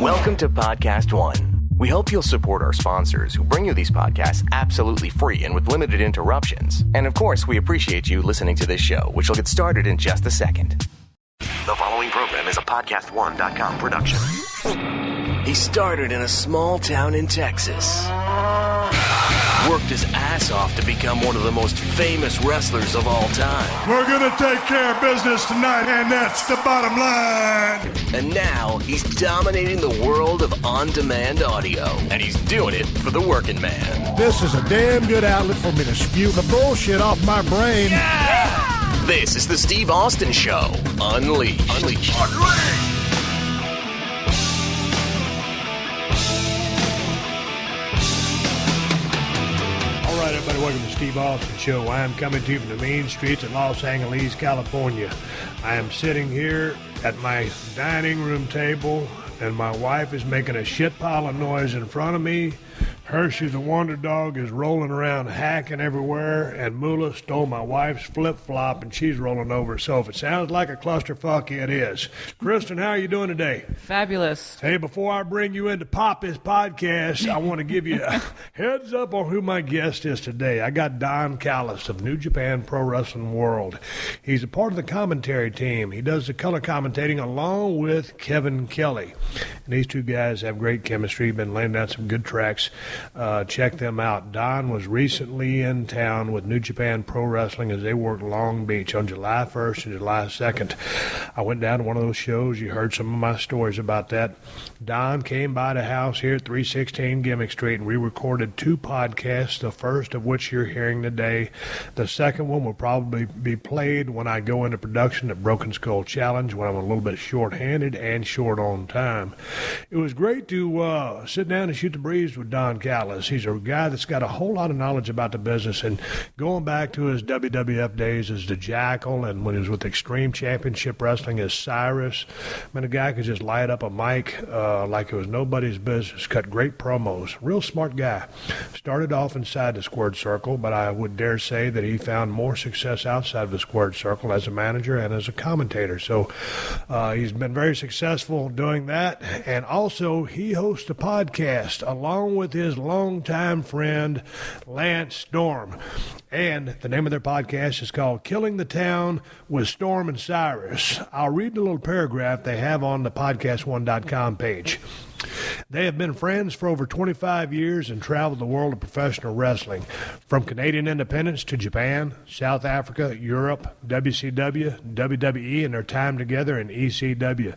Welcome to PodcastOne. We hope you'll support our sponsors who bring you these podcasts absolutely free and with limited interruptions. And of course, we appreciate you listening to this show, which will get started in just a second. The following program is a PodcastOne.com production. He started in a small town in Texas. Worked his ass off to become one of the most famous wrestlers of all time. We're gonna take care of business tonight, and that's the bottom line. And now he's dominating the world of on-demand audio. And he's doing it for the working man. This is a damn good outlet for me to spew the bullshit off my brain. Yeah! This is the Steve Austin Show. Unleashed. All right, everybody, welcome to Steve Austin Show. I am coming to you from the main streets of Los Angeles, California. I am sitting here at my dining room table, and my wife is making a shit pile of noise in front of me. Hershey's the Wonder Dog is rolling around hacking everywhere, and Moolah stole my wife's flip-flop, and she's rolling over. So if it sounds like a clusterfuck, it is. Kristen, how are you doing today? Fabulous. Hey, before I bring you in to pop this podcast, I want to give you a heads up on who my guest is today. I got Don Callis of New Japan Pro Wrestling World. He's a part of the commentary team. He does the color commentating along with Kevin Kelly. And these two guys have great chemistry, been laying down some good tracks. Check them out. Don was recently in town with New Japan Pro Wrestling as they worked Long Beach on July 1st and July 2nd. I went down to one of those shows. You heard some of my stories about that. Don came by the house here at 316 Gimmick Street, and we recorded two podcasts, the first of which you're hearing today. The second one will probably be played when I go into production at Broken Skull Challenge, when I'm a little bit short-handed and short on time. It was great to sit down and shoot the breeze with Don Callis. He's a guy that's got a whole lot of knowledge about the business, and going back to his WWF days as the Jackal, and when he was with Extreme Championship Wrestling as Cyrus, I mean, a guy could just light up a mic like it was nobody's business, cut great promos, real smart guy. Started off inside the squared circle, but I would dare say that he found more success outside of the squared circle as a manager and as a commentator. So he's been very successful doing that, and also he hosts a podcast along with his longtime friend Lance Storm, and the name of their podcast is called Killing the Town with Storm and Cyrus. I'll read the little paragraph they have on the PodcastOne.com page. They have been friends for over 25 years and traveled the world of professional wrestling, from Canadian independence to Japan, South Africa, Europe, WCW, WWE, and their time together in ECW.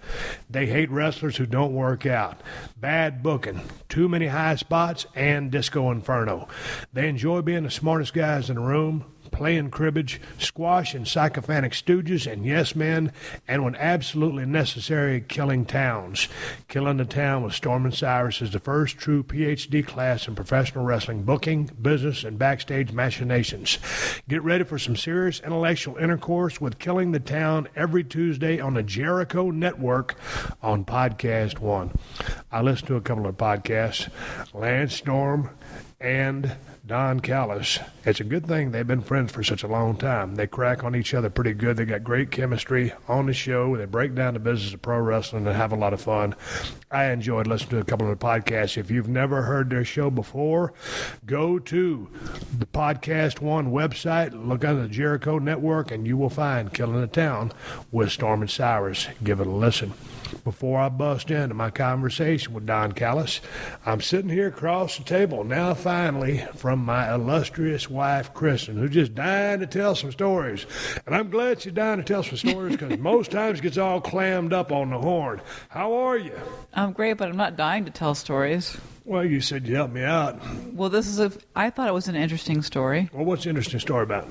They hate wrestlers who don't work out, bad booking, too many high spots, and Disco Inferno. They enjoy being the smartest guys in the room, playing cribbage, squash and sycophantic stooges and yes men, and when absolutely necessary, killing towns. Killing the Town with Storm and Cyrus is the first true PhD class in professional wrestling booking, business, and backstage machinations. Get ready for some serious intellectual intercourse with Killing the Town every Tuesday on the Jericho Network on PodcastOne. I listened to a couple of podcasts, Lance Storm and Don Callis. It's a good thing they've been friends for such a long time. They crack on each other pretty good. They got great chemistry on the show. They break down the business of pro wrestling and have a lot of fun. I enjoyed listening to a couple of the podcasts. If you've never heard their show before, go to the PodcastOne website, look under the Jericho Network, and you will find Killing the Town with Storm and Cyrus. Give it a listen. Before I bust into my conversation with Don Callis, I'm sitting here across the table now finally from my illustrious wife, Kristen, who's just dying to tell some stories. And I'm glad she's dying to tell some stories because most times gets all clammed up on the horn. How are you? I'm great, but I'm not dying to tell stories. Well, you said you'd help me out. Well, I thought it was an interesting story. Well, what's the interesting story about?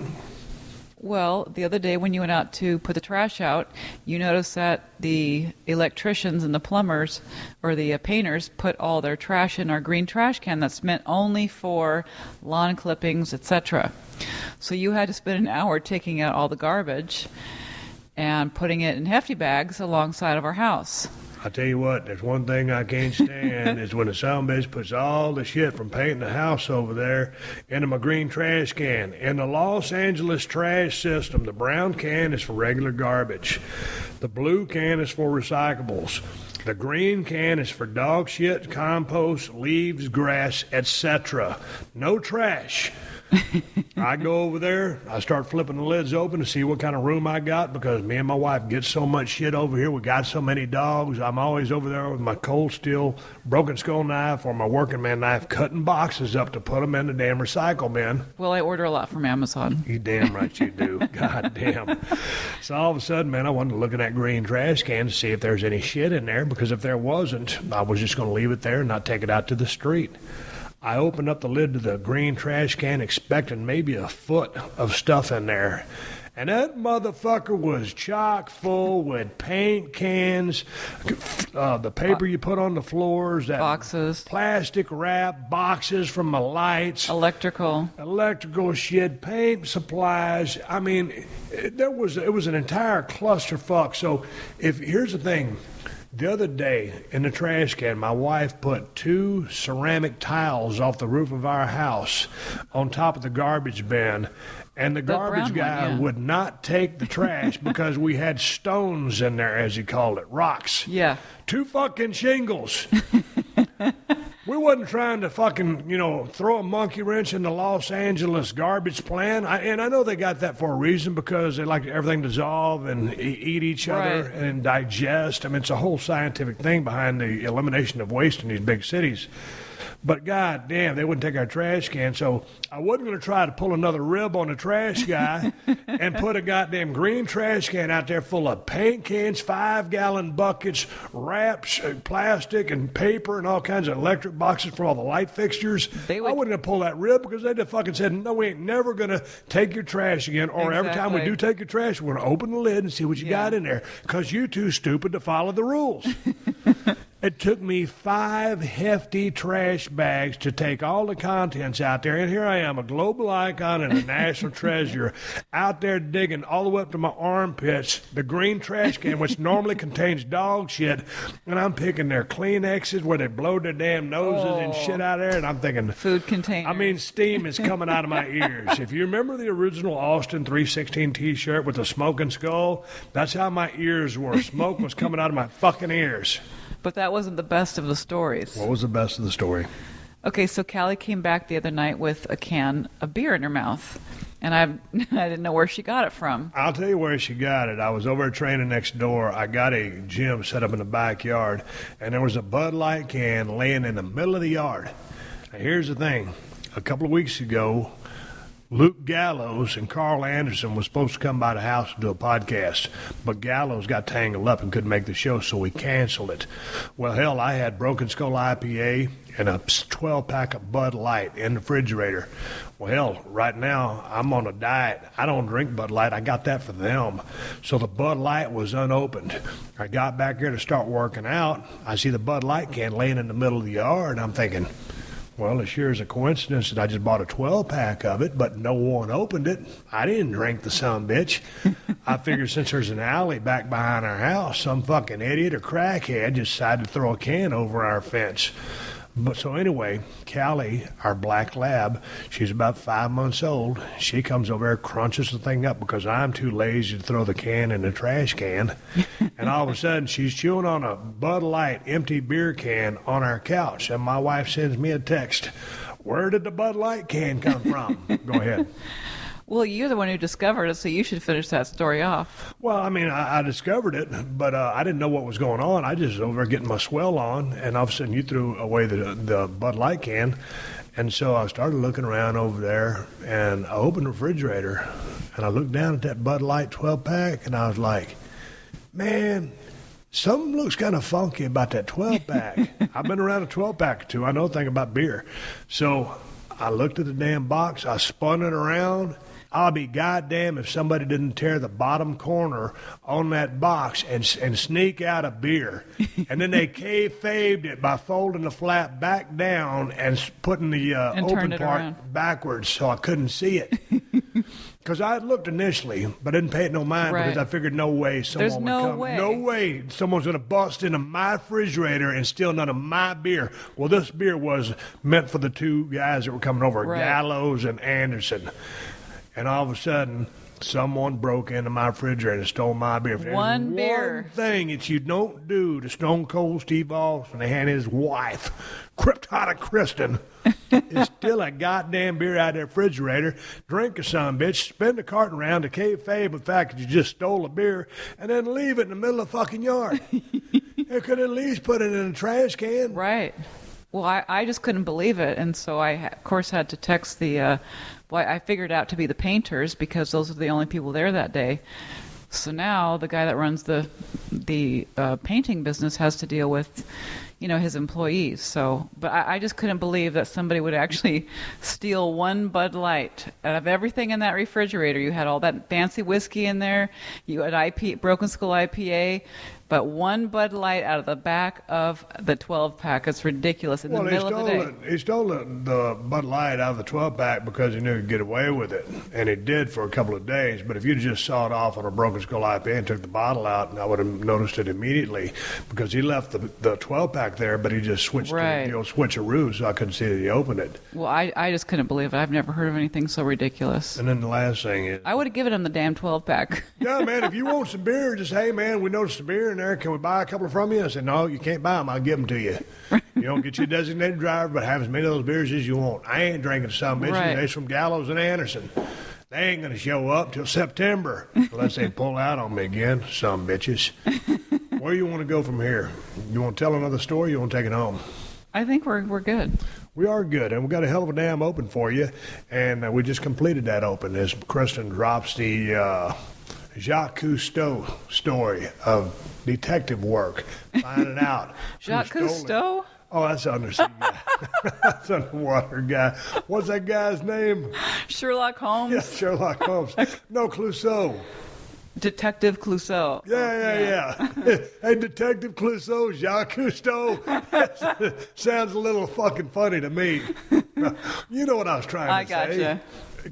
Well, the other day when you went out to put the trash out, you noticed that the electricians and the plumbers or the painters put all their trash in our green trash can that's meant only for lawn clippings, etc. So you had to spend an hour taking out all the garbage and putting it in hefty bags alongside of our house. I tell you what, there's one thing I can't stand is when the sumbitch puts all the shit from painting the house over there into my green trash can. In the Los Angeles trash system, the brown can is for regular garbage. The blue can is for recyclables. The green can is for dog shit, compost, leaves, grass, etc. No trash. I go over there, I start flipping the lids open to see what kind of room I got because me and my wife get so much shit over here. We got so many dogs. I'm always over there with my cold steel broken skull knife or my working man knife cutting boxes up to put them in the damn recycle bin. Well, I order a lot from Amazon. You damn right you do. God damn. So all of a sudden, man, I wanted to look in that green trash can to see if there's any shit in there because if there wasn't, I was just going to leave it there and not take it out to the street. I opened up the lid to the green trash can expecting maybe a foot of stuff in there. And that motherfucker was chock full with paint cans, the paper you put on the floors, that boxes, plastic wrap, boxes from the lights, electrical shit, paint supplies. I mean, it was an entire clusterfuck. So here's the thing. The other day, in the trash can, my wife put 2 ceramic tiles off the roof of our house on top of the garbage bin, and the garbage guy would not take the trash because we had stones in there, as he called it, rocks. Yeah. 2 fucking shingles. We wasn't trying to fucking, throw a monkey wrench in the Los Angeles garbage plan. And I know they got that for a reason because they like everything to dissolve and eat each other and digest. I mean, it's a whole scientific thing behind the elimination of waste in these big cities. But god damn, they wouldn't take our trash can, so I wasn't going to try to pull another rib on the trash guy and put a goddamn green trash can out there full of paint cans, 5-gallon buckets, wraps, plastic and paper and all kinds of electric boxes for all the light fixtures. I wouldn't have pulled that rib because they'd have fucking said, no, we ain't never going to take your trash again, or every time we do take your trash, we're going to open the lid and see what you got in there because you're too stupid to follow the rules. It took me 5 hefty trash bags to take all the contents out there, and here I am, a global icon and a national treasure, out there digging all the way up to my armpits, the green trash can, which normally contains dog shit, and I'm picking their Kleenexes where they blow their damn noses and shit out there, and I'm thinking... Food containers. I mean, steam is coming out of my ears. If you remember the original Austin 316 T-shirt with the smoking skull, that's how my ears were. Smoke was coming out of my fucking ears. But that wasn't the best of the stories. What was the best of the story? Okay, so Callie came back the other night with a can of beer in her mouth. And I didn't know where she got it from. I'll tell you where she got it. I was over training next door. I got a gym set up in the backyard, and there was a Bud Light can laying in the middle of the yard. Now, here's the thing. A couple of weeks ago, Luke Gallows and Carl Anderson was supposed to come by the house to do a podcast, but Gallows got tangled up and couldn't make the show, so we canceled it. Well, hell, I had Broken Skull IPA and a 12-pack of Bud Light in the refrigerator. Well, hell, right now, I'm on a diet. I don't drink Bud Light. I got that for them. So the Bud Light was unopened. I got back here to start working out. I see the Bud Light can laying in the middle of the yard, and I'm thinking... Well, it sure is a coincidence that I just bought a 12-pack of it, but no one opened it. I didn't drink the sumbitch. I figured since there's an alley back behind our house, some fucking idiot or crackhead just decided to throw a can over our fence. But so anyway, Callie, our black lab, she's about 5 months old. She comes over there, crunches the thing up because I'm too lazy to throw the can in the trash can. And all of a sudden, she's chewing on a Bud Light empty beer can on our couch. And my wife sends me a text. Where did the Bud Light can come from? Go ahead. Well, you're the one who discovered it, so you should finish that story off. Well, I mean, I discovered it, but I didn't know what was going on. I just was over there getting my swell on, and all of a sudden you threw away the Bud Light can. And so I started looking around over there, and I opened the refrigerator, and I looked down at that Bud Light 12-pack, and I was like, man, something looks kind of funky about that 12-pack. I've been around a 12-pack or two. I know a thing about beer. So I looked at the damn box. I spun it around. I'll be goddamn if somebody didn't tear the bottom corner on that box and sneak out a beer. And then they kayfabed it by folding the flap back down and putting the open part backwards so I couldn't see it. Because I had looked initially, but didn't pay it no mind because I figured no way someone would come. No way someone's going to bust into my refrigerator and steal none of my beer. Well, this beer was meant for the two guys that were coming over, Gallows and Anderson. And all of a sudden, someone broke into my refrigerator and stole my beer. One beer. One thing that you don't do to Stone Cold Steve Austin and his wife, Kryptonic Kristen, is steal a goddamn beer out of their refrigerator, drink a son bitch, spin the carton around to kayfabe the fact that you just stole a beer, and then leave it in the middle of the fucking yard. You could at least put it in a trash can. Right. Well, I just couldn't believe it, and so I, of course, had to text the I figured out to be the painters because those are the only people there that day. So now the guy that runs the painting business has to deal with, his employees. So, but I just couldn't believe that somebody would actually steal one Bud Light out of everything in that refrigerator. You had all that fancy whiskey in there. You had Broken Skull IPA. But one Bud Light out of the back of the 12-pack. It's ridiculous in the middle of the day. He stole the Bud Light out of the 12-pack because he knew he'd get away with it. And he did for a couple of days. But if you'd just sawed off on a Broken Skull IPA and took the bottle out, I would have noticed it immediately. Because he left the 12-pack there, but he just switched to the old switcheroo, so I couldn't see that he opened it. Well, I just couldn't believe it. I've never heard of anything so ridiculous. And then the last thing is... I would have given him the damn 12-pack. Yeah, man, if you want some beer, just, hey, man, we noticed some beer in there. Can we buy a couple from you? I said, no, you can't buy them. I'll give them to you. You don't get your designated driver, but have as many of those beers as you want. I ain't drinking some bitches. Right. They're from Gallows and Anderson. They ain't going to show up till September unless they pull out on me again, some bitches. Where you want to go from here? You want to tell another story or you want to take it home? I think we're good. We are good, and we got a hell of a damn open for you, and we just completed that open as Kristen drops the... Jacques Cousteau story of detective work, finding out. Jacques Cousteau? Oh, that's an undersea guy. That's an underwater guy. What's that guy's name? Sherlock Holmes? Yeah, Sherlock Holmes. No, Clouseau. Detective Clouseau. Yeah. Hey, Detective Clouseau, Jacques Cousteau. Sounds a little fucking funny to me. You know what I was trying to say. I gotcha.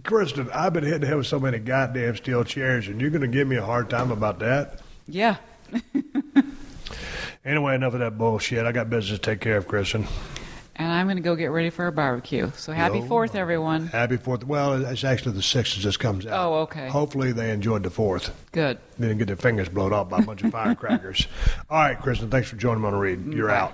Kristen, I've been hitting the head with so many goddamn steel chairs, and you're going to give me a hard time about that? Yeah. Anyway, enough of that bullshit. I got business to take care of, Kristen. And I'm going to go get ready for a barbecue. So happy 4th, everyone. Happy 4th. Well, it's actually the 6th as this comes out. Oh, okay. Hopefully they enjoyed the 4th. Good. They didn't get their fingers blown off by a bunch of firecrackers. All right, Kristen, thanks for joining me on the read. You're out.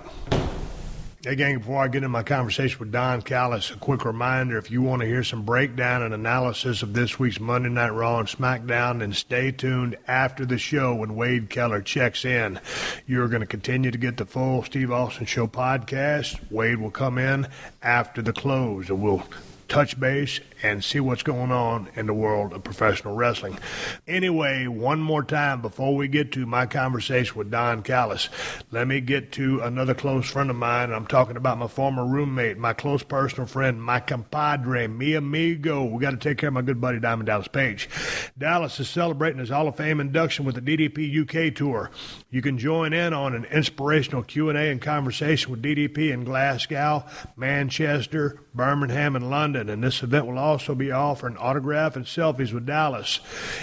Hey, gang, before I get into my conversation with Don Callis, a quick reminder, if you want to hear some breakdown and analysis of this week's Monday Night Raw and Smackdown, then stay tuned after the show when Wade Keller checks in. You're going to continue to get the full Steve Austin Show podcast. Wade will come in after the close, and we'll touch base and see what's going on in the world of professional wrestling. Anyway, one more time before we get to my conversation with Don Callis, let me get to another close friend of mine. I'm talking about my former roommate, my close personal friend, my compadre, mi amigo. We got to take care of my good buddy Diamond Dallas Page. Dallas is celebrating his Hall of Fame induction with the DDP UK tour. You can join in on an inspirational Q&A and conversation with DDP in Glasgow, Manchester, Birmingham, and London. And this event will also be offering autograph and selfies with Dallas.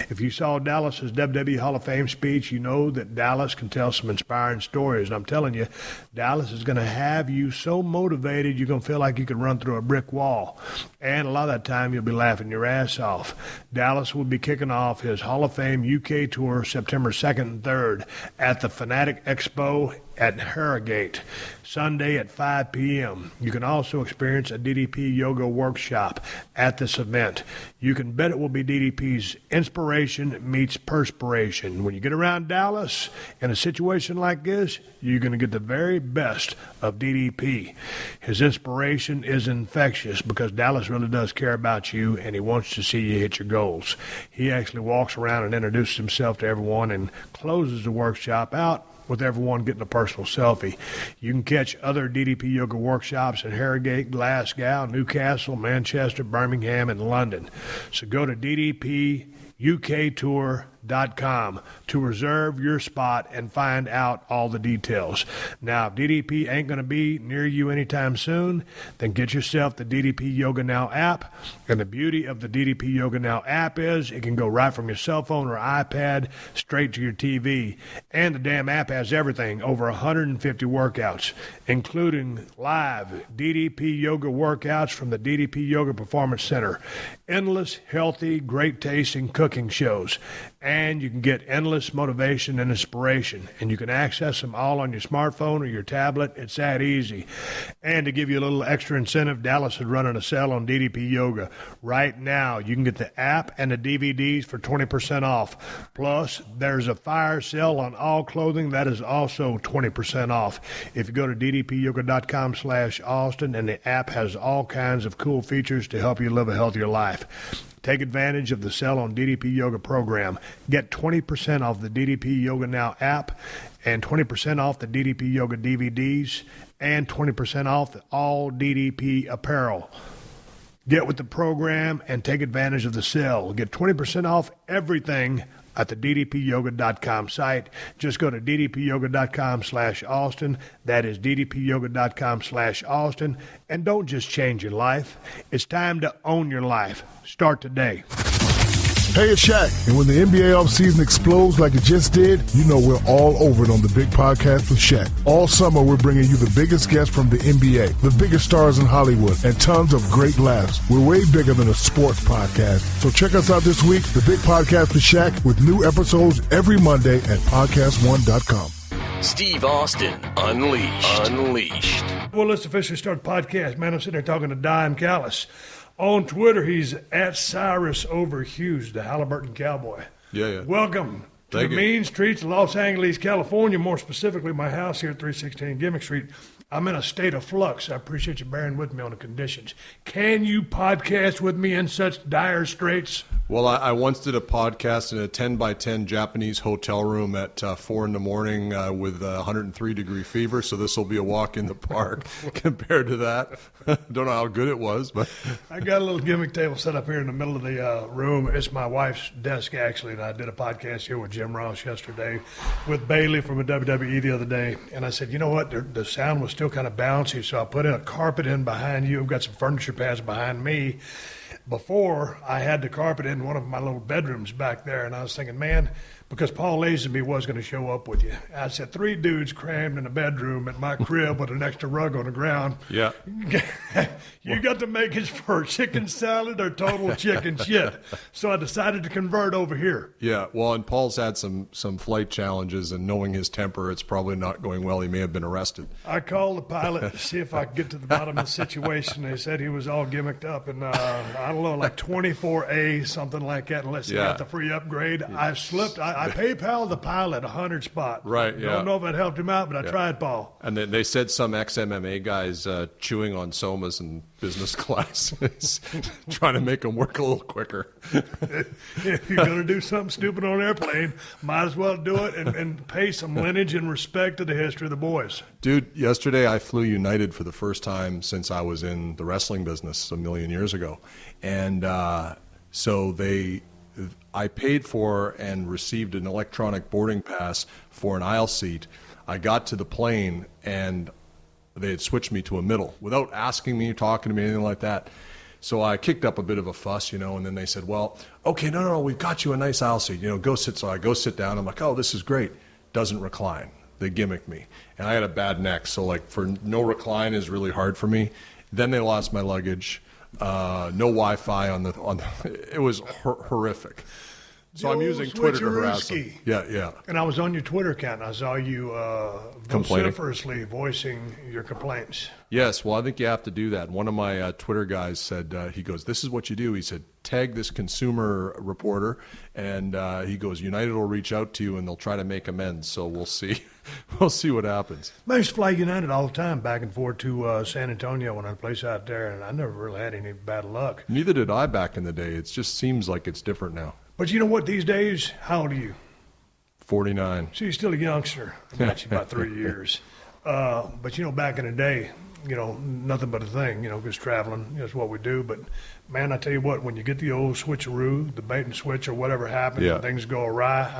If you saw Dallas's WWE Hall of Fame speech, you know that Dallas can tell some inspiring stories. And I'm telling you, Dallas is going to have you so motivated you're going to feel like you could run through a brick wall. And a lot of that time you'll be laughing your ass off. Dallas will be kicking off his Hall of Fame UK tour September 2nd and 3rd at the Fanatic Expo at Harrogate, Sunday at 5 p.m. You can also experience a DDP yoga workshop at this event. You can bet it will be DDP's inspiration meets perspiration. When you get around Dallas in a situation like this, you're going to get the very best of DDP. His inspiration is infectious because Dallas really does care about you and he wants to see you hit your goals. He actually walks around and introduces himself to everyone and closes the workshop out with everyone getting a personal selfie. You can catch other DDP Yoga workshops in Harrogate, Glasgow, Newcastle, Manchester, Birmingham, and London. So go to ddpuktour.com DDPyoga.com to reserve your spot and find out all the details. Now, if DDP ain't going to be near you anytime soon, then get yourself the DDP Yoga Now app. And the beauty of the DDP Yoga Now app is it can go right from your cell phone or iPad straight to your TV. And the damn app has everything, over 150 workouts, including live DDP Yoga workouts from the DDP Yoga Performance Center, endless, healthy, great tasting cooking shows, and you can get endless motivation and inspiration, and you can access them all on your smartphone or your tablet. It's that easy. And to give you a little extra incentive, Dallas is running a sale on DDP Yoga. Right now, you can get the app and the DVDs for 20% off. Plus, there's a fire sale on all clothing that is also 20% off. If you go to ddpyoga.com/Austin, and the app has all kinds of cool features to help you live a healthier life. Take advantage of the sale on DDP Yoga program. Get 20% off the DDP Yoga Now app and 20% off the DDP Yoga DVDs and 20% off all DDP apparel. Get with the program and take advantage of the sale. Get 20% off everything at the ddpyoga.com site. Just go to ddpyoga.com/Austin. That is ddpyoga.com/Austin. And don't just change your life. It's time to own your life. Start today. Hey, it's Shaq. And when the NBA offseason explodes like it just did, you know we're all over it on the Big Podcast with Shaq. All summer, we're bringing you the biggest guests from the NBA, the biggest stars in Hollywood, and tons of great laughs. We're way bigger than a sports podcast. So check us out this week, the Big Podcast with Shaq, with new episodes every Monday at PodcastOne.com. Steve Austin, Unleashed. Well, let's officially start the podcast. Man, I'm sitting there talking to Don Callis. On Twitter, he's at Cyrus over Hughes, the Halliburton Cowboy. Yeah. Welcome to the mean streets of Los Angeles, California, more specifically my house here at 316 Gimmick Street. I'm in a state of flux. I appreciate you bearing with me on the conditions. Can you podcast with me in such dire straits? Well, I once did a podcast in a 10-by-10 Japanese hotel room at 4 in the morning with 103-degree fever, so this will be a walk in the park compared to that. Don't know how good it was, but I got a little gimmick table set up here in the middle of the room. It's my wife's desk, actually, and I did a podcast here with Jim Ross yesterday, with Bailey from a WWE the other day, and I said, you know what, the sound was still kind of bouncy, so I put a carpet in behind you. I've got some furniture pads behind me. Before, I had the carpet in one of my little bedrooms back there, and I was thinking, man, because Paul Lazenby was going to show up with you. I said, 3 dudes crammed in a bedroom at my crib with an extra rug on the ground. yeah. You got to make it for chicken salad or total chicken shit. So I decided to convert over here. Yeah, well, and Paul's had some flight challenges, and knowing his temper, it's probably not going well. He may have been arrested. I called the pilot to see if I could get to the bottom of the situation. They said he was all gimmicked up, and I don't know, like 24A, something like that, unless he got the free upgrade. I slipped. I PayPal the pilot 100 spot. Right, yeah. Don't know if that helped him out, but I tried, Paul. And then they said some ex-MMA guys chewing on somas in business class, trying to make them work a little quicker. If you're going to do something stupid on an airplane, might as well do it and pay some lineage and respect to the history of the boys. Dude, yesterday I flew United for the first time since I was in the wrestling business a million years ago. And so I paid for and received an electronic boarding pass for an aisle seat. I got to the plane, and they had switched me to a middle without asking me, talking to me, anything like that. So I kicked up a bit of a fuss, and then they said, well, okay, no, we've got you a nice aisle seat. Go sit. So I go sit down. I'm like, oh, this is great. Doesn't recline. They gimmicked me. And I had a bad neck, so for no recline is really hard for me. Then they lost my luggage. No Wi-Fi on the. It was horrific. So I'm using Twitter to harass them. Yeah. And I was on your Twitter account, and I saw you vociferously voicing your complaints. Yes, well, I think you have to do that. One of my Twitter guys said, he goes, this is what you do. He said, tag this consumer reporter, and he goes, United will reach out to you, and they'll try to make amends. So we'll see. We'll see what happens. I used to fly United all the time back and forth to San Antonio when I placed out there, and I never really had any bad luck. Neither did I back in the day. It just seems like it's different now. But you know what, these days, how old are you? 49. So you're still a youngster. I got you about 3 years. But back in the day, nothing but a thing, because traveling is what we do. But, man, I tell you what, when you get the old switcheroo, the bait and switch or whatever happens, and things go awry,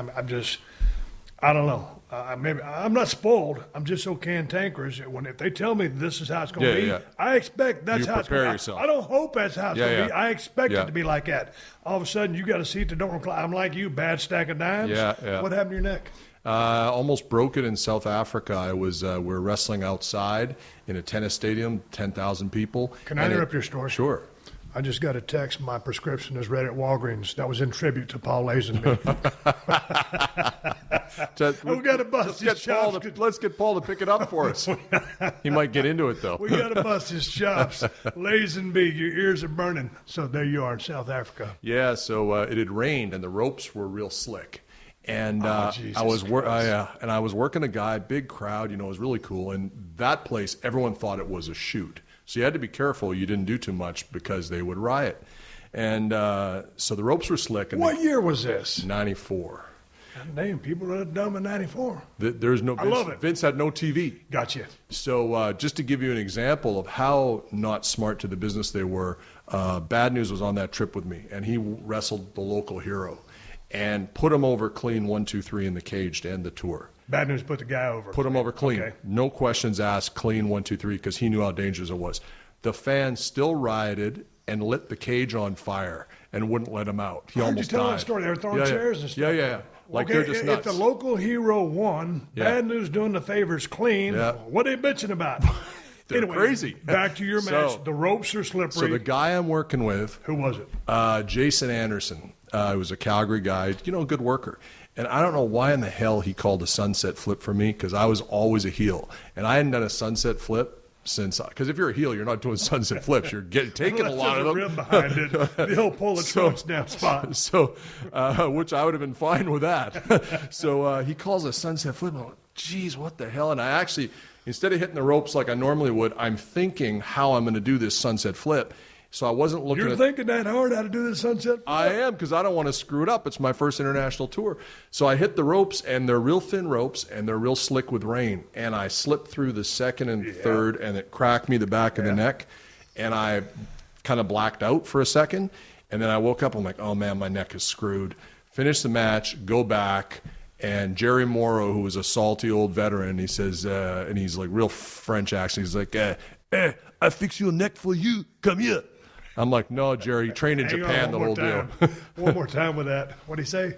I don't know. Maybe I'm not spoiled. I'm just so cantankerous. If they tell me this is how it's going to be, I expect that's how it's going to be. Yourself. I don't hope that's how it's going to be. I expect it to be like that. All of a sudden, you got a seat that don't recline. I'm like you, bad stack of dimes. Yeah. What happened to your neck? Almost broke it in South Africa. We were wrestling outside in a tennis stadium, 10,000 people. Can I interrupt your story? Sure. I just got a text. My prescription is ready at Walgreens. That was in tribute to Paul Lazenby. We got to bust his chops. Let's get Paul to pick it up for us. He might get into it, though. We got to bust his chops. Lazenby, your ears are burning. So there you are in South Africa. Yeah, so it had rained, and the ropes were real slick. And I was working a guy, big crowd, it was really cool. And that place, everyone thought it was a shoot. So you had to be careful you didn't do too much because they would riot. And so the ropes were slick. And what year was this? 94. God damn, people are dumb in 94. There's no. I love it. Vince had no TV. Gotcha. So just to give you an example of how not smart to the business they were, Bad News was on that trip with me, and he wrestled the local hero and put him over clean 1, 2, 3 in the cage to end the tour. Bad News put the guy over. Put him over clean. Okay. No questions asked, clean 1, 2, 3, because he knew how dangerous it was. The fans still rioted and lit the cage on fire and wouldn't let him out. He almost died. How'd you tell that story? They were throwing chairs and stuff. Yeah. Like they're just nuts. If the local hero won, Bad News doing the favors clean, what are they bitching about? They're crazy. Back to your match. The ropes are slippery. So the guy I'm working with. Who was it? Jason Anderson. He was a Calgary guy, good worker. And I don't know why in the hell he called a sunset flip for me, because I was always a heel. And I hadn't done a sunset flip since, because if you're a heel, you're not doing sunset flips. You're taking a lot of them. Rib behind it. They'll pull the trunks down spot. So, which I would have been fine with that. So he calls a sunset flip. I'm like, geez, what the hell? And I actually, instead of hitting the ropes like I normally would, I'm thinking how I'm going to do this sunset flip. So I wasn't looking You're thinking that hard how to do this sunset flip? I am, because I don't want to screw it up. It's my first international tour. So I hit the ropes, and they're real thin ropes, and they're real slick with rain. And I slipped through the second and third, and it cracked me the back of the neck. And I kind of blacked out for a second. And then I woke up. I'm like, oh, man, my neck is screwed. Finish the match, go back. And Jerry Morrow, who was a salty old veteran, he says, and he's like real French accent. He's like, I fix your neck for you. Come here. I'm like, no, Jerry, trained in Japan, the whole deal. One more time with that. What'd he say?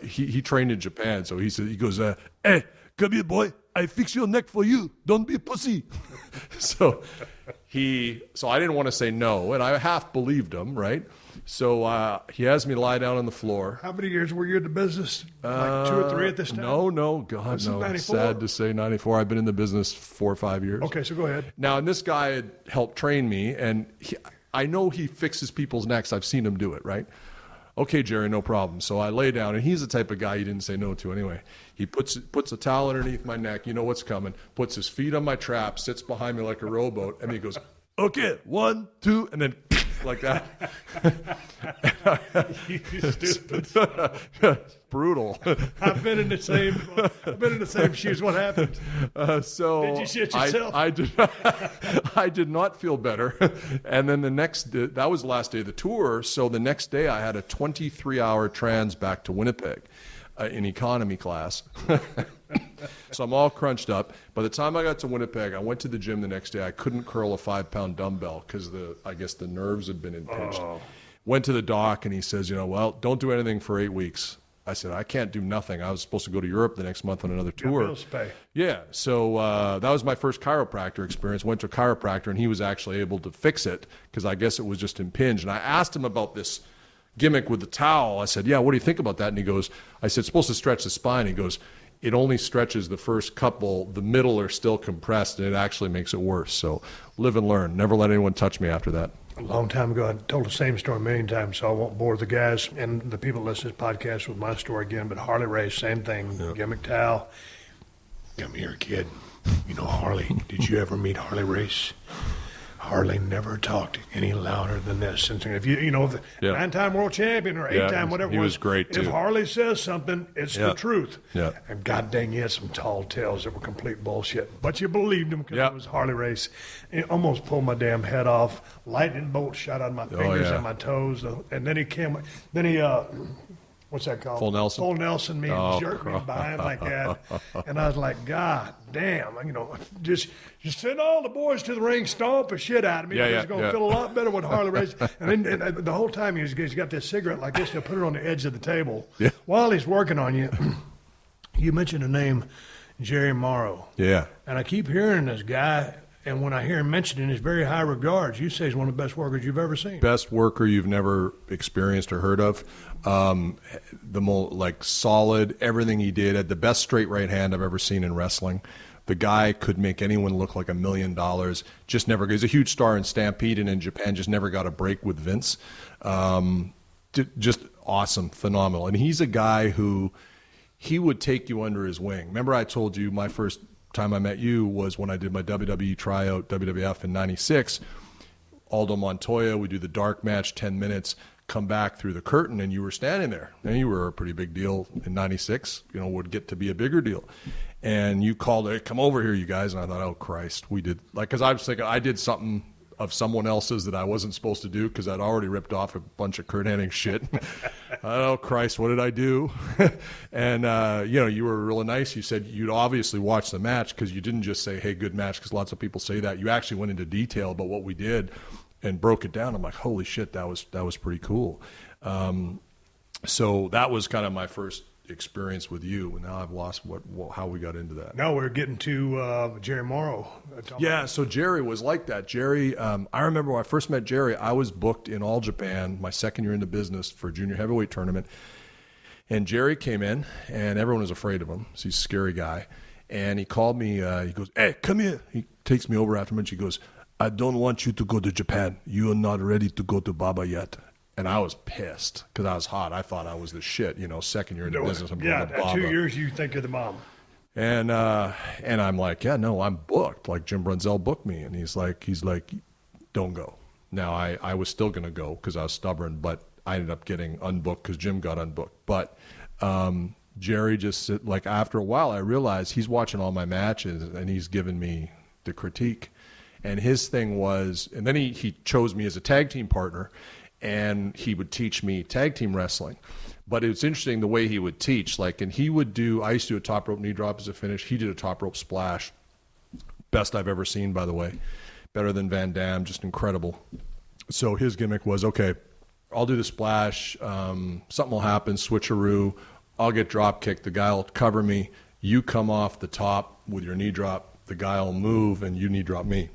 He trained in Japan, so he goes, hey, come here, boy. I fix your neck for you. Don't be a pussy. So I didn't want to say no, and I half believed him, right? So he has me lie down on the floor. How many years were you in the business? Like 2 or 3 at this time? No, God, this no. 94? Sad to say, 94. I've been in the business 4 or 5 years. Okay, so go ahead. Now, and this guy had helped train me, and I know he fixes people's necks. I've seen him do it, right? Okay, Jerry, no problem. So I lay down, and he's the type of guy you didn't say no to anyway. He puts a towel underneath my neck. You know what's coming. Puts his feet on my trap, sits behind me like a rowboat, and he goes, okay, 1, 2, and then like that. You stupid. Brutal. I've been in the same shoes. What happened? Did you shit yourself? I did not feel better. And then that was the last day of the tour. So the next day I had a 23-hour trans back to Winnipeg in economy class. So I'm all crunched up. By the time I got to Winnipeg, I went to the gym the next day. I couldn't curl a 5-pound dumbbell because I guess the nerves had been impinged. Oh. Went to the doc, and he says, well, don't do anything for 8 weeks. I said, I can't do nothing. I was supposed to go to Europe the next month on another tour. Bills to pay. Yeah, so that was my first chiropractor experience. Went to a chiropractor, and he was actually able to fix it because I guess it was just impinged. And I asked him about this gimmick with the towel. I said, yeah, what do you think about that? And he goes, I said, it's supposed to stretch the spine. He goes, it only stretches the first couple. The middle are still compressed, and it actually makes it worse. So live and learn. Never let anyone touch me after that. A long time ago, I told the same story a million times, so I won't bore the guys and the people listening to this podcast with my story again. But Harley Race, same thing, gimmick towel. Come here, kid. You know Harley. Did you ever meet Harley Race? Harley never talked any louder than this. And if you know, the 9-time world champion or 8-time, whatever he was great too. If Harley says something, it's the truth. Yeah. And god dang, he had some tall tales that were complete bullshit. But you believed him because it was Harley race. It almost pulled my damn head off. Lightning bolt shot out of my fingers and my toes. And then he what's that called? Full Nelson. Full Nelson me and jerked me behind like that. And I was like, God damn, just send all the boys to the ring, stomp the shit out of me. It's going to feel a lot better with Harley race. And then the whole time he's got this cigarette like this, he'll put it on the edge of the table. Yeah. While he's working on you, you mentioned the name Jerry Morrow. Yeah. And I keep hearing this guy. And when I hear him mentioned in his very high regards, you say he's one of the best workers you've ever seen. Best worker you've never experienced or heard of. The most solid, everything he did. Had the best straight right hand I've ever seen in wrestling. The guy could make anyone look like $1 million. Just never. He's a huge star in Stampede and in Japan. Just never got a break with Vince. Just awesome, phenomenal. And he's a guy who he would take you under his wing. Remember, I told you my first time I met you was when I did my WWE tryout, WWF in '96. Aldo Montoya, we do the dark match, 10 minutes, come back through the curtain, and you were standing there. And you were a pretty big deal in '96, would get to be a bigger deal. And you called it, come over here, you guys. And I thought, oh, Christ, we did. Because I was thinking I did something of someone else's that I wasn't supposed to do because I'd already ripped off a bunch of Kurt Hennig shit. Oh, Christ, what did I do? And, you were really nice. You said you'd obviously watch the match because you didn't just say, hey, good match, because lots of people say that. You actually went into detail about what we did and broke it down. I'm like, holy shit, that was pretty cool. So that was kind of my first experience with you, and now I've lost how we got into that. No, we're getting to Jerry Morrow. Yeah, so Jerry was like that. Jerry, I remember when I first met Jerry, I was booked in All Japan my second year in the business for a junior heavyweight tournament, and Jerry came in, and everyone was afraid of him. So he's a scary guy, and he called me. He goes, "Hey, come here." He takes me over after lunch. He goes, "I don't want you to go to Japan. You are not ready to go to Baba yet." And I was pissed because I was hot. I thought I was the shit, second year in the business. I'm going to Baba. 2 years you think you're the mom. And I'm like, yeah, no, I'm booked. Like Jim Brunzell booked me. And he's like, don't go. Now, I was still going to go because I was stubborn, but I ended up getting unbooked because Jim got unbooked. But Jerry just, after a while, I realized he's watching all my matches and he's giving me the critique. And his thing was, and then he chose me as a tag team partner. And he would teach me tag team wrestling. But it was interesting the way he would teach. And he would I used to do a top rope knee drop as a finish. He did a top rope splash. Best I've ever seen, by the way. Better than Van Damme, just incredible. So his gimmick was, okay, I'll do the splash. Something will happen, switcheroo. I'll get drop kicked. The guy will cover me. You come off the top with your knee drop. The guy will move, and you knee drop me.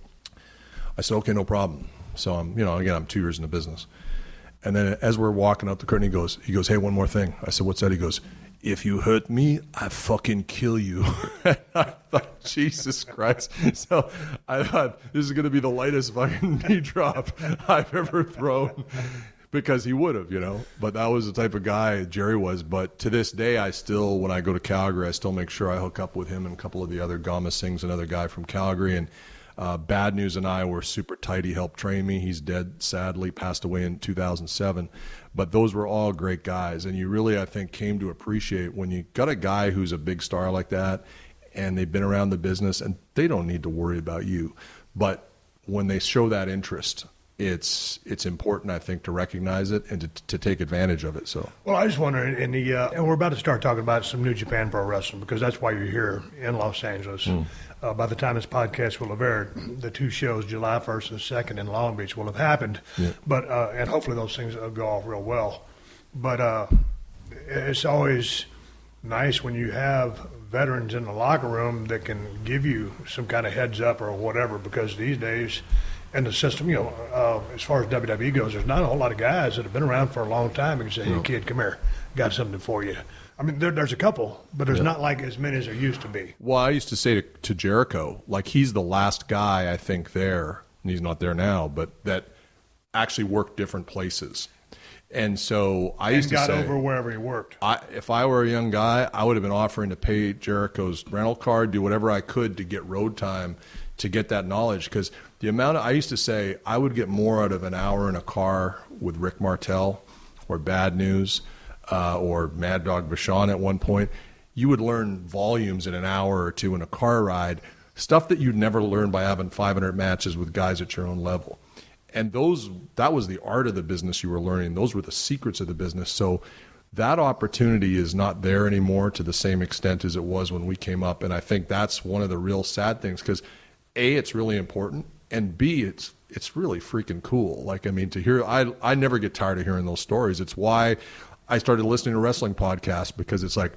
I said, okay, no problem. So I'm 2 years in the business. And then as we're walking up the curtain, he goes, hey, one more thing. I said, what's that? He goes, if you hurt me, I fucking kill you. And I thought, Jesus Christ. So I thought, this is going to be the lightest fucking knee drop I've ever thrown. Because he would have, But that was the type of guy Jerry was. But to this day, when I go to Calgary, I still make sure I hook up with him and a couple of the other Gama Singh's, another guy from Calgary. And Bad News and I were super tight. He helped train me. He's dead, sadly, passed away in 2007. But those were all great guys. And you really, I think, came to appreciate when you got a guy who's a big star like that and they've been around the business and they don't need to worry about you. But when they show that interest, it's important, I think, to recognize it and to take advantage of it. So, well, I just wonder, and we're about to start talking about some New Japan Pro Wrestling because that's why you're here in Los Angeles. By the time this podcast will have aired, the two shows, July 1st and 2nd in Long Beach, will have happened. Yeah. But and hopefully those things will go off real well. But it's always nice when you have veterans in the locker room that can give you some kind of heads up or whatever, because these days in the system, as far as WWE goes, there's not a whole lot of guys that have been around for a long time and can say, hey, kid, come here, got something for you. I mean, there's a couple, but there's not like as many as there used to be. Well, I used to say to Jericho, he's the last guy, I think, there, and he's not there now, but that actually worked different places. And so I used to say, got over wherever he worked. If I were a young guy, I would have been offering to pay Jericho's rental car, do whatever I could to get road time to get that knowledge, because the amount I used to say I would get more out of an hour in a car with Rick Martel or Bad News or Mad Dog Vachon at one point. You would learn volumes in an hour or two in a car ride, stuff that you'd never learn by having 500 matches with guys at your own level. And that was the art of the business you were learning. Those were the secrets of the business. So that opportunity is not there anymore to the same extent as it was when we came up. And I think that's one of the real sad things, because A, it's really important, and B, it's really freaking cool. Like, I mean, to hear, I never get tired of hearing those stories. It's why I started listening to wrestling podcasts, because it's like,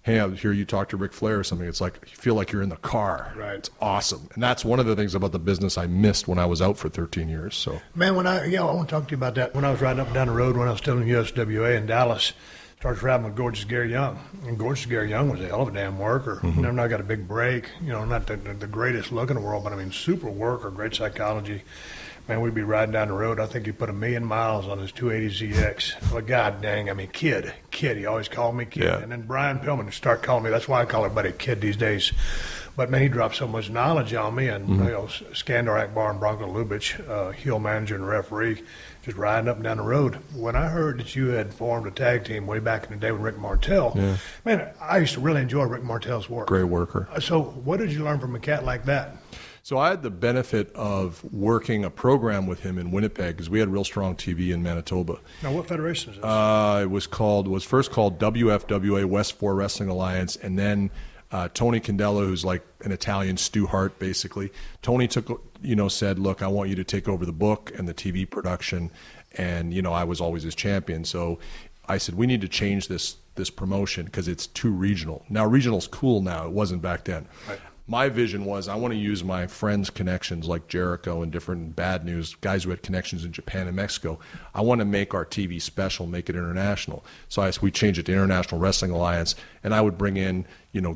hey, I hear you talk to Ric Flair or something. It's like you feel like you're in the car. Right. It's awesome. And that's one of the things about the business I missed when I was out for 13 years. So, man, I want to talk to you about that. When I was riding up and down the road when I was still in USWA in Dallas, started traveling with Gorgeous Gary Young. And Gorgeous Gary Young was a hell of a damn worker. Never not got a big break. Not the greatest look in the world, but I mean, super worker, great psychology. Man, we'd be riding down the road. I think he put 1,000,000 miles on his 280ZX. Well, God dang, I mean, kid. He always called me kid. Yeah. And then Brian Pillman started calling me. That's why I call everybody kid these days. But, man, he dropped so much knowledge on me. And, Skandar Akbar and Bronco Lubitsch, heel manager and referee, just riding up and down the road. When I heard that you had formed a tag team way back in the day with Rick Martel, man, I used to really enjoy Rick Martel's work. great worker. So what did you learn from a cat like that? So I had the benefit of working a program with him in Winnipeg, because we had real strong TV in Manitoba. Now, what federation is this? It was first called WFWA, West 4 Wrestling Alliance, and then Tony Candela, who's like an Italian Stu Hart, basically. Tony said, look, I want you to take over the book and the TV production, and I was always his champion. So I said, we need to change this promotion because it's too regional. Now, regional's cool now. It wasn't back then. Right. My vision was I want to use my friends' connections like Jericho and different Bad News, guys who had connections in Japan and Mexico. I want to make our TV special, make it international. So we changed it to International Wrestling Alliance, and I would bring in,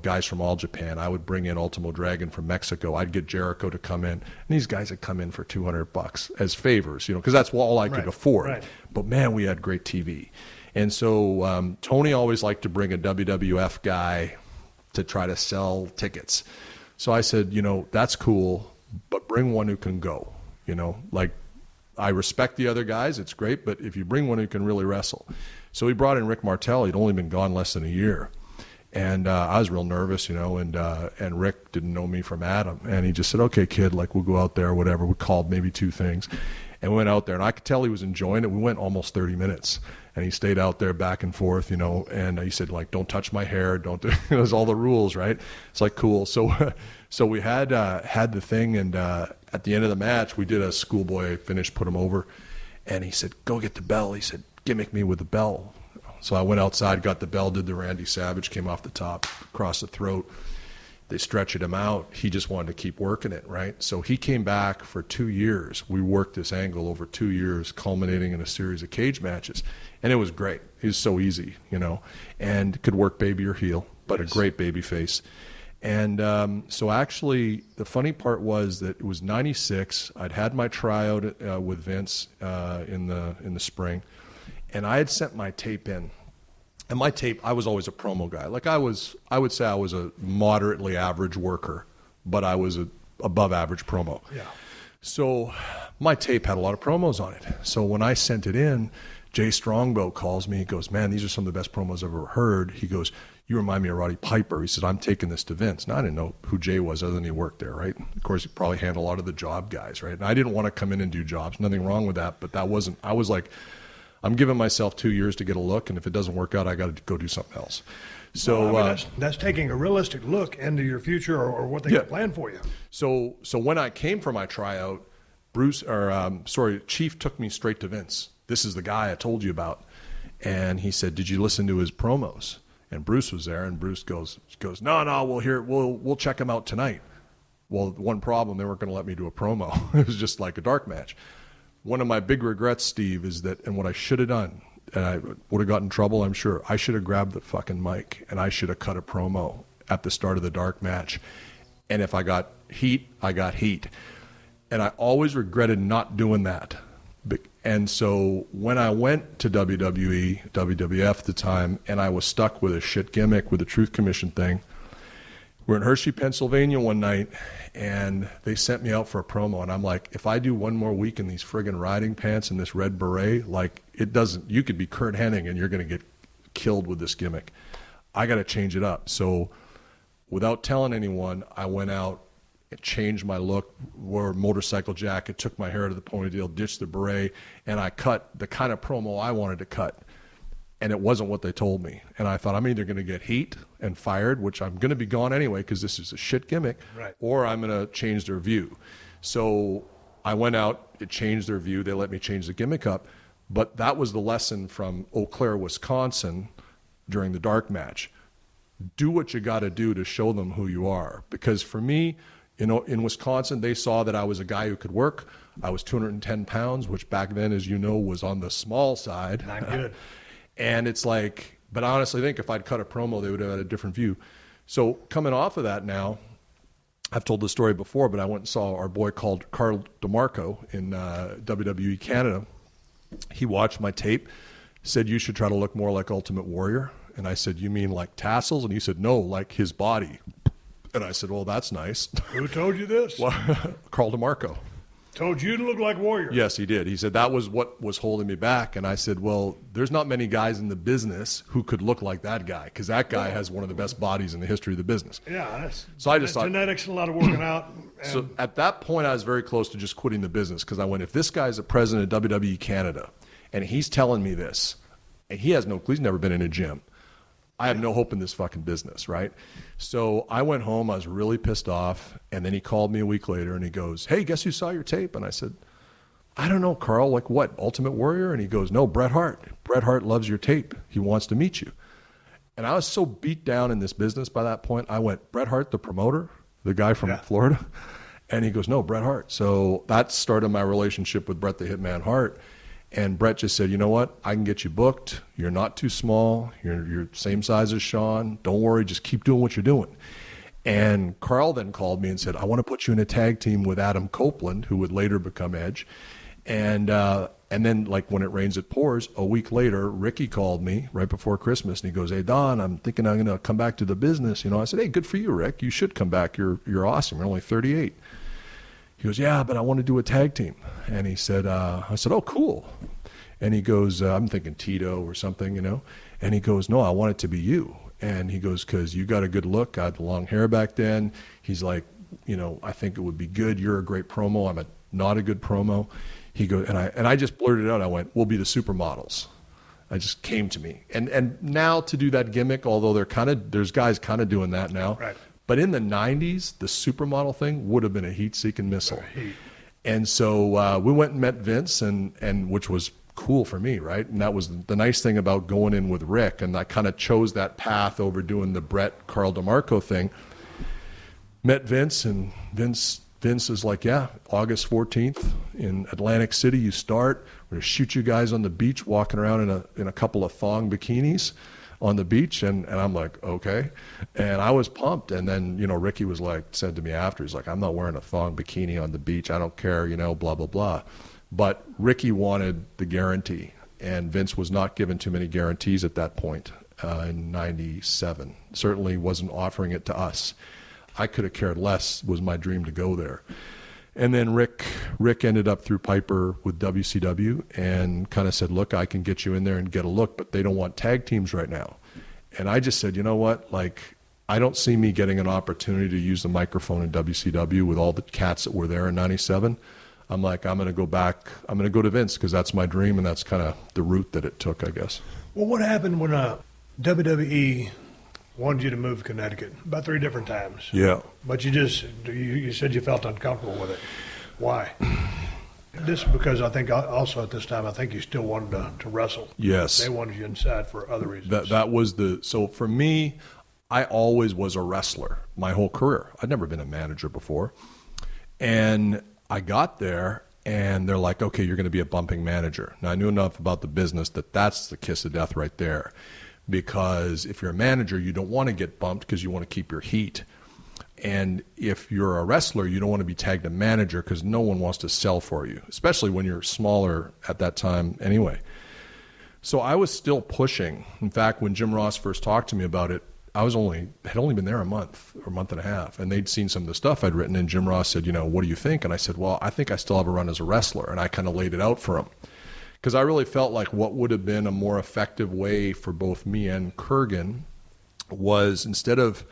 guys from all Japan. I would bring in Ultimo Dragon from Mexico. I'd get Jericho to come in, and these guys would come in for $200 as favors, because that's all I could afford. Right. But man, we had great TV. And so Tony always liked to bring a WWF guy to try to sell tickets. So I said, that's cool, but bring one who can go. Like, I respect the other guys, it's great, but if you bring one who can really wrestle. So we brought in Rick Martel. He'd only been gone less than a year. And I was real nervous, and Rick didn't know me from Adam. And he just said, okay, kid, like, we'll go out there, whatever. We called maybe 2 things. And we went out there, and I could tell he was enjoying it. We went almost 30 minutes. And he stayed out there back and forth, and he said, like, don't touch my hair, don't do, there's all the rules, right? It's like, cool. So we had the thing, and at the end of the match, we did a schoolboy finish, put him over, and he said, go get the bell. He said, gimmick me with the bell. So I went outside, got the bell, did the Randy Savage, came off the top, across the throat. They stretched him out. He just wanted to keep working it, right? So he came back for 2 years. We worked this angle over 2 years, culminating in a series of cage matches. And it was great. He was so easy, and could work baby or heel, but a great baby face. And so actually, the funny part was that it was 96. I'd had my tryout with Vince in the spring, and I had sent my tape in. And my tape, I was always a promo guy. Like, I would say I was a moderately average worker, but I was a above average promo. Yeah. So my tape had a lot of promos on it. So when I sent it in, Jay Strongbow calls me. He goes, man, these are some of the best promos I've ever heard. He goes, you remind me of Roddy Piper. He said, I'm taking this to Vince. Now, I didn't know who Jay was other than he worked there, right? Of course, he probably handled a lot of the job guys, right? And I didn't want to come in and do jobs. Nothing wrong with that, but that wasn't, I was like, I'm giving myself 2 years to get a look, and if it doesn't work out, I got to go do something else. So that's taking a realistic look into your future or what they can plan for you. So when I came for my tryout, Chief took me straight to Vince. This is the guy I told you about. And he said, did you listen to his promos? And Bruce was there, and Bruce goes, no, we'll check him out tonight. Well, one problem, they weren't going to let me do a promo. It was just like a dark match. One of my big regrets, Steve, is that, and what I should have done, and I would have gotten in trouble, I'm sure, I should have grabbed the fucking mic, and I should have cut a promo at the start of the dark match. And if I got heat, I got heat. And I always regretted not doing that. And so when I went to WWE, WWF at the time, and I was stuck with a shit gimmick with the Truth Commission thing, We're in Hershey, Pennsylvania one night, and they sent me out for a promo, and I'm like, if I do one more week in these friggin' riding pants and this red beret, like, it doesn't, you could be Kurt Hennig and you're going to get killed with this gimmick. I got to change it up. So without telling anyone, I went out and changed my look, wore a motorcycle jacket, took my hair to the ponytail, ditched the beret, and I cut the kind of promo I wanted to cut. And it wasn't what they told me. And I thought, I'm either going to get heat and fired, which I'm going to be gone anyway because this is a shit gimmick, right, or I'm going to change their view. So I went out, it changed their view. They let me change the gimmick up. But that was the lesson from Eau Claire, Wisconsin during the dark match. Do what you got to do to show them who you are. Because for me, in Wisconsin, they saw that I was a guy who could work. I was 210 pounds, which back then, as you know, was on the small side. Not good. And it's like, but I honestly think if I'd cut a promo, they would have had a different view. So coming off of that now, I've told the story before, but I went and saw our boy called Carl DeMarco in WWE Canada. He watched my tape, said, you should try to look more like Ultimate Warrior. And I said, you mean like tassels? And he said, no, like his body. And I said, well, that's nice. Who told you this? Well, Carl DeMarco. Told you to look like Warrior. Yes, he did. He said that was what was holding me back. And I said, well, there's not many guys in the business who could look like that guy because that guy has one of the best bodies in the history of the business. Yeah, so I just thought, genetics and a lot of working out. So at that point, I was very close to just quitting the business because I went, if this guy's a president of WWE Canada and he's telling me this, and he has no clue, he's never been in a gym, I have no hope in this fucking business, right? So I went home. I was really pissed off. And then he called me a week later, and he goes, hey, guess who saw your tape? And I said, I don't know, Carl. Like what, Ultimate Warrior? And he goes, no, Bret Hart. Bret Hart loves your tape. He wants to meet you. And I was so beat down in this business by that point. I went, Bret Hart, the promoter, the guy from Florida? And he goes, no, Bret Hart. So that started my relationship with Bret the Hitman Hart. And Bret just said, you know what? I can get you booked. You're not too small. You're same size as Sean. Don't worry. Just keep doing what you're doing. And Carl then called me and said, I want to put you in a tag team with Adam Copeland, who would later become Edge. And then, like, when it rains, it pours. A week later, Ricky called me right before Christmas, and he goes, hey, Don, I'm thinking I'm going to come back to the business. You know, I said, hey, good for you, Rick. You should come back. You're awesome. You're only 38. He goes, yeah, but I want to do a tag team. And he said, I said, oh, cool. And he goes, I'm thinking Tito or something, you know. And he goes, no, I want it to be you. And he goes, because you got a good look. I had the long hair back then. He's like, you know, I think it would be good. You're a great promo. I'm not a good promo. He goes, and I just blurted it out. I went, we'll be the supermodels. It just came to me. And now to do that gimmick, although there's guys kind of doing that now. Right. But in the 90s, the supermodel thing would have been a heat-seeking missile. And so we went and met Vince, and which was cool for me, right? And that was the nice thing about going in with Rick, and I kind of chose that path over doing the Bret Carl DeMarco thing. Met Vince, and Vince is like, yeah, August 14th in Atlantic City, you start. We're going to shoot you guys on the beach walking around in a couple of thong bikinis on the beach. And I'm like, okay. And I was pumped. And then, you know, Ricky was like, said to me after, he's like, I'm not wearing a thong bikini on the beach. I don't care, you know, blah, blah, blah. But Ricky wanted the guarantee. And Vince was not given too many guarantees at that point in 97. Certainly wasn't offering it to us. I could have cared less. It was my dream to go there. And then Rick ended up through Piper with WCW and kind of said, look, I can get you in there and get a look, but they don't want tag teams right now. And I just said, you know what? Like, I don't see me getting an opportunity to use the microphone in WCW with all the cats that were there in 97. I'm like, I'm going to go back. I'm going to go to Vince because that's my dream, and that's kind of the route that it took, I guess. Well, what happened when WWE wanted you to move to Connecticut about 3 different times? Yeah. But you said you felt uncomfortable with it. Why? This is because I think also at this time, I think you still wanted to wrestle. Yes. They wanted you inside for other reasons. That was so for me, I always was a wrestler my whole career. I'd never been a manager before. And I got there, and they're like, okay, you're going to be a bumping manager. Now, I knew enough about the business that's the kiss of death right there. Because if you're a manager, you don't want to get bumped because you want to keep your heat. And if you're a wrestler, you don't want to be tagged a manager because no one wants to sell for you, especially when you're smaller at that time anyway. So I was still pushing. In fact, when Jim Ross first talked to me about it, had only been there a month or month and a half, and they'd seen some of the stuff I'd written, and Jim Ross said, what do you think? And I said, well, I think I still have a run as a wrestler, and I kind of laid it out for him. Because I really felt like what would have been a more effective way for both me and Kurgan was, instead of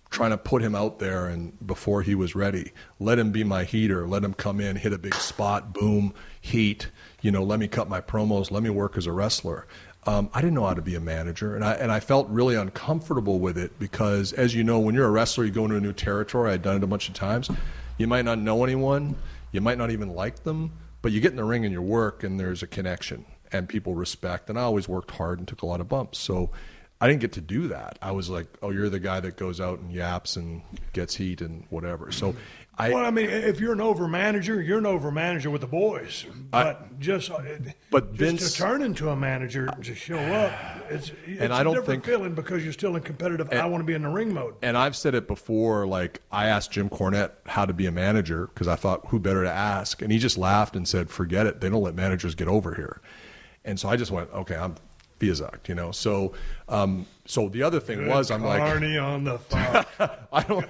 trying to put him out there and before he was ready, let him be my heater, let him come in, hit a big spot, boom, heat, let me cut my promos, let me work as a wrestler. I didn't know how to be a manager, and I felt really uncomfortable with it because, as you know, when you're a wrestler, you go into a new territory. I'd done it a bunch of times. You might not know anyone. You might not even like them, but you get in the ring and you work, and there's a connection, and people respect. And I always worked hard and took a lot of bumps. So I didn't get to do that. I was like, oh, you're the guy that goes out and yaps and gets heat and whatever. So if you're an over manager, you're an over manager with the boys. But Vince, to turn into a manager, to show up, it's a different feeling because you're still in competitive. I want to be in the ring mode. And I've said it before. Like, I asked Jim Cornette how to be a manager because I thought, who better to ask? And he just laughed and said, "Forget it. They don't let managers get over here." And so I just went, okay, I'm Biazak, So the other thing was, I'm like, Carney on the phone. I don't.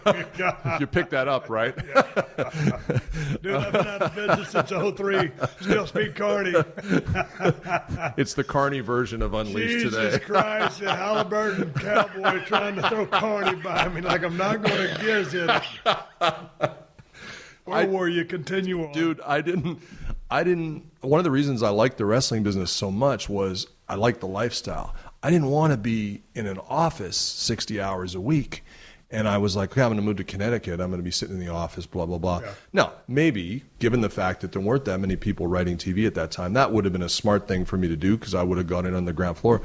You picked that up, right? Dude, I've been out of business since 2003. Still speak Carney. It's the Carney version of Unleashed today. Jesus Christ, the Halliburton Cowboy trying to throw Carney by me like I'm not going to giz it. Or were you continue on? Dude, I didn't. One of the reasons I liked the wrestling business so much was I liked the lifestyle. I didn't want to be in an office 60 hours a week. And I was like, okay, I'm going to move to Connecticut. I'm going to be sitting in the office, blah, blah, blah. Yeah. Now, maybe, given the fact that there weren't that many people writing TV at that time, that would have been a smart thing for me to do because I would have gone in on the ground floor.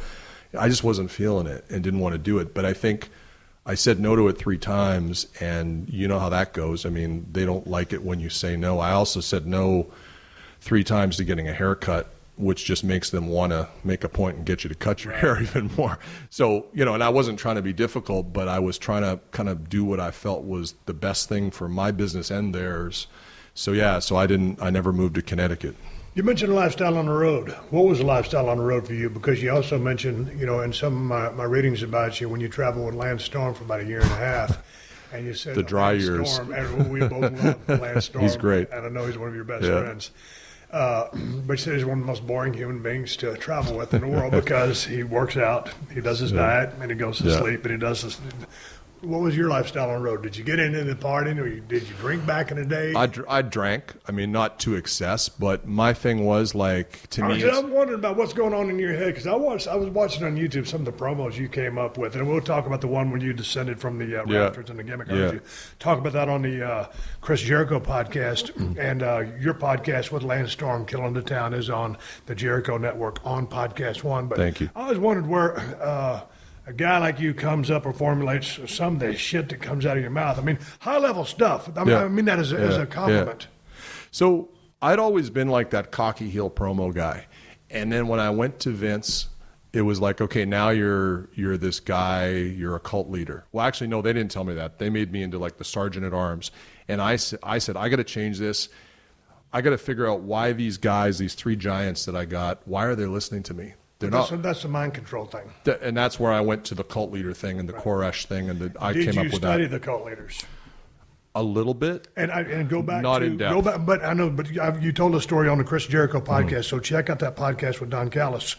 I just wasn't feeling it and didn't want to do it. But I think I said no to it 3 times, and you know how that goes. I mean, they don't like it when you say no. I also said no 3 times to getting a haircut, which just makes them want to make a point and get you to cut your hair even more. So, and I wasn't trying to be difficult, but I was trying to kind of do what I felt was the best thing for my business and theirs. So, I never moved to Connecticut. You mentioned lifestyle on the road. What was the lifestyle on the road for you? Because you also mentioned, in some of my readings about you, when you traveled with Lance Storm for about a year and a half, and you said the dry years. Storm, and we both love Lance Storm. He's great. And I know he's one of your best friends. But he said he's one of the most boring human beings to travel with in the world because he works out, he does his diet, and he goes to sleep, and he does this. What was your lifestyle on the road? Did you get into the partying, or did you drink back in the day? I drank. I mean, not to excess, but my thing was like, to me, I'm wondering about what's going on in your head because I was watching on YouTube some of the promos you came up with, and we'll talk about the one when you descended from the rafters and the gimmick. Yeah. Talk about that on the Chris Jericho podcast, and your podcast with Lance Storm, Killing the Town, is on the Jericho Network on PodcastOne. But thank you. I always wondered where a guy like you comes up or formulates some of the shit that comes out of your mouth. I mean, high-level stuff. I mean that as a compliment. Yeah. So I'd always been like that cocky heel promo guy. And then when I went to Vince, it was like, okay, now you're this guy, you're a cult leader. Well, actually, no, they didn't tell me that. They made me into like the sergeant at arms. And I said, I got to change this. I got to figure out why these guys, these 3 giants that I got, why are they listening to me? That's the mind control thing. And that's where I went to the cult leader thing and the Koresh thing, and I came up with that. Did you study the cult leaders? A little bit. And go back. Not in depth. Go back, but I know. But you told a story on the Chris Jericho podcast, so check out that podcast with Don Callis.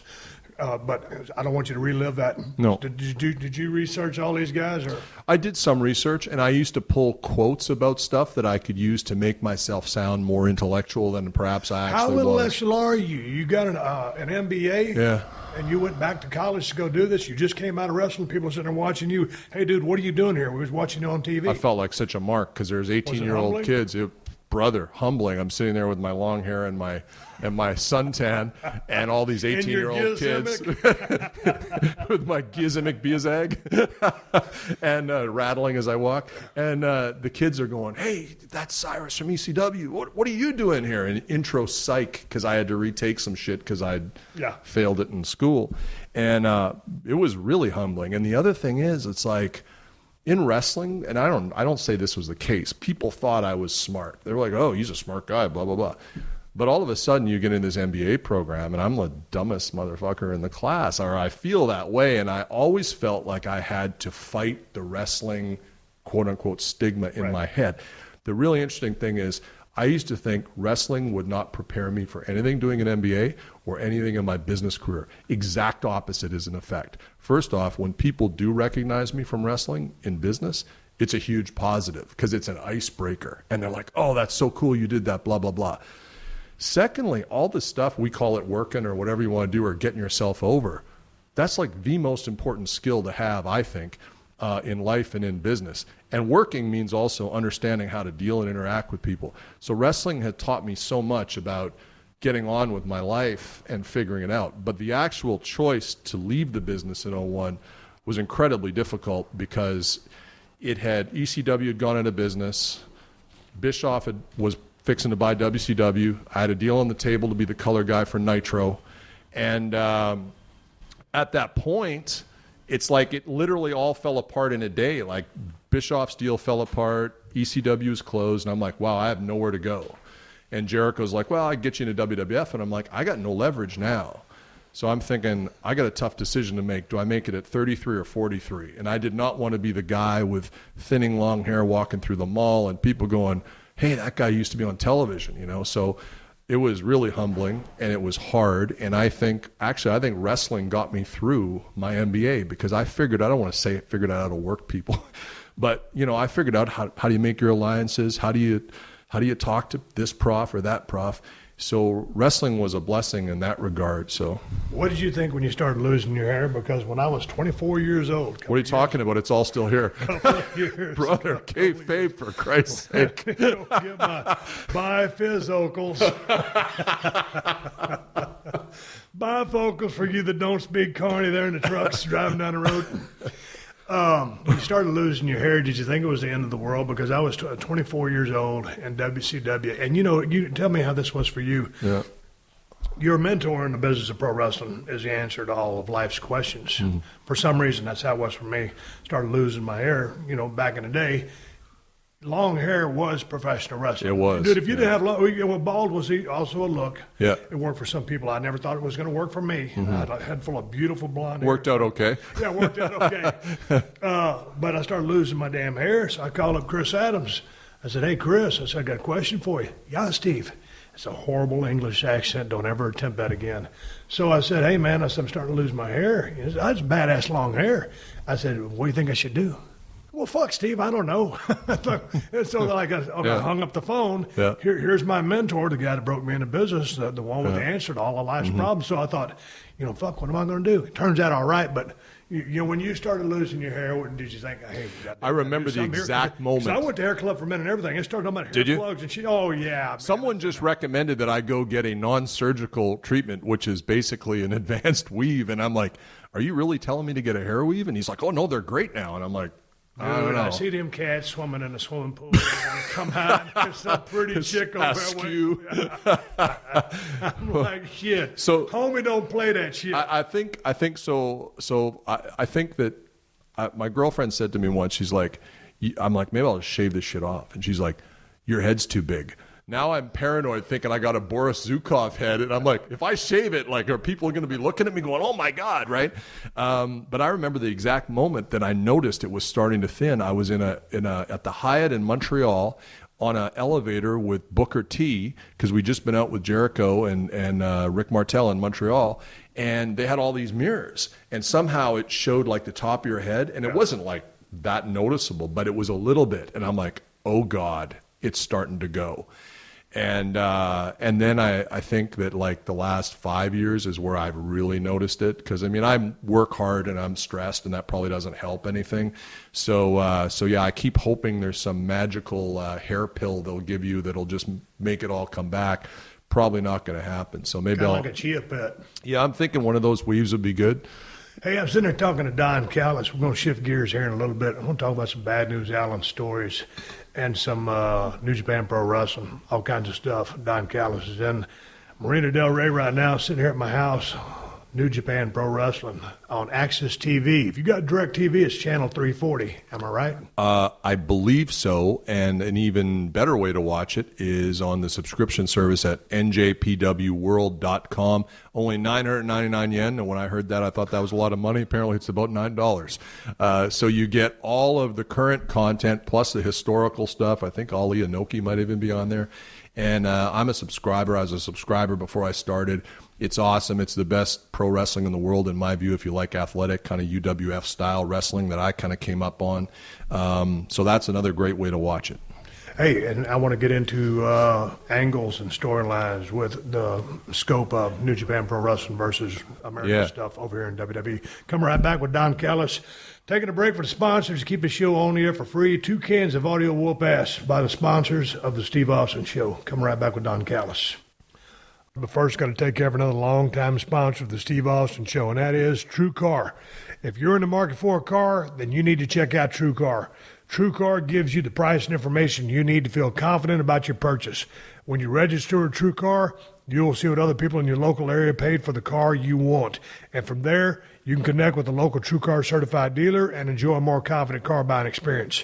But I don't want you to relive that. No. Did you research all these guys? Or? I did some research, and I used to pull quotes about stuff that I could use to make myself sound more intellectual than perhaps I actually was. How intellectual are you? You got an MBA? Yeah. And you went back to college to go do this? You just came out of wrestling. People are sitting there watching you. Hey, dude, what are you doing here? We was watching you on TV. I felt like such a mark because there's 18-year-old kids. Brother, humbling. I'm sitting there with my long hair and my suntan and all these 18-year-old kids with my gimmick Biazag and rattling as I walk. And the kids are going, hey, that's Cyrus from ECW. What are you doing here? And intro psych because I had to retake some shit because I'd failed it in school. And it was really humbling. And the other thing is, it's like, in wrestling, and I don't say this was the case, people thought I was smart. They were like, oh, he's a smart guy, blah, blah, blah. But all of a sudden you get in this MBA program and I'm the dumbest motherfucker in the class, or I feel that way. And I always felt like I had to fight the wrestling, quote unquote, stigma in my head. The really interesting thing is I used to think wrestling would not prepare me for anything doing an MBA or anything in my business career. Exact opposite is in effect. First off, when people do recognize me from wrestling in business, it's a huge positive because it's an icebreaker. And they're like, oh, that's so cool you did that, blah, blah, blah. Secondly, all the stuff, we call it working or whatever you want to do or getting yourself over, that's like the most important skill to have, I think, in life and in business. And working means also understanding how to deal and interact with people. So wrestling had taught me so much about getting on with my life and figuring it out. But the actual choice to leave the business in 2001 was incredibly difficult because ECW had gone out of business. Bischoff was fixing to buy WCW. I had a deal on the table to be the color guy for Nitro. And at that point, it's like it literally all fell apart in a day. Like Bischoff's deal fell apart, ECW's closed, and I'm like, wow, I have nowhere to go. And Jericho's like, well, I get you into WWF. And I'm like, I got no leverage now. So I'm thinking, I got a tough decision to make. Do I make it at 33 or 43? And I did not want to be the guy with thinning long hair walking through the mall and people going, hey, that guy used to be on television, you know? So it was really humbling and it was hard. And I think wrestling got me through my MBA because I figured out how to work people, but you know, I figured out how do you make your alliances? How do you talk to this prof or that prof? So wrestling was a blessing in that regard. So, what did you think when you started losing your hair? Because when I was 24 years old, what are you talking about? It's all still here, brother. Kayfabe, for Christ's sake. Get my bifocals. Bifocals for you that don't speak Carney there in the trucks driving down the road. When you started losing your hair, did you think it was the end of the world? Because I was 24 years old in WCW. And, you tell me how this was for you. Yeah. Your mentor in the business of pro wrestling is the answer to all of life's questions. Mm-hmm. For some reason, that's how it was for me. Started losing my hair, back in the day. Long hair was professional wrestling. It was. Dude, if you didn't have long, bald was also a look. Yeah. It worked for some people. I never thought it was going to work for me. Mm-hmm. I had a head full of beautiful blonde hair. Worked out okay. Yeah, worked out okay. But I started losing my damn hair, so I called up Chris Adams. I said, hey, Chris, I got a question for you. Yeah, Steve. It's a horrible English accent. Don't ever attempt that again. So I said, hey, man, I'm starting to lose my hair. He said, that's badass long hair. I said, what do you think I should do? Well, fuck, Steve, I don't know. And so I hung up the phone. Yeah. Here's my mentor, the guy that broke me into business, the one with the answer to all of life's problems. So I thought, fuck, what am I going to do? It turns out all right, but when you started losing your hair, what did you think? I remember the exact moment. I went to hair club for a minute and everything. I started talking about hair plugs and shit. Oh, yeah. Someone just recommended that I go get a non-surgical treatment, which is basically an advanced weave. And I'm like, are you really telling me to get a hair weave? And he's like, oh, no, they're great now. And I'm like, Dude, I see them cats swimming in the swimming pool. Come out, there's some pretty chick over there. I'm like, shit. So, homie, don't play that shit. I think so. I think that my girlfriend said to me once, she's like, I'm like, maybe I'll just shave this shit off. And she's like, your head's too big. Now I'm paranoid thinking I got a Boris Zukov head. And I'm like, if I shave it, are people going to be looking at me going, oh, my God, right? But I remember the exact moment that I noticed it was starting to thin. I was at the Hyatt in Montreal on an elevator with Booker T, because we'd just been out with Jericho and Rick Martel in Montreal. And they had all these mirrors. And somehow it showed the top of your head. And it wasn't that noticeable, but it was a little bit. And I'm like, oh, God, it's starting to go. And then I think that the last 5 years is where I've really noticed it, because I work hard and I'm stressed, and that probably doesn't help anything. So yeah, I keep hoping there's some magical hair pill they'll give you that'll just make it all come back. Probably not going to happen. So maybe like a chia pet. Yeah, I'm thinking one of those weaves would be good. Hey, I'm sitting there talking to Don Callis. We're going to shift gears here in a little bit. I'm going to talk about some Bad News Allen stories and some New Japan Pro Wrestling, all kinds of stuff. Don Callis is in Marina Del Rey right now, sitting here at my house, New Japan Pro Wrestling on Access TV. If you got DirecTV, it's channel 340. Am I right? I believe so, and an even better way to watch it is on the subscription service at njpwworld.com. Only 999 yen, and when I heard that, I thought that was a lot of money. Apparently, it's about $9. So you get all of the current content plus the historical stuff. I think Ali Inoki might even be on there. And I'm a subscriber. I was a subscriber before I started. It's awesome. It's the best pro wrestling in the world, in my view, if you like athletic, kind of UWF-style wrestling that I kind of came up on. So that's another great way to watch it. Hey, and I want to get into angles and storylines with the scope of New Japan Pro Wrestling versus American stuff over here in WWE. Come right back with Don Callis. Taking a break for the sponsors to keep the show on the air for free. 2 cans of audio whoop-ass by the sponsors of the Steve Austin Show. Come right back with Don Callis. But first, got to take care of another long-time sponsor of the Steve Austin Show, and that is TrueCar. If you're in the market for a car, then you need to check out TrueCar. TrueCar gives you the price and information you need to feel confident about your purchase. When you register with TrueCar, you'll see what other people in your local area paid for the car you want. And from there, you can connect with a local TrueCar certified dealer and enjoy a more confident car buying experience.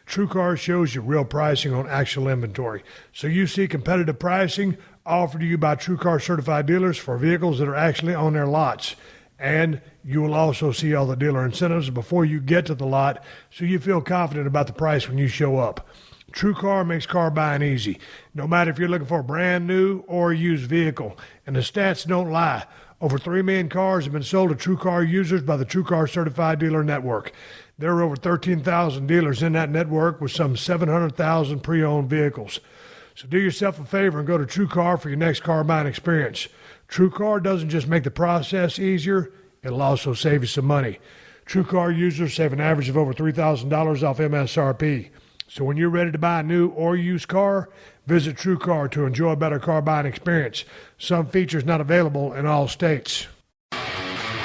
TrueCar shows you real pricing on actual inventory. So you see competitive pricing offered to you by TrueCar certified dealers for vehicles that are actually on their lots. And you will also see all the dealer incentives before you get to the lot, so you feel confident about the price when you show up. TrueCar makes car buying easy, no matter if you're looking for a brand new or a used vehicle. And the stats don't lie. Over 3 million cars have been sold to TrueCar users by the TrueCar Certified Dealer Network. There are over 13,000 dealers in that network with some 700,000 pre-owned vehicles. So do yourself a favor and go to TrueCar for your next car buying experience. TrueCar doesn't just make the process easier, it'll also save you some money. TrueCar users save an average of over $3,000 off MSRP. So when you're ready to buy a new or used car, visit TrueCar to enjoy a better car buying experience. Some features not available in all states.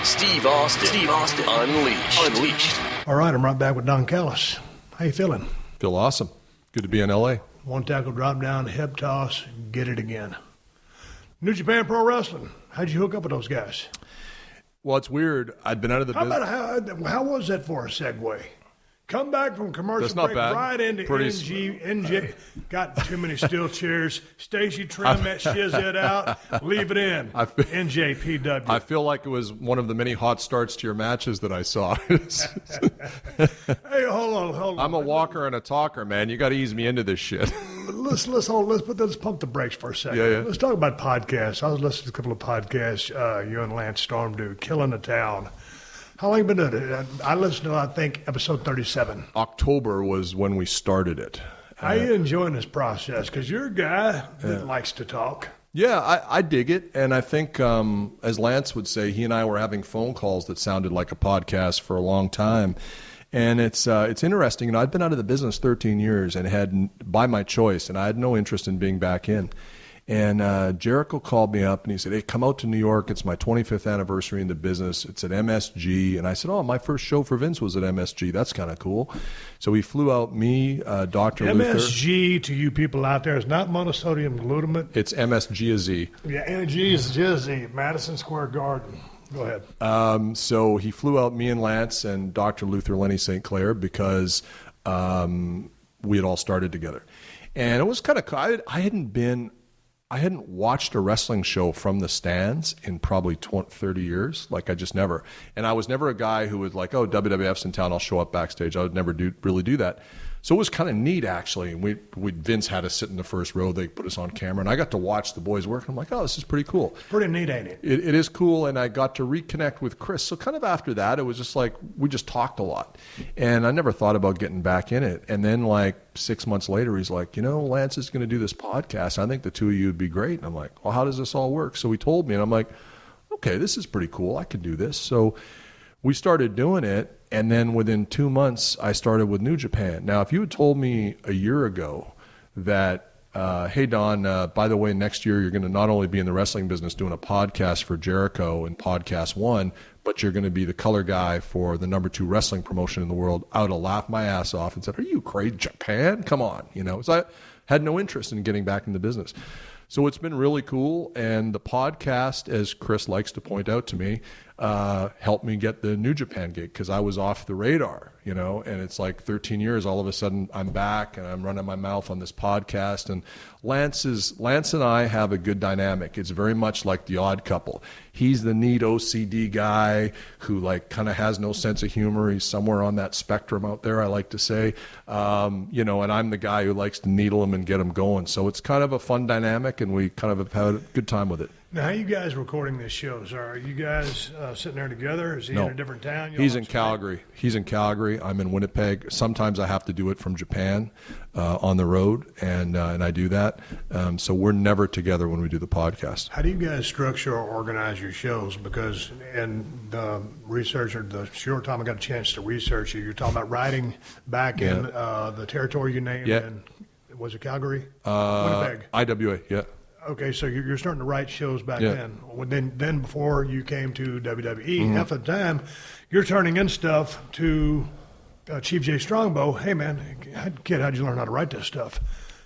Steve Austin. Unleashed. All right, I'm right back with Don Callis. How you feeling? Feel awesome. Good to be in L.A. One tackle, drop down, hip toss, get it again. New Japan Pro Wrestling. How'd you hook up with those guys? Well, it's weird. I'd been out of the business. How was that for a segue? Come back from commercial break right into NJ. Got too many steel chairs. Stacy, trim that shizit out. Leave it in. NJPW. I feel like it was one of the many hot starts to your matches that I saw. Hey, hold on. I'm a walker and a talker, man. You got to ease me into this shit. Let's pump the brakes for a second. Yeah. Let's talk about podcasts. I was listening to a couple of podcasts you and Lance Storm do, Killing the Town. How long have you been doing it? I listened to, I think, episode 37. October was when we started it. How are you enjoying this process? Because you're a guy that likes to talk. Yeah, I dig it. And I think, as Lance would say, he and I were having phone calls that sounded like a podcast for a long time. And it's interesting. You know, I'd been out of the business 13 years and had, by my choice, and I had no interest in being back in. And Jericho called me up and he said, hey, come out to New York. It's my 25th anniversary in the business. It's at MSG. And I said, oh, my first show for Vince was at MSG. That's kind of cool. So he flew out me, Dr. Luther. MSG, to you people out there, is not monosodium glutamate. It's MSG. Yeah, MSG is Jizzy, Madison Square Garden. Go ahead. So he flew out me and Lance and Dr. Luther, Lenny St. Clair, because we had all started together. And it was kind of cool. I hadn't watched a wrestling show from the stands in probably 30 years. Like, I just never. And I was never a guy who would like, oh, WWF's in town, I'll show up backstage. I would never really do that. So it was kind of neat, actually. Vince had us sit in the first row. They put us on camera, and I got to watch the boys work. I'm like, oh, this is pretty cool. Pretty neat, ain't it? It is cool, and I got to reconnect with Chris. So kind of after that, it was just like we just talked a lot. And I never thought about getting back in it. And then like 6 months later, he's like, you know, Lance is going to do this podcast. I think the two of you would be great. And I'm like, well, how does this all work? So he told me, and I'm like, okay, this is pretty cool. I can do this. So we started doing it. And then within 2 months, I started with New Japan. Now, if you had told me a year ago that, hey, Don, by the way, next year you're going to not only be in the wrestling business doing a podcast for Jericho and PodcastOne, but you're going to be the color guy for the #2 wrestling promotion in the world, I would have laughed my ass off and said, are you crazy? Japan? Come on. You know, so I had no interest in getting back in the business. So it's been really cool. And the podcast, as Chris likes to point out to me, helped me get the New Japan gig because I was off the radar, you know, and it's like 13 years. All of a sudden I'm back and I'm running my mouth on this podcast. And Lance and I have a good dynamic. It's very much like The Odd Couple. He's the neat OCD guy who like kind of has no sense of humor. He's somewhere on that spectrum out there, I like to say, you know, and I'm the guy who likes to needle him and get him going. So it's kind of a fun dynamic, and we kind of have had a good time with it. Now, how are you guys recording these shows? Are you guys sitting there together? Is he in a different town? He's in Calgary. He's in Calgary. I'm in Winnipeg. Sometimes I have to do it from Japan on the road, and I do that. So we're never together when we do the podcast. How do you guys structure or organize your shows? Because in the research, or the short time I got a chance to research you, you're talking about riding back in the territory you named. Yeah. In, was it Calgary? Winnipeg. IWA, yeah. Okay, so you're starting to write shows back then. Then before you came to WWE, half the time you're turning in stuff to Chief J Strongbow. Hey man, kid, how'd you learn how to write this stuff?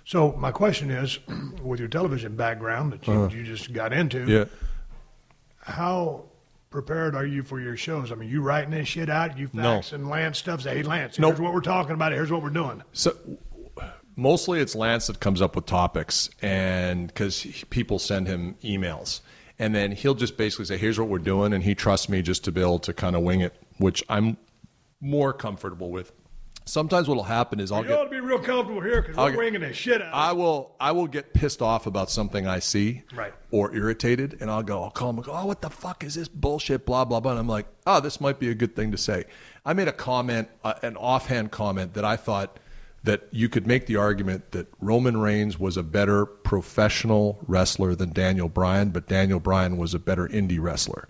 So my question is, with your television background that you just got into, how prepared are you for your shows? I mean, you writing this shit out, you fax and Lance stuff. Say, hey Lance, here's what we're talking about. Here's what we're doing. So. Mostly it's Lance that comes up with topics, and because people send him emails. And then he'll just basically say, here's what we're doing, and he trusts me just to be able to kind of wing it, which I'm more comfortable with. Sometimes what'll happen is you ought to be real comfortable here because we're winging this shit out. I will get pissed off about something I see or irritated, and I'll call him and go, oh, what the fuck is this bullshit, blah, blah, blah. And I'm like, oh, this might be a good thing to say. I made a comment, an offhand comment that I thought that you could make the argument that Roman Reigns was a better professional wrestler than Daniel Bryan, but Daniel Bryan was a better indie wrestler.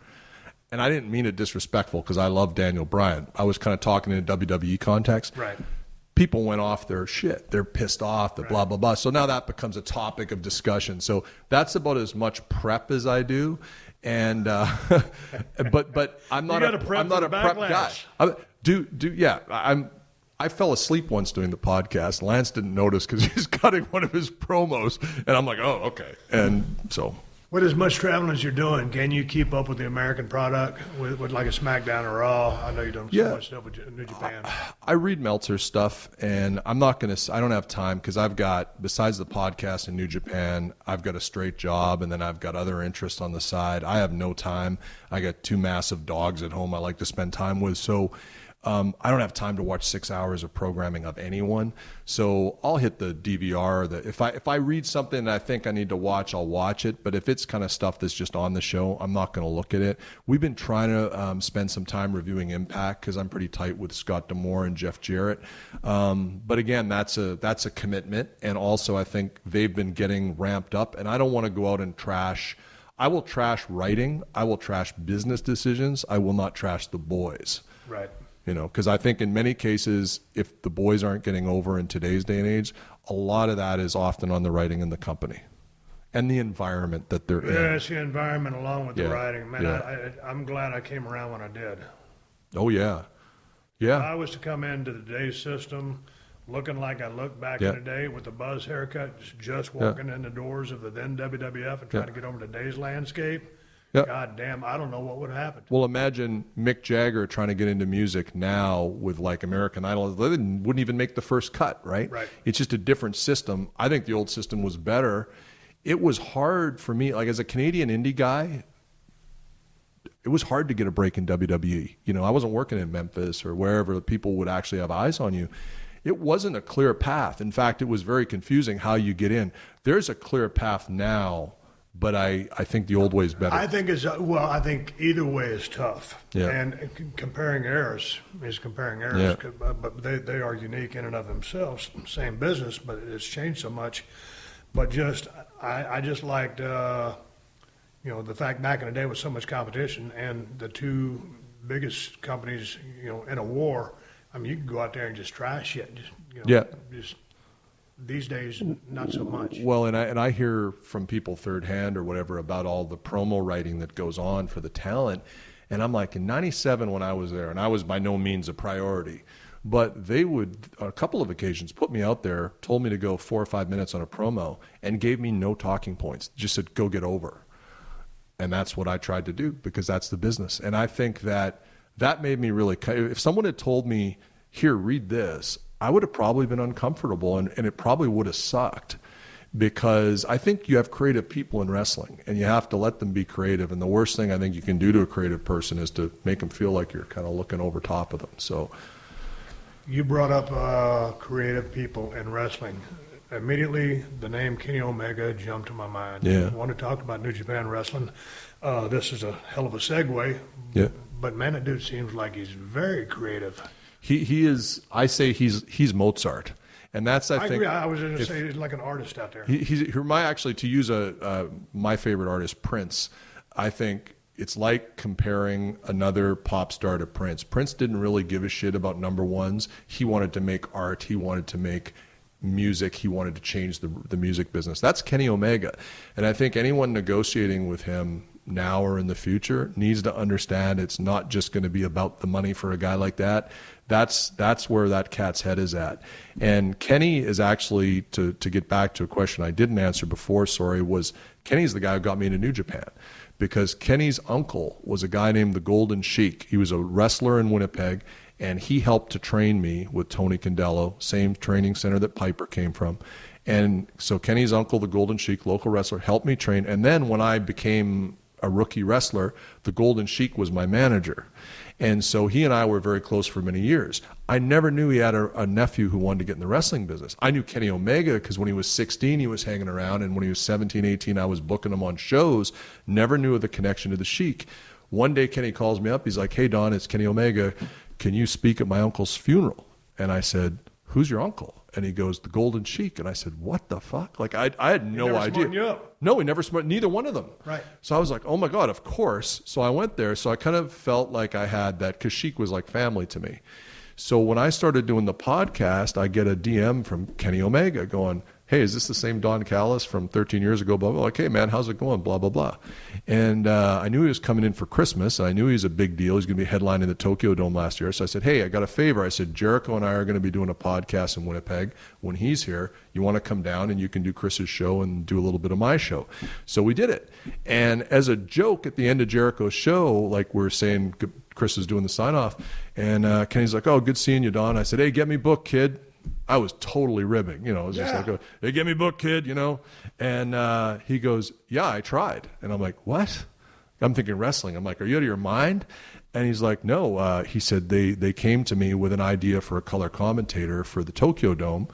And I didn't mean it disrespectful because I love Daniel Bryan. I was kind of talking in a WWE context. Right. People went off their shit. They're pissed off, blah, blah, blah. So now that becomes a topic of discussion. So that's about as much prep as I do. And but I'm not a prep guy. I fell asleep once doing the podcast. Lance didn't notice because he's cutting one of his promos, and I'm like, oh, okay. And so, with as much traveling as you're doing, can you keep up with the American product with like a Smackdown or Raw? I know you've done so much stuff with New Japan. I read Meltzer's stuff, and I don't have time because I've got, besides the podcast in New Japan, I've got a straight job, and then I've got other interests on the side. I have no time. I got 2 massive dogs at home I like to spend time with, so I don't have time to watch 6 hours of programming of anyone, so I'll hit the DVR. If I read something that I think I need to watch, I'll watch it. But if it's kind of stuff that's just on the show, I'm not going to look at it. We've been trying to spend some time reviewing Impact because I'm pretty tight with Scott D'Amore and Jeff Jarrett. But again, that's a commitment, and also I think they've been getting ramped up, and I don't want to go out and trash. I will trash writing. I will trash business decisions. I will not trash the boys. Right. You know, because I think in many cases, if the boys aren't getting over in today's day and age, a lot of that is often on the writing in the company and the environment that they're in. Yeah, it's the environment along with the writing. Man, I'm glad I came around when I did. Oh, yeah. Yeah. If I was to come into the Days system looking like I looked back in the day with the buzz haircut, just walking in the doors of the then WWF and trying to get over to Days landscape, God damn, I don't know what would have happened. Well, imagine Mick Jagger trying to get into music now with like American Idol. They wouldn't even make the first cut, right? Right. It's just a different system. I think the old system was better. It was hard for me, like as a Canadian indie guy, it was hard to get a break in WWE. You know, I wasn't working in Memphis or wherever people would actually have eyes on you. It wasn't a clear path. In fact, it was very confusing how you get in. There's a clear path now, but I think the old way is better. I think either way is tough. Yeah. And comparing eras is comparing eras. Yeah. But they are unique in and of themselves. Same business, but it's changed so much. But I just liked, the fact back in the day with so much competition and the two biggest companies, in a war. I mean, you can go out there and just try shit. Just these days, not so much. Well, and I hear from people third hand or whatever about all the promo writing that goes on for the talent. And I'm like, in 97 when I was there, and I was by no means a priority, But they would, on a couple of occasions, put me out there, told me to go 4 or 5 minutes on a promo, and gave me no talking points. Just said, go get over. And that's what I tried to do, because that's the business. And I think that made me really, if someone had told me, here, read this, I would have probably been uncomfortable, and it probably would have sucked. Because I think you have creative people in wrestling, and you have to let them be creative. And the worst thing I think you can do to a creative person is to make them feel like you're kind of looking over top of them. So, you brought up creative people in wrestling. Immediately, the name Kenny Omega jumped to my mind. Yeah. I want to talk about New Japan Wrestling. This is a hell of a segue. Yeah. But man, that dude seems like he's very creative. He is. I say he's Mozart. And that's, I think, agree. I was going to say he's like an artist out there. He's actually, to use my favorite artist, Prince. I think it's like comparing another pop star to Prince. Prince didn't really give a shit about number ones. He wanted to make art. He wanted to make music. He wanted to change the music business. That's Kenny Omega. And I think anyone negotiating with him now or in the future needs to understand it's not just going to be about the money for a guy like that. That's where that cat's head is at. And Kenny is actually, to get back to a question I didn't answer before, was Kenny's the guy who got me into New Japan. Because Kenny's uncle was a guy named the Golden Sheik. He was a wrestler in Winnipeg, and he helped to train me with Tony Condello, same training center that Piper came from. And so Kenny's uncle, the Golden Sheik, local wrestler, helped me train. And then when I became a rookie wrestler, the Golden Sheik was my manager. And so he and I were very close for many years. I never knew he had a nephew who wanted to get in the wrestling business. I knew Kenny Omega because when he was 16, he was hanging around. And when he was 17, 18, I was booking him on shows. Never knew of the connection to the Sheik. One day, Kenny calls me up. He's like, hey, Don, it's Kenny Omega. Can you speak at my uncle's funeral? And I said, who's your uncle? And he goes, the Golden Sheik. And I said, what the fuck? Like, I had no idea. You up. No, he never smarted, neither one of them. Right. So I was like, oh my God, of course. So I went there. So I kind of felt like I had that, because Sheik was like family to me. So when I started doing the podcast, I get a DM from Kenny Omega going, hey, is this the same Don Callis from 13 years ago? Blah, blah, blah. Like, hey, man, how's it going? Blah, blah, blah. And I knew he was coming in for Christmas. And I knew he was a big deal. He's going to be headlining the Tokyo Dome last year. So I said, hey, I got a favor. I said, Jericho and I are going to be doing a podcast in Winnipeg when he's here. You want to come down and you can do Chris's show and do a little bit of my show. So we did it. And as a joke at the end of Jericho's show, like we're saying, Chris is doing the sign-off. And Kenny's like, oh, good seeing you, Don. I said, hey, get me booked, kid. I was totally ribbing, it was just like, hey, get me booked, kid, And he goes, yeah, I tried. And I'm like, what? I'm thinking wrestling. I'm like, are you out of your mind? And he's like, no. He said they came to me with an idea for a color commentator for the Tokyo Dome.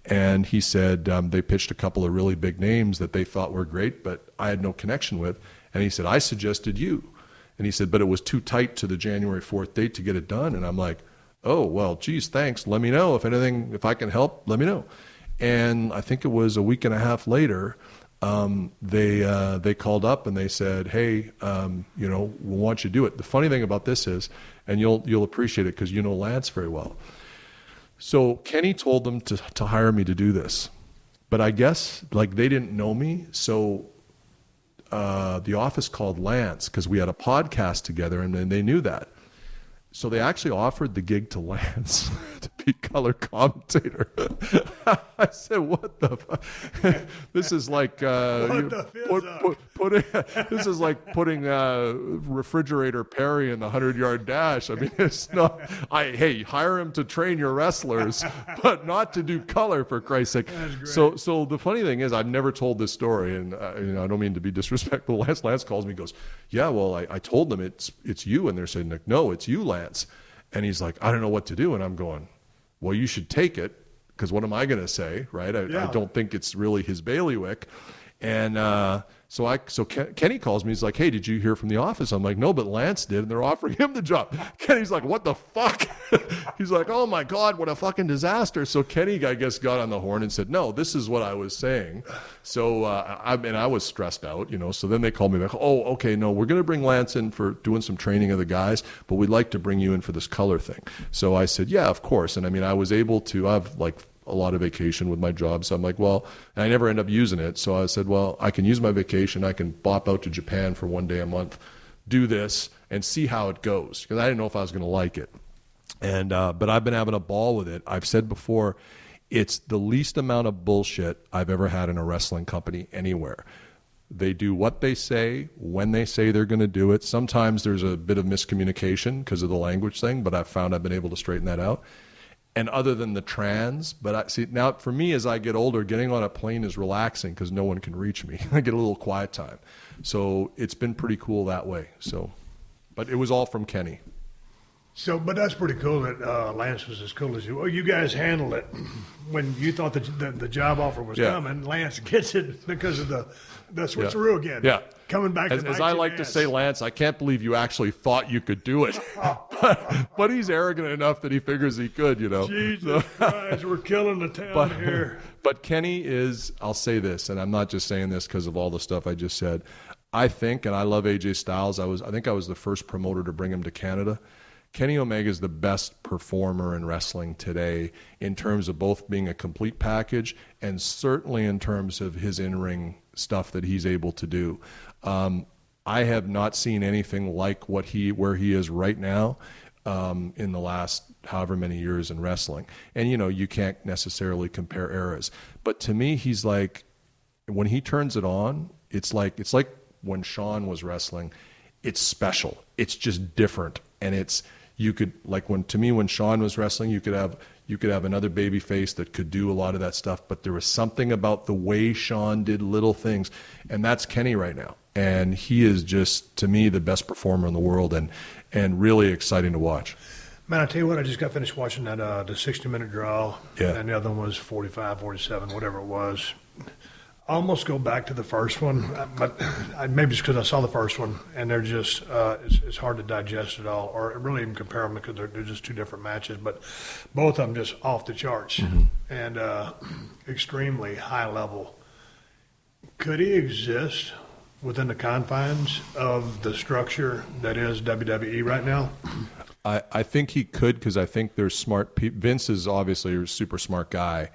And he said they pitched a couple of really big names that they thought were great, but I had no connection with. And he said, I suggested you. And he said, but it was too tight to the January 4th date to get it done. And I'm like, oh, well, geez, thanks. Let me know. If I can help, let me know. And I think it was a week and a half later, they called up and they said, hey, we want you to do it. The funny thing about this is, and you'll appreciate it because you know Lance very well. So Kenny told them to hire me to do this. But I guess like they didn't know me. So the office called Lance because we had a podcast together and they knew that. So they actually offered the gig to Lance to be color commentator. I said, "What the fuck? This is like this is like putting refrigerator Perry in the 100-yard dash. I mean, it's not. Hey, hire him to train your wrestlers, but not to do color for Christ's sake." So the funny thing is, I've never told this story, and I don't mean to be disrespectful. Lance calls me, and goes, "Yeah, well, I told them it's you," and they're saying, like, "No, it's you, Lance." And he's like, I don't know what to do. And I'm going, well, you should take it, because what am I going to say, right? I don't think it's really his bailiwick. And so Kenny calls me. He's like, hey, did you hear from the office? I'm like, no, but Lance did, and they're offering him the job. Kenny's like, what the fuck? He's like, oh my God, what a fucking disaster. So Kenny, I guess, got on the horn and said, no, this is what I was saying. So I was stressed out, So then they called me back. Oh, okay, no, we're going to bring Lance in for doing some training of the guys, but we'd like to bring you in for this color thing. So I said, yeah, of course. And I mean, I was able to have like a lot of vacation with my job. So I'm like, well, and I never end up using it. So I said, well, I can use my vacation. I can bop out to Japan for one day a month, do this and see how it goes. Because I didn't know if I was going to like it. And but I've been having a ball with it. I've said before, it's the least amount of bullshit I've ever had in a wrestling company anywhere. They do what they say when they say they're going to do it. Sometimes there's a bit of miscommunication because of the language thing, but I've found I've been able to straighten that out. And other than the trans, but I see now for me as I get older, getting on a plane is relaxing because no one can reach me. I get a little quiet time. So it's been pretty cool that way. So, but it was all from Kenny. So, but that's pretty cool that Lance was as cool as you. Well, you guys handled it when you thought the job offer was coming. Lance gets it because of the switcheroo again. Yeah. Coming back as I like to say, Lance, I can't believe you actually thought you could do it. but he's arrogant enough that he figures he could, you know. Jesus Christ, we're killing the town here. But Kenny is, I'll say this, and I'm not just saying this because of all the stuff I just said. I think, and I love AJ Styles. I think I was the first promoter to bring him to Canada. Kenny Omega is the best performer in wrestling today in terms of both being a complete package and certainly in terms of his in-ring stuff that he's able to do. I have not seen anything like where he is right now in the last however many years in wrestling. And, you know, you can't necessarily compare eras. But to me, he's like, when he turns it on, it's like when Shawn was wrestling. It's special. It's just different. And when Shawn was wrestling, you could have another baby face that could do a lot of that stuff, but there was something about the way Shawn did little things, and that's Kenny right now. And he is just, to me, the best performer in the world, and really exciting to watch. Man, I tell you what, I just got finished watching that the 60-minute draw, and the other one was 45, 47, whatever it was. I almost go back to the first one, but maybe it's because I saw the first one, and they're just it's hard to digest it all, or really even compare them because they're just two different matches. But both of them just off the charts and extremely high level. Could he exist within the confines of the structure that is WWE right now? I think he could because I think there's smart people. Vince is obviously a super smart guy.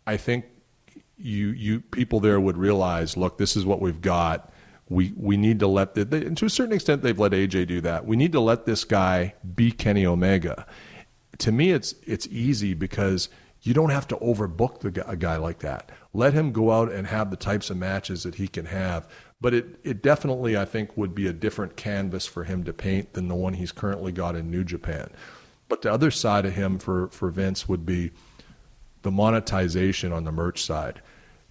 I think you people there would realize, look, this is what we've got. We need to let and to a certain extent they've let AJ do that. We need to let this guy be Kenny Omega. To me, it's easy because you don't have to overbook a guy like that. Let him go out and have the types of matches that he can have. But it definitely, I think, would be a different canvas for him to paint than the one he's currently got in New Japan. But the other side of him for Vince would be the monetization on the merch side.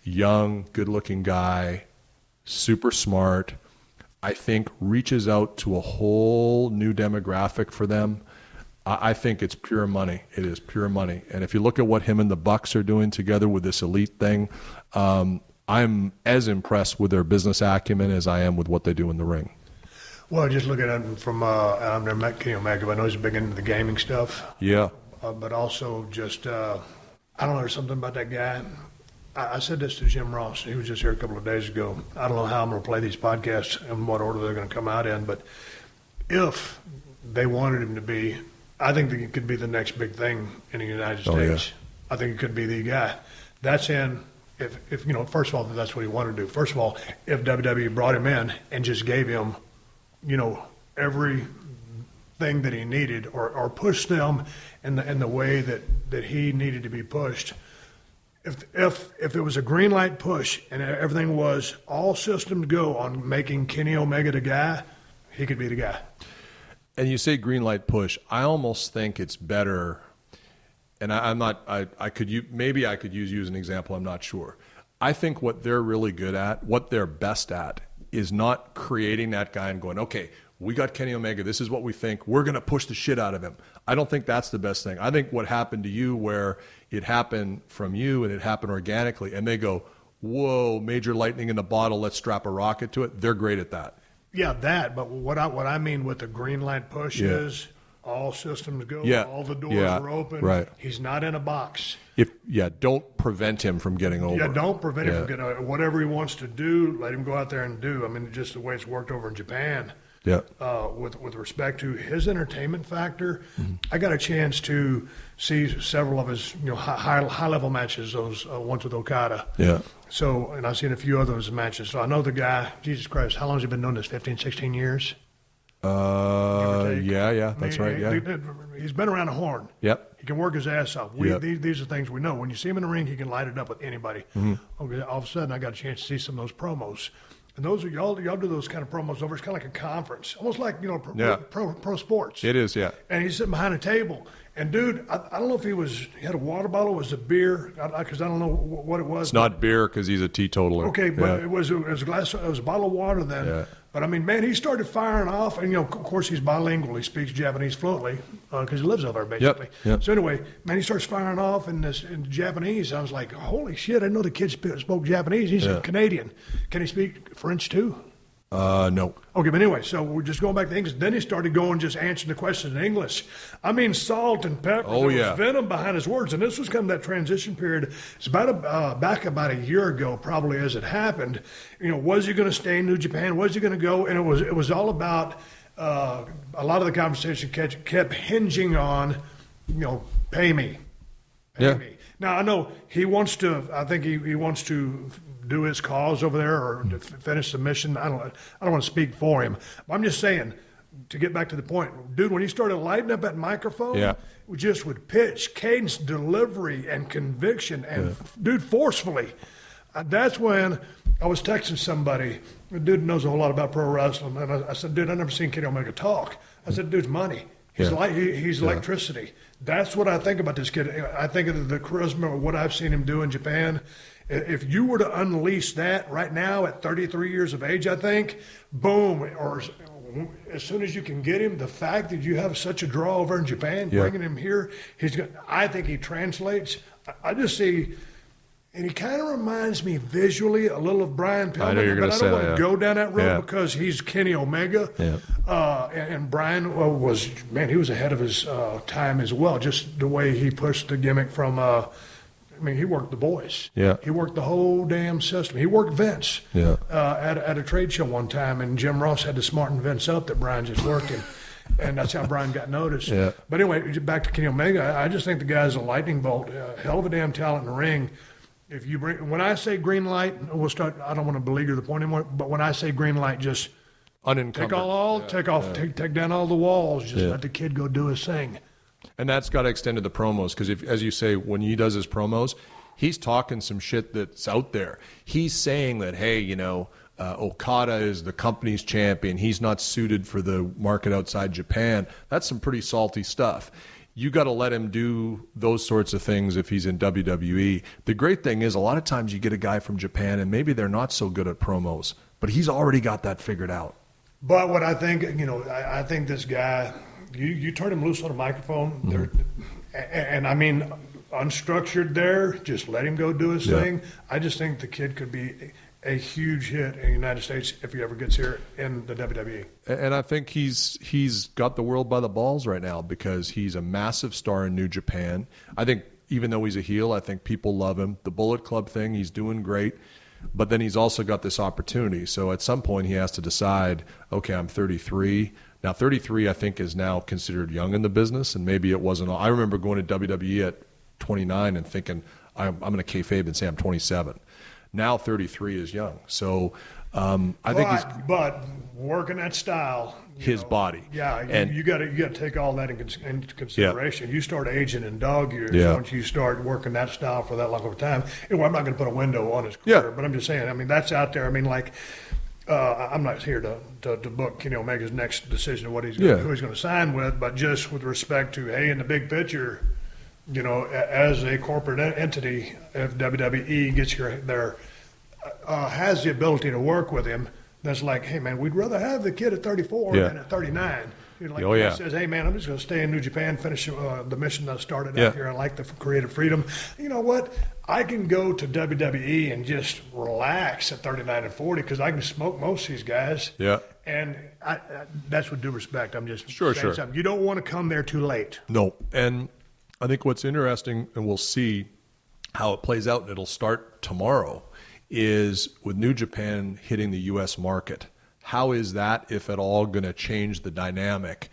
Young, good-looking guy, super smart, I think reaches out to a whole new demographic for them. I think it's pure money. It is pure money. And if you look at what him and the Bucks are doing together with this elite thing, I'm as impressed with their business acumen as I am with what they do in the ring. Well, just look at it from I've never met Kenny Omega, but I know he's big into the gaming stuff. Yeah. But also just, I don't know, there's something about that guy. I said this to Jim Ross. He was just here a couple of days ago. I don't know how I'm going to play these podcasts and what order they're going to come out in, but if they wanted him to be, I think that he could be the next big thing in the United States. Yeah. I think he could be the guy. That's in, if you know, first of all, if that's what he wanted to do. First of all, if WWE brought him in and just gave him, you know, everything that he needed or pushed them in the way that he needed to be pushed. If it was a green light push and everything was all systems go on making Kenny Omega the guy, he could be the guy. And you say green light push. I almost think it's better, and I could use you as an example. I'm not sure. I think what they're really good at, what they're best at, is not creating that guy and going, okay, we got Kenny Omega. This is what we think. We're going to push the shit out of him. I don't think that's the best thing. I think what happened to you, where it happened from you and it happened organically, and they go, whoa, major lightning in the bottle, let's strap a rocket to it. They're great at that. Yeah, that. But what I mean with the green light push is all systems go. Yeah. All the doors are open. Right. He's not in a box. Don't prevent him from getting over. Yeah, don't prevent him from getting over. Whatever he wants to do, let him go out there and do. I mean, just the way it's worked over in Japan. Yeah. With respect to his entertainment factor, I got a chance to see several of his high level matches. Those ones with Okada. Yeah. So, and I've seen a few of those matches. So I know the guy. Jesus Christ, how long has he been doing this? 15, 16 years. Yeah, that's right. Yeah, he's been around the horn. Yep. He can work his ass off. These are things we know. When you see him in the ring, he can light it up with anybody. Okay, all of a sudden, I got a chance to see some of those promos. And those are y'all do those kind of promos over. It's kind of like a conference, almost like pro sports. It is, yeah. And he's sitting behind a table. And dude, I don't know if he had a water bottle, was it beer? Because I don't know what it was. It's not beer because he's a teetotaler. Okay, but it was a glass. It was a bottle of water then. Yeah. But I mean, man, he started firing off, and of course, he's bilingual. He speaks Japanese fluently because he lives over there, basically. Yep. So anyway, man, he starts firing off in Japanese. I was like, holy shit! I didn't know the kid spoke Japanese. He's Canadian. Can he speak French too? No. Okay, but anyway, so we're just going back to English. Then he started just answering the questions in English. I mean, salt and pepper. Oh, there was venom behind his words. And this was kind of that transition period. It's back about a year ago, probably, as it happened. Was he going to stay in New Japan? Was he going to go? And it was all about a lot of the conversation kept hinging on, pay me. Pay me. Now, I know he wants to, I think he wants to do his cause over there or to finish the mission. I don't want to speak for him. But I'm just saying, to get back to the point, dude, when he started lighting up that microphone, just with pitch, cadence, delivery, and conviction, and dude, forcefully, that's when I was texting somebody. The dude knows a whole lot about pro wrestling, and I said, dude, I've never seen Kenny Omega talk. I said, dude's money. He's he's electricity. That's what I think about this kid. I think of the charisma of what I've seen him do in Japan. If you were to unleash that right now at 33 years of age, I think, boom, or as soon as you can get him, the fact that you have such a draw over in Japan, bringing him here, I think he translates. I just see, and he kind of reminds me visually a little of Brian Pillman, but I don't want to go down that road because he's Kenny Omega. And Brian he was ahead of his time as well, just the way he pushed the gimmick from he worked the boys. Yeah. He worked the whole damn system. He worked Vince at a trade show one time, and Jim Ross had to smarten Vince up that Brian just worked him. And that's how Brian got noticed. But anyway, back to Kenny Omega, I just think the guy's a lightning bolt, hell of a damn talent in the ring. If you when I say green light, we'll start. I don't want to beleaguer the point anymore, but when I say green light, just unencumbered. Take down all the walls. Just let the kid go do his thing. And that's got to extend to the promos because, as you say, when he does his promos, he's talking some shit that's out there. He's saying that, hey, Okada is the company's champion. He's not suited for the market outside Japan. That's some pretty salty stuff. You got to let him do those sorts of things if he's in WWE. The great thing is a lot of times you get a guy from Japan and maybe they're not so good at promos, but he's already got that figured out. But what I think, I think this guy, you turn him loose on a microphone, and I mean unstructured there, just let him go do his thing. I just think the kid could be a huge hit in the United States if he ever gets here in the WWE. And I think he's got the world by the balls right now because he's a massive star in New Japan. I think even though he's a heel, I think people love him. The Bullet Club thing, he's doing great. But then he's also got this opportunity. So at some point he has to decide, okay, I'm 33. Now 33 I think is now considered young in the business, and maybe it wasn't. I remember going to WWE at 29 and thinking I'm going to kayfabe and say I'm 27. Now 33 is young. So I think but working that style, his body. Yeah, and you got to take all that into consideration. You start aging in dog years once you start working that style for that long of a time. Well, I'm not going to put a window on his career, but I'm just saying. I mean, that's out there. I mean, like I'm not here to book Kenny Omega's next decision of who he's going to sign with, but just with respect to in the big picture. As a corporate entity, if WWE gets has the ability to work with him, that's like, hey, man, we'd rather have the kid at 34 than at 39. He says, hey, man, I'm just going to stay in New Japan, finish the mission that I started out here. I like the creative freedom. You know what? I can go to WWE and just relax at 39 and 40 because I can smoke most of these guys. Yeah. And that's with due respect. I'm just saying something. You don't want to come there too late. No. And I think what's interesting, and we'll see how it plays out, and it'll start tomorrow, is with New Japan hitting the U.S. market. How is that, if at all, going to change the dynamic?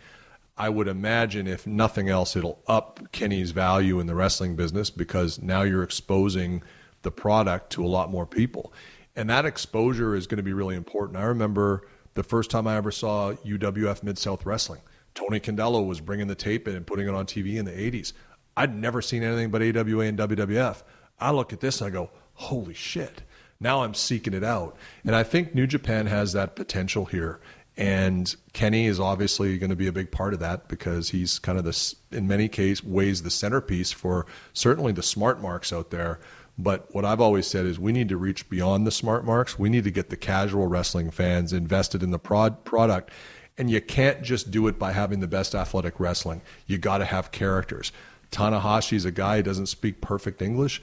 I would imagine, if nothing else, it'll up Kenny's value in the wrestling business because now you're exposing the product to a lot more people. And that exposure is going to be really important. I remember the first time I ever saw UWF Mid-South Wrestling. Tony Condello was bringing the tape in and putting it on TV in the 80s. I'd never seen anything but AWA and WWF. I look at this and I go, holy shit. Now I'm seeking it out. And I think New Japan has that potential here. And Kenny is obviously going to be a big part of that because he's kind of in many ways, the centerpiece for certainly the smart marks out there. But what I've always said is we need to reach beyond the smart marks. We need to get the casual wrestling fans invested in the product. And you can't just do it by having the best athletic wrestling. You got to have characters. Tanahashi's a guy who doesn't speak perfect English.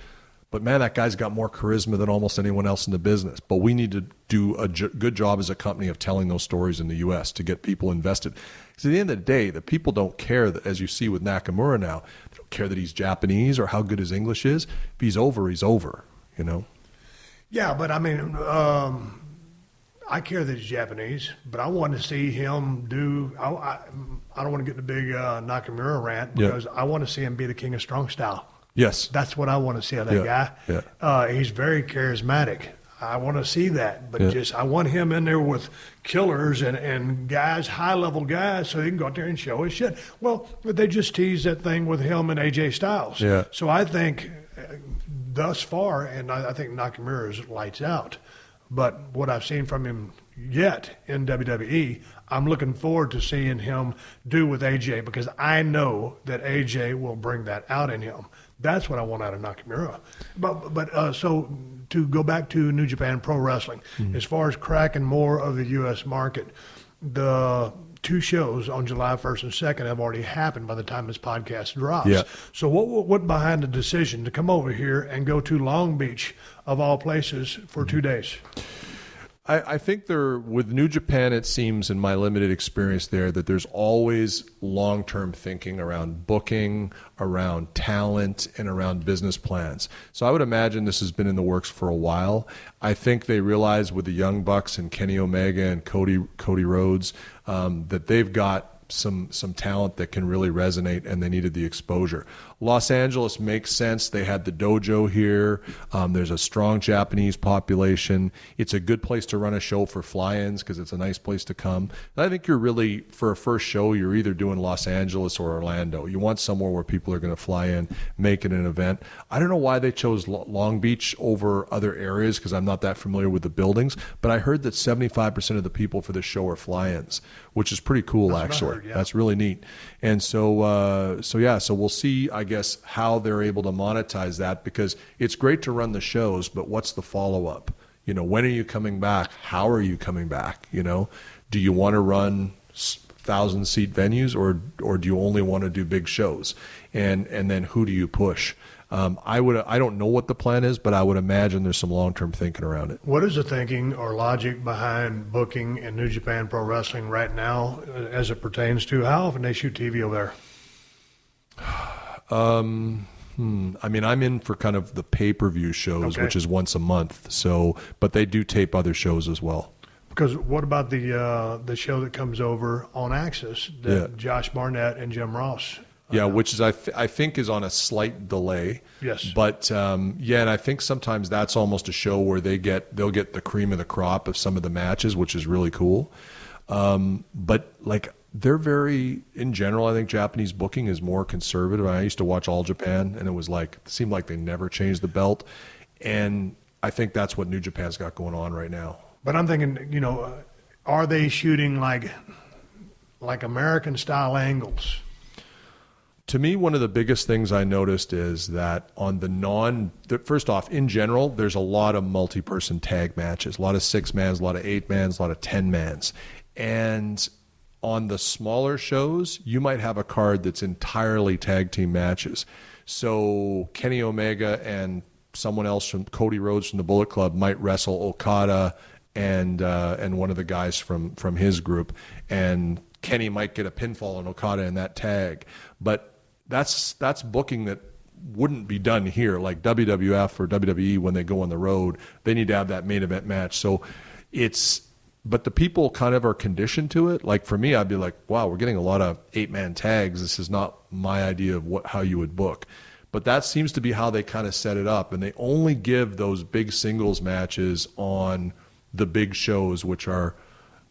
But, man, that guy's got more charisma than almost anyone else in the business. But we need to do a good job as a company of telling those stories in the U.S. to get people invested. Because at the end of the day, the people don't care, that, as you see with Nakamura now, they don't care that he's Japanese or how good his English is. If he's over, he's over, you know? Yeah, but, I mean, I care that he's Japanese, but I want to see him do I don't want to get in the big Nakamura rant because I want to see him be the king of strong style. Yes. That's what I want to see out of that guy. Yeah. He's very charismatic. I want to see that. But I want him in there with killers and guys, high-level guys, so he can go out there and show his shit. Well, they just teased that thing with him and AJ Styles. Yeah. So I think thus far, and I think Nakamura is lights out. But what I've seen from him yet in WWE, I'm looking forward to seeing him do with AJ because I know that AJ will bring that out in him. That's what I want out of Nakamura. But so to go back to New Japan Pro Wrestling, as far as cracking more of the U.S. market, the 2 shows on July 1st and 2nd have already happened by the time this podcast drops. Yeah. So what went behind the decision to come over here and go to Long Beach, of all places, for 2 days? I think with New Japan, it seems in my limited experience there that there's always long-term thinking around booking, around talent, and around business plans. So I would imagine this has been in the works for a while. I think they realize with the Young Bucks and Kenny Omega and Cody Rhodes that they've got some talent that can really resonate, and they needed the exposure. Los Angeles makes sense. They had the dojo here. There's a strong Japanese population. It's a good place to run a show for fly-ins because it's a nice place to come. And I think you're really, for a first show, you're either doing Los Angeles or Orlando. You want somewhere where people are going to fly in, make it an event. I don't know why they chose Long Beach over other areas because I'm not that familiar with the buildings, but I heard that 75% of the people for this show are fly-ins, which is pretty cool, actually. Yeah. That's really neat. And so we'll see, I guess, how they're able to monetize that because it's great to run the shows, but what's the follow-up? You know, when are you coming back? How are you coming back? You know, do you want to run 1,000-seat venues or do you only want to do big shows? And then who do you push? I don't know what the plan is, but I would imagine there's some long-term thinking around it. What is the thinking or logic behind booking in New Japan Pro Wrestling right now as it pertains to how often they shoot TV over there? I mean, I'm in for kind of the pay-per-view shows, which is once a month. So, but they do tape other shows as well. Because what about the show that comes over on Axis that Josh Barnett and Jim Ross? Yeah, which is I think is on a slight delay. Yes. But and I think sometimes that's almost a show where they'll get the cream of the crop of some of the matches, which is really cool. But like they're very, in general, I think Japanese booking is more conservative. I used to watch All Japan, and it seemed like they never changed the belt. And I think that's what New Japan's got going on right now. But I'm thinking, are they shooting like American style angles? To me, one of the biggest things I noticed is that on first off, in general, there's a lot of multi-person tag matches, a lot of 6-mans, a lot of 8-mans, a lot of 10-mans. And on the smaller shows, you might have a card that's entirely tag team matches. So Kenny Omega and someone else from Cody Rhodes from the Bullet Club might wrestle Okada and one of the guys from his group. And Kenny might get a pinfall on Okada in that tag. But that's booking that wouldn't be done here. Like WWF or WWE, when they go on the road, they need to have that main event match. So but the people kind of are conditioned to it. Like for me, I'd be like, wow, we're getting a lot of 8-man tags. This is not my idea of how you would book. But that seems to be how they kind of set it up. And they only give those big singles matches on the big shows, which are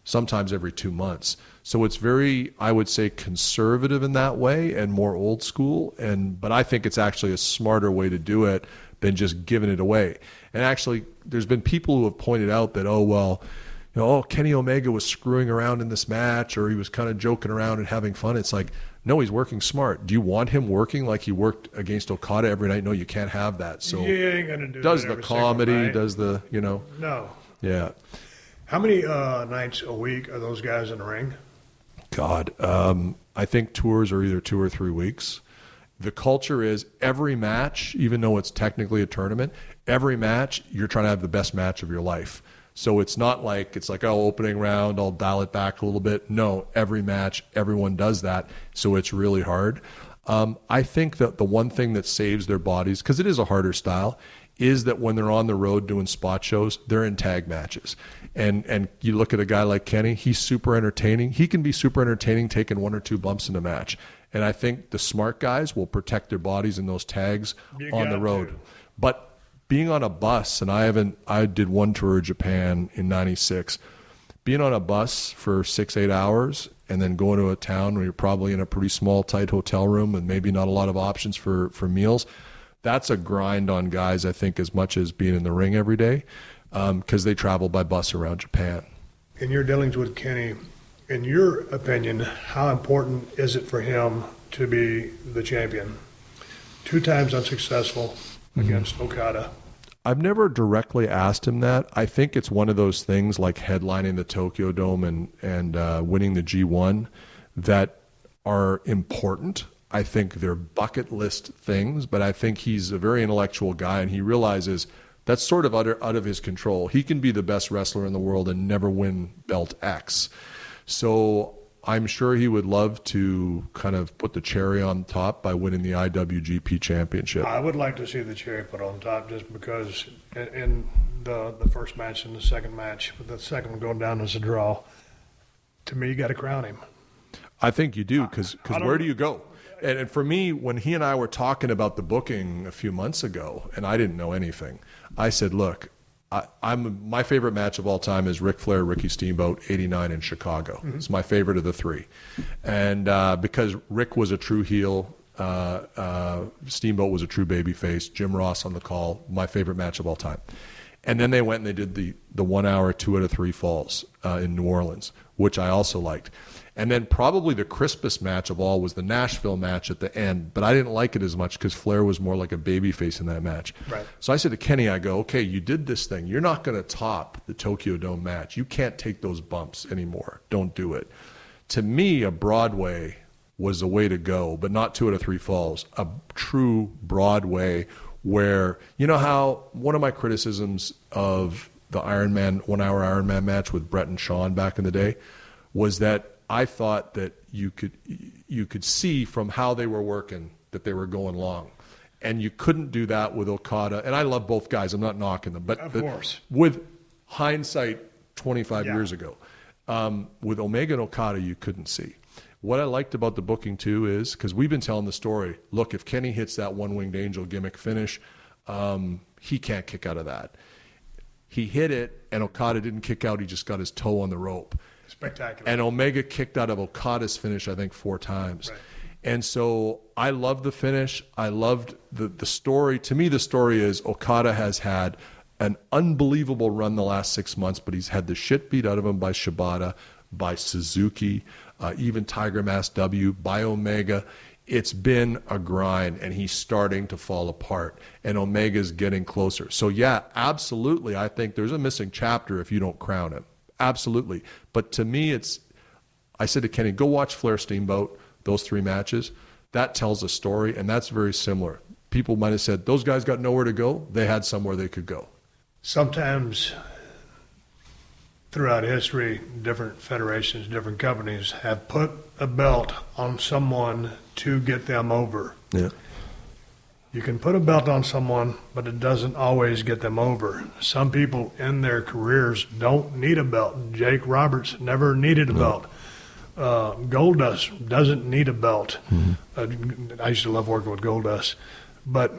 sometimes every 2 months. So it's very, I would say, conservative in that way and more old school. But I think it's actually a smarter way to do it than just giving it away. And actually, there's been people who have pointed out that, Kenny Omega was screwing around in this match, or he was kind of joking around and having fun. It's like, no, he's working smart. Do you want him working like he worked against Okada every night? No, you can't have that. So you ain't gonna do does that the every comedy, single night. does the, No. Yeah. How many nights a week are those guys in the ring? God, I think tours are either 2 or 3 weeks. The culture is every match, even though it's technically a tournament, every match, you're trying to have the best match of your life. So it's not like, opening round, I'll dial it back a little bit. No, every match, everyone does that. So it's really hard. I think that the one thing that saves their bodies, because it is a harder style, is that when they're on the road doing spot shows, they're in tag matches. And you look at a guy like Kenny, he's super entertaining. He can be super entertaining taking 1 or 2 bumps in a match. And I think the smart guys will protect their bodies in those tags on the road. To. But being on a bus, and I did one tour of Japan in 96, being on a bus for 6-8 hours and then going to a town where you're probably in a pretty small, tight hotel room and maybe not a lot of options for meals, that's a grind on guys, I think, as much as being in the ring every day, because they travel by bus around Japan. In your dealings with Kenny, in your opinion, how important is it for him to be the champion? 2 times unsuccessful against Okada. I've never directly asked him that. I think it's one of those things like headlining the Tokyo Dome and winning the G1 that are important. I think they're bucket list things, but I think he's a very intellectual guy, and he realizes that's sort of out of his control. He can be the best wrestler in the world and never win belt X. So I'm sure he would love to kind of put the cherry on top by winning the IWGP Championship. I would like to see the cherry put on top just because in the first match and the second match, with the second one going down as a draw, to me, you got to crown him. I think you do, because where do you go? And for me, when he and I were talking about the booking a few months ago, and I didn't know anything, I said, look, my favorite match of all time is Ric Flair, Ricky Steamboat, 89 in Chicago. Mm-hmm. It's my favorite of the 3. And because Rick was a true heel, Steamboat was a true babyface, Jim Ross on the call, my favorite match of all time. And then they went and they did the 1 hour, 2 out of 3 falls in New Orleans, which I also liked. And then probably the crispest match of all was the Nashville match at the end, but I didn't like it as much because Flair was more like a babyface in that match. Right. So I said to Kenny, I go, okay, you did this thing. You're not going to top the Tokyo Dome match. You can't take those bumps anymore. Don't do it. To me, a Broadway was the way to go, but not 2 out of 3 falls. A true Broadway where, you know how one of my criticisms of the 1 hour Ironman match with Brett and Shawn back in the day was that I thought that you could see from how they were working that they were going long. And you couldn't do that with Okada. And I love both guys. I'm not knocking them. But of course. With hindsight 25 years ago, with Omega and Okada, you couldn't see. What I liked about the booking, too, is because we've been telling the story, look, if Kenny hits that one-winged angel gimmick finish, he can't kick out of that. He hit it, and Okada didn't kick out. He just got his toe on the rope. Spectacular. And Omega kicked out of Okada's finish, I think, 4 times. Right. And so I loved the finish. I loved the story. To me, the story is Okada has had an unbelievable run the last 6 months, but he's had the shit beat out of him by Shibata, by Suzuki, even Tiger Mask W, by Omega. It's been a grind, and he's starting to fall apart, and Omega's getting closer. So, yeah, absolutely, I think there's a missing chapter if you don't crown him. Absolutely. But to me, I said to Kenny, go watch Flair Steamboat, those 3 matches. That tells a story, and that's very similar. People might have said, those guys got nowhere to go. They had somewhere they could go. Sometimes throughout history, different federations, different companies have put a belt on someone to get them over. Yeah. You can put a belt on someone, but it doesn't always get them over. Some people in their careers don't need a belt. Jake Roberts never needed a belt. Goldust doesn't need a belt. I used to love working with Goldust. But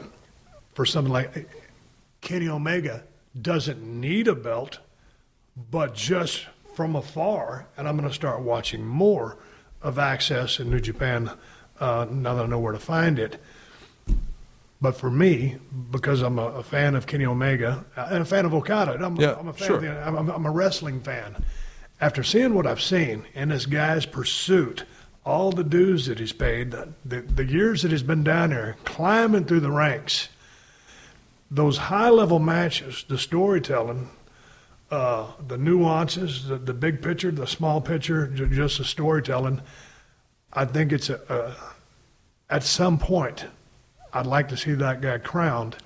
for something like Kenny Omega doesn't need a belt, but just from afar, and I'm going to start watching more of Access in New Japan now that I know where to find it. But for me, because I'm a fan of Kenny Omega and a fan of Okada, I'm a fan sure. I'm a wrestling fan. After seeing what I've seen in this guy's pursuit, all the dues that he's paid, the years that he's been down there, climbing through the ranks, those high-level matches, the storytelling, the nuances, the big picture, the small picture, just the storytelling, I think it's at some point, I'd like to see that guy crowned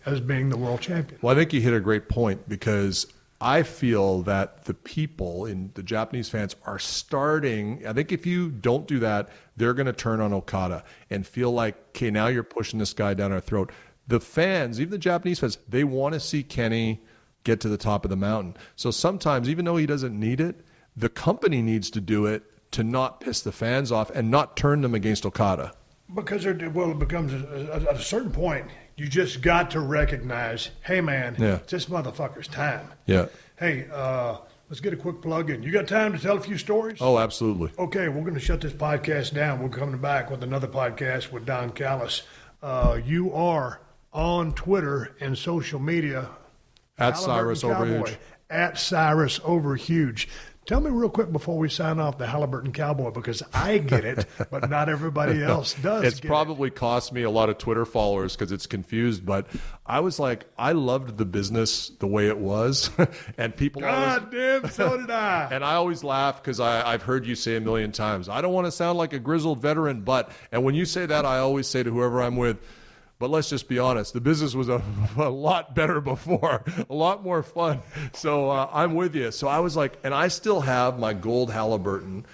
as being the world champion. Well, I think you hit a great point, because I feel that the people in the Japanese fans are starting. I think if you don't do that, they're going to turn on Okada and feel like, okay, now you're pushing this guy down our throat. The fans, even the Japanese fans, they want to see Kenny get to the top of the mountain. So sometimes, even though he doesn't need it, the company needs to do it to not piss the fans off and not turn them against Okada. Because it becomes at a certain point, you just got to recognize, hey, man, it's this motherfucker's time. Yeah. Hey, let's get a quick plug in. You got time to tell a few stories? Oh, absolutely. Okay, we're going to shut this podcast down. We're coming back with another podcast with Don Callis. You are on Twitter and social media. At Cyrus Overhuge. At Cyrus Overhuge. Tell me real quick before we sign off the Halliburton Cowboy, because I get it, but not everybody else does. It's probably cost me a lot of Twitter followers because it's confused, but I was like, I loved the business the way it was, and people God damn, so did I. And I always laugh because I've heard you say a million times, I don't want to sound like a grizzled veteran, and when you say that, I always say to whoever I'm with, but let's just be honest, the business was a lot better before, a lot more fun. So I'm with you. So I was like, and I still have my gold Halliburton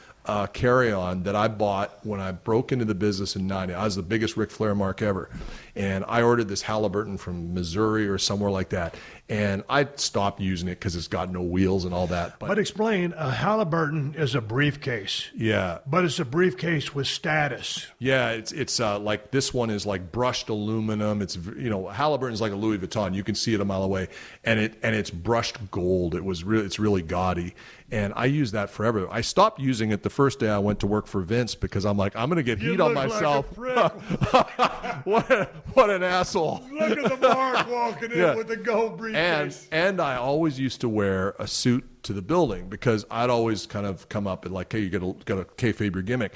carry-on that I bought when I broke into the business in 90. I was the biggest Ric Flair mark ever. And I ordered this Halliburton from Missouri or somewhere like that. And I stopped using it because it's got no wheels and all that. But explain, a Halliburton is a briefcase. Yeah. But it's a briefcase with status. Yeah, it's like this one is like brushed aluminum. It's, Halliburton's like a Louis Vuitton. You can see it a mile away. And it's brushed gold. It's really gaudy. And I used that forever. I stopped using it the first day I went to work for Vince because I'm like, I'm going to get heat on myself. What an asshole. Look at the mark walking in with the gold briefcase. And I always used to wear a suit to the building because I'd always kind of come up and like, hey, you got to kayfabe your gimmick.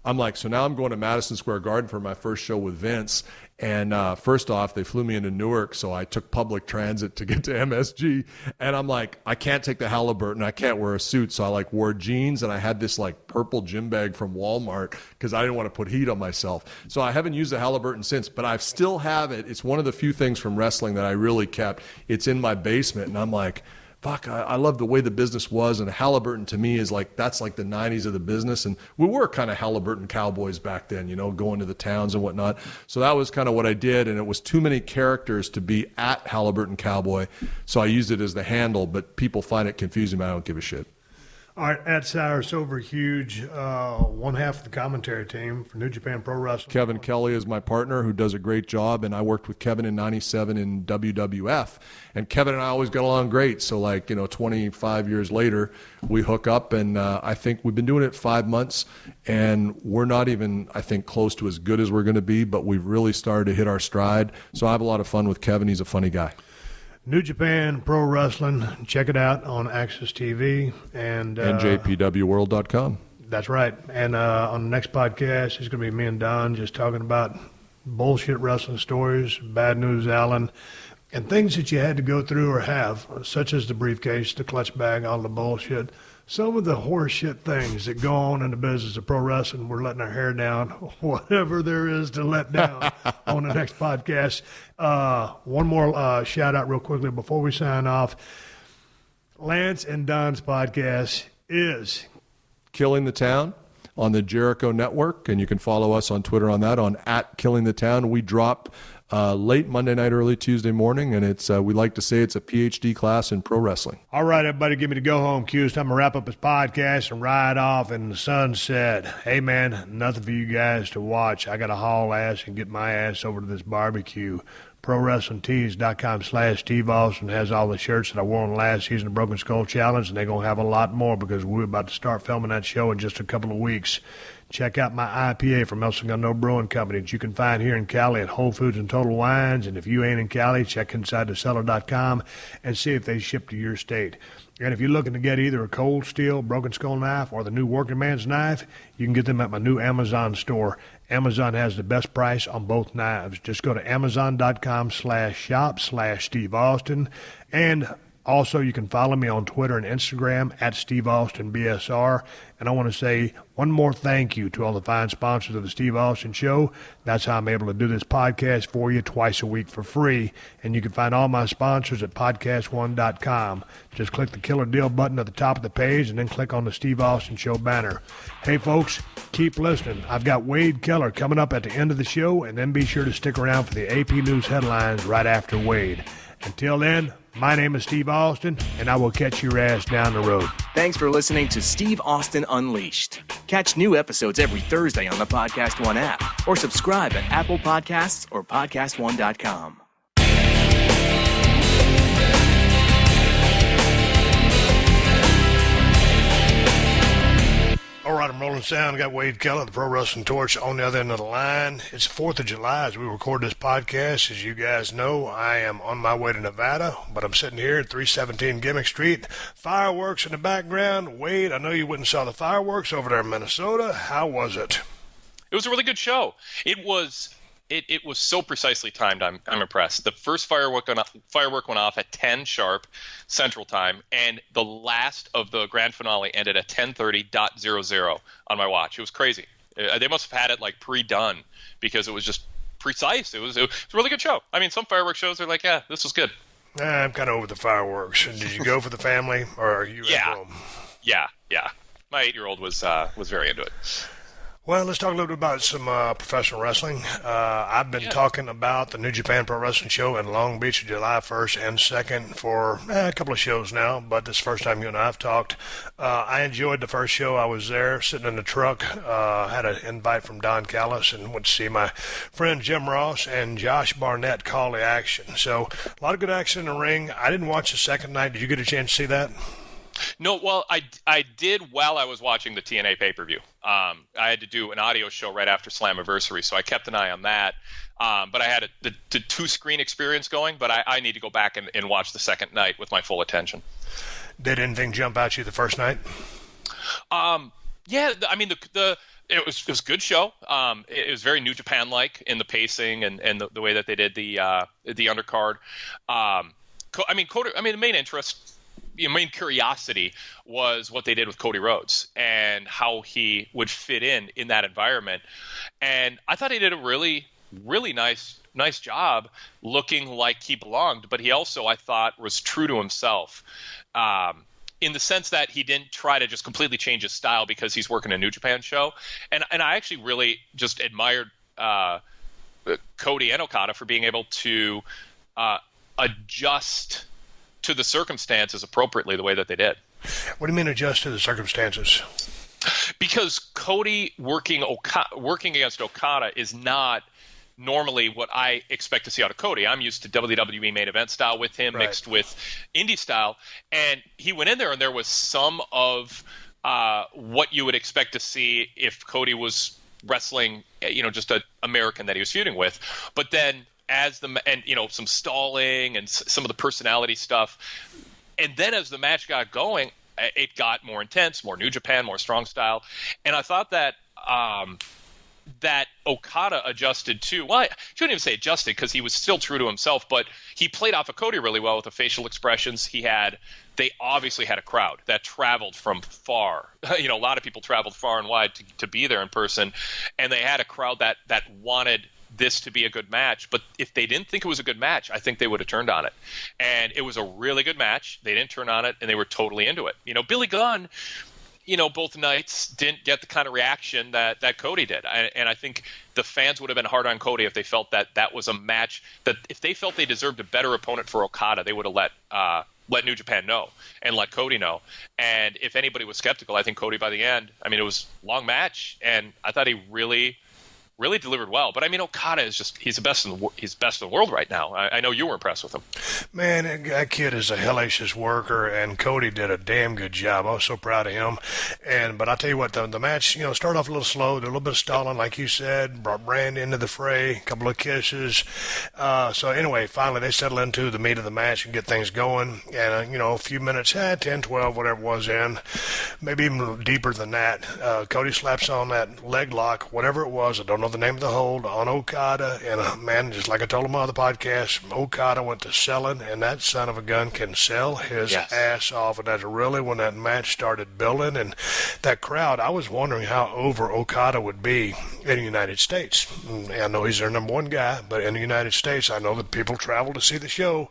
I'm like, so now I'm going to Madison Square Garden for my first show with Vince. And first off, they flew me into Newark, so I took public transit to get to MSG. And I'm like, I can't take the Halliburton. I can't wear a suit. So I wore jeans, and I had this purple gym bag from Walmart because I didn't want to put heat on myself. So I haven't used the Halliburton since, but I still have it. It's one of the few things from wrestling that I really kept. It's in my basement, and I'm like, fuck, I love the way the business was, and Halliburton to me is that's the 90s of the business, and we were kind of Halliburton Cowboys back then, going to the towns and whatnot. So that was kind of what I did, and it was too many characters to be at Halliburton Cowboy, so I used it as the handle, but people find it confusing, but I don't give a shit. All right, at Cyrus Overhuge, one half of the commentary team for New Japan Pro Wrestling. Kevin Kelly is my partner who does a great job, and I worked with Kevin in 97 in WWF, and Kevin and I always got along great. So 25 years later, we hook up, and I think we've been doing it 5 months, and we're not even, I think, close to as good as we're going to be, but we've really started to hit our stride. So I have a lot of fun with Kevin. He's a funny guy. New Japan Pro Wrestling. Check it out on Access TV and NJPWworld.com. That's right. And on the next podcast, it's going to be me and Don just talking about bullshit wrestling stories, Bad News Allen, and things that you had to go through or have, such as the briefcase, the clutch bag, all the bullshit. Some of the horseshit things that go on in the business of pro wrestling, we're letting our hair down, whatever there is to let down on the next podcast. One more shout out real quickly before we sign off. Lance and Don's podcast is Killing the Town on the Jericho Network, and you can follow us on Twitter on that, on @KillingTheTown. We drop late Monday night, early Tuesday morning, and it's we like to say it's a PhD class in pro wrestling. All right, everybody, give me the go-home cue. It's time to wrap up this podcast and ride off in the sunset. Hey, man, nothing for you guys to watch. I got to haul ass and get my ass over to this barbecue. ProWrestlingTees.com/Steve Austin has all the shirts that I wore on last season of Broken Skull Challenge, and they're going to have a lot more because we're about to start filming that show in just a couple of weeks. Check out my IPA from El Segundo Brewing Company that you can find here in Cali at Whole Foods and Total Wines. And if you ain't in Cali, check InsideTheCellar.com and see if they ship to your state. And if you're looking to get either a Cold Steel Broken Skull knife or the new Working Man's knife, you can get them at my new Amazon store. Amazon has the best price on both knives. Just go to Amazon.com/shop/Steve Austin. And also, you can follow me on Twitter and Instagram at Steve Austin BSR. And I want to say one more thank you to all the fine sponsors of the Steve Austin Show. That's how I'm able to do this podcast for you twice a week for free. And you can find all my sponsors at PodcastOne.com. Just click the Killer Deal button at the top of the page and then click on the Steve Austin Show banner. Hey, folks, keep listening. I've got Wade Keller coming up at the end of the show, and then be sure to stick around for the AP News headlines right after Wade. Until then, my name is Steve Austin, and I will catch your ass down the road. Thanks for listening to Steve Austin Unleashed. Catch new episodes every Thursday on the Podcast One app, or subscribe at Apple Podcasts or PodcastOne.com. All right, I'm rolling sound. I got Wade Keller, the Pro Wrestling Torch, on the other end of the line. It's 4th of July as we record this podcast. As you guys know, I am on my way to Nevada, but I'm sitting here at 317 Gimmick Street. Fireworks in the background. Wade, I know you went and saw the fireworks over there in Minnesota. How was it? It was a really good show. It was so precisely timed. I'm impressed. The first firework went off at 10 sharp Central Time, and the last of the grand finale ended at 10:30.00 on my watch. It was crazy. They must have had it like pre-done because it was just precise. It was a really good show. I mean, some fireworks shows are like, yeah, this was good. I'm kind of over the fireworks. Did you go for the family, or are you at home? Yeah. My 8-year-old was very into it. Well, let's talk a little bit about some professional wrestling. I've been talking about the New Japan Pro Wrestling Show in Long Beach, July 1st and 2nd for a couple of shows now, but this is the first time you and I have talked. I enjoyed the first show. I was there sitting in the truck, had an invite from Don Callis, and went to see my friend Jim Ross and Josh Barnett call the action. So a lot of good action in the ring. I didn't watch the second night. Did you get a chance to see that? No, well, I did while I was watching the TNA pay-per-view. I had to do an audio show right after Slammiversary, so I kept an eye on that. But I had the two-screen experience going, but I need to go back and watch the second night with my full attention. Did anything jump out you the first night? Yeah, I mean, it was a good show. It was very New Japan-like in the pacing and the way that they did the undercard. The main interest. Main curiosity was what they did with Cody Rhodes and how he would fit in that environment. And I thought he did a really, really nice job looking like he belonged, but he also, I thought, was true to himself in the sense that he didn't try to just completely change his style because he's working a New Japan show. And I actually really just admired Cody and Okada for being able to adjust to the circumstances appropriately the way that they did. What do you mean adjust to the circumstances? Because Cody working against Okada is not normally what I expect to see out of Cody. I'm used to WWE main event style with him mixed with indie style, and he went in there and there was some of what you would expect to see if Cody was wrestling, just an American that he was feuding with. But then some stalling and some of the personality stuff. And then as the match got going, it got more intense, more New Japan, more strong style. And I thought that that Okada adjusted too. Well, I shouldn't even say adjusted because he was still true to himself, but he played off of Cody really well with the facial expressions. They obviously had a crowd that traveled from far. A lot of people traveled far and wide to be there in person. And they had a crowd that wanted this to be a good match, but if they didn't think it was a good match, I think they would have turned on it. And it was a really good match. They didn't turn on it, and they were totally into it. Billy Gunn, both nights didn't get the kind of reaction that Cody did. And I think the fans would have been hard on Cody if they felt that was a match that if they felt they deserved a better opponent for Okada, they would have let New Japan know and let Cody know. And if anybody was skeptical, I think Cody by the end, it was a long match, and I thought he really really delivered well. But I mean, Okada is he's best in the world right now. I know you were impressed with him. Man, that kid is a hellacious worker, and Cody did a damn good job. I was so proud of him. But I'll tell you what, the match, started off a little slow, did a little bit of stalling, like you said, brought Brandy into the fray, a couple of kisses. So anyway, finally they settle into the meat of the match and get things going. And, a few minutes, 10, 12, whatever it was in, maybe even deeper than that, Cody slaps on that leg lock, whatever it was. I don't know the name of the hold, on Okada. And, man, just like I told him on the podcast, Okada went to selling, and that son of a gun can sell his ass off. And that's really when that match started building. And that crowd, I was wondering how over Okada would be in the United States. I know he's their number one guy, but in the United States, I know that people travel to see the show.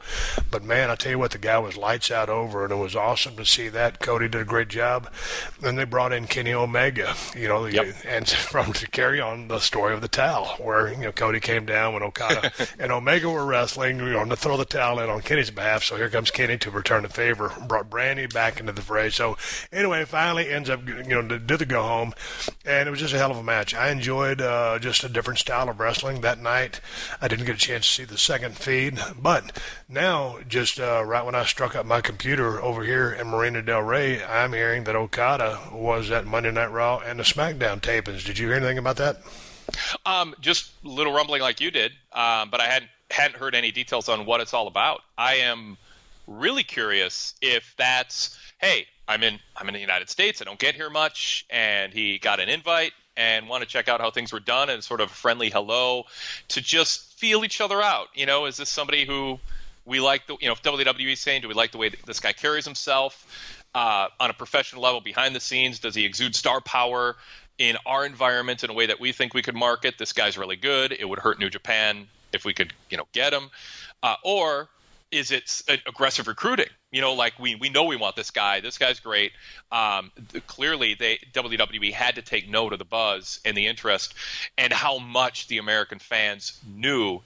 But, man, I tell you what, the guy was lights out over, and it was awesome to see that. Cody did a great job. Then they brought in Kenny Omega, and to carry on the story of the towel, where, Cody came down when Okada and Omega were wrestling, to throw the towel in on Kenny's behalf. So here comes Kenny to return the favor, brought Brandy back into the fray. So anyway, finally ends up, to do the go home, and it was just a hell of a match. I enjoyed just a different style of wrestling that night. I didn't get a chance to see the second feed, but now, just right when I struck up my computer over here in Marina Del Rey, I'm hearing that Okada was at Monday Night Raw and the Smackdown tapings. Did you hear anything about that? Just a little rumbling like you did, but I hadn't heard any details on what it's all about. I am really curious if that's, hey, I'm in the United States, I don't get here much, and he got an invite and want to check out how things were done, and sort of a friendly hello to just feel each other out. Is this somebody who we like, if WWE is saying, do we like the way this guy carries himself on a professional level behind the scenes? Does he exude star power in our environment in a way that we think we could market? This guy's really good. It would hurt New Japan if we could, get him. Or is it aggressive recruiting? Like we know we want this guy. This guy's great. Clearly, WWE had to take note of the buzz and the interest and how much the American fans knew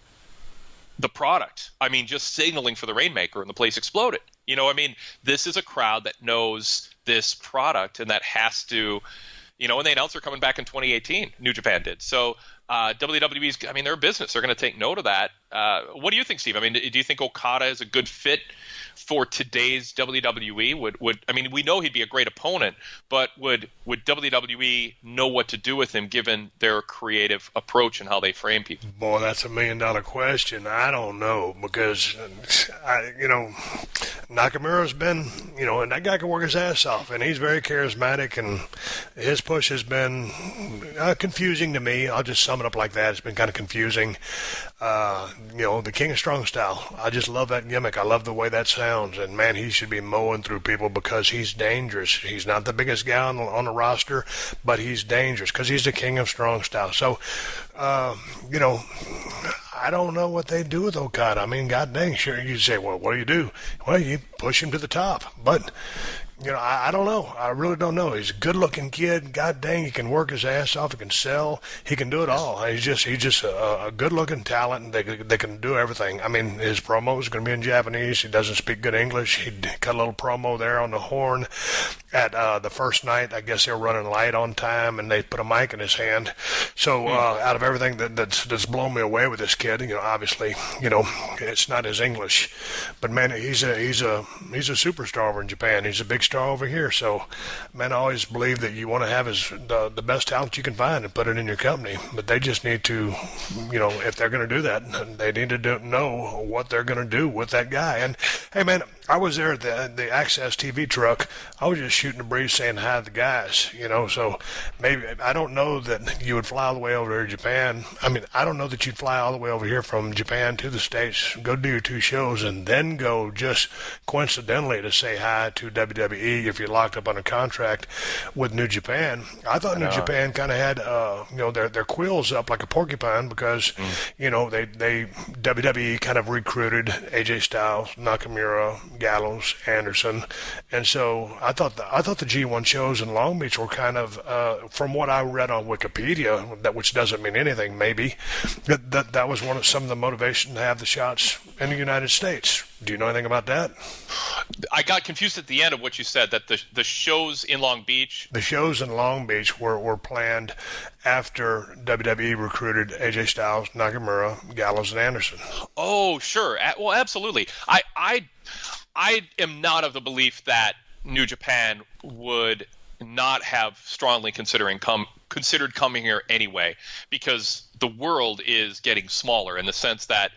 the product. I mean, just signaling for the Rainmaker and the place exploded. This is a crowd that knows this product, and that has to, and they announced they're coming back in 2018. New Japan did. So WWE's, they're a business. They're going to take note of that. What do you think, Steve? Do you think Okada is a good fit for today's WWE? We know he'd be a great opponent, but would WWE know what to do with him given their creative approach and how they frame people? Boy, that's $1 million question. I don't know, because Nakamura's been, and that guy can work his ass off, and he's very charismatic, and his push has been confusing to me. I'll just sum it up like that. It's been kind of confusing. The King of Strong Style. I just love that gimmick. I love the way that sounds. And, man, he should be mowing through people because he's dangerous. He's not the biggest guy on the roster, but he's dangerous because he's the King of Strong Style. So, I don't know what they do with Okada. God dang, sure, you say, well, what do you do? Well, you push him to the top. But, I don't know. I really don't know. He's a good-looking kid. God dang, he can work his ass off. He can sell. He can do it all. He's just a good-looking talent. They can do everything. His promo is going to be in Japanese. He doesn't speak good English. He cut a little promo there on the horn at the first night. I guess they were running light on time, and they put a mic in his hand. So out of everything that's blown me away with this kid, obviously, it's not his English, but man, he's a superstar over in Japan. He's a big star over here. So, man, I always believe that you want to have the best talent you can find and put it in your company. But they just need to, if they're going to do that, they need to know what they're going to do with that guy. And, hey, man, I was there at the Access TV truck. I was just shooting the breeze saying hi to the guys, so maybe I don't know that you would fly all the way over there to Japan. I don't know that you'd fly all the way over here from Japan to the States, go do your 2 shows, and then go just coincidentally to say hi to WWE if you're locked up on a contract with New Japan. I thought New Japan kind of had, their quills up like a porcupine because, they WWE kind of recruited AJ Styles, Nakamura, Gallows, Anderson, and so I thought the G1 shows in Long Beach were kind of, from what I read on Wikipedia, which doesn't mean anything, maybe that was some of the motivation to have the shots in the United States. Do you know anything about that? I got confused at the end of what you said, that the shows in Long Beach. The shows in Long Beach were planned after WWE recruited AJ Styles, Nakamura, Gallows, and Anderson. Oh, sure. Well, absolutely. I am not of the belief that New Japan would not have strongly considered coming here anyway, because the world is getting smaller in the sense that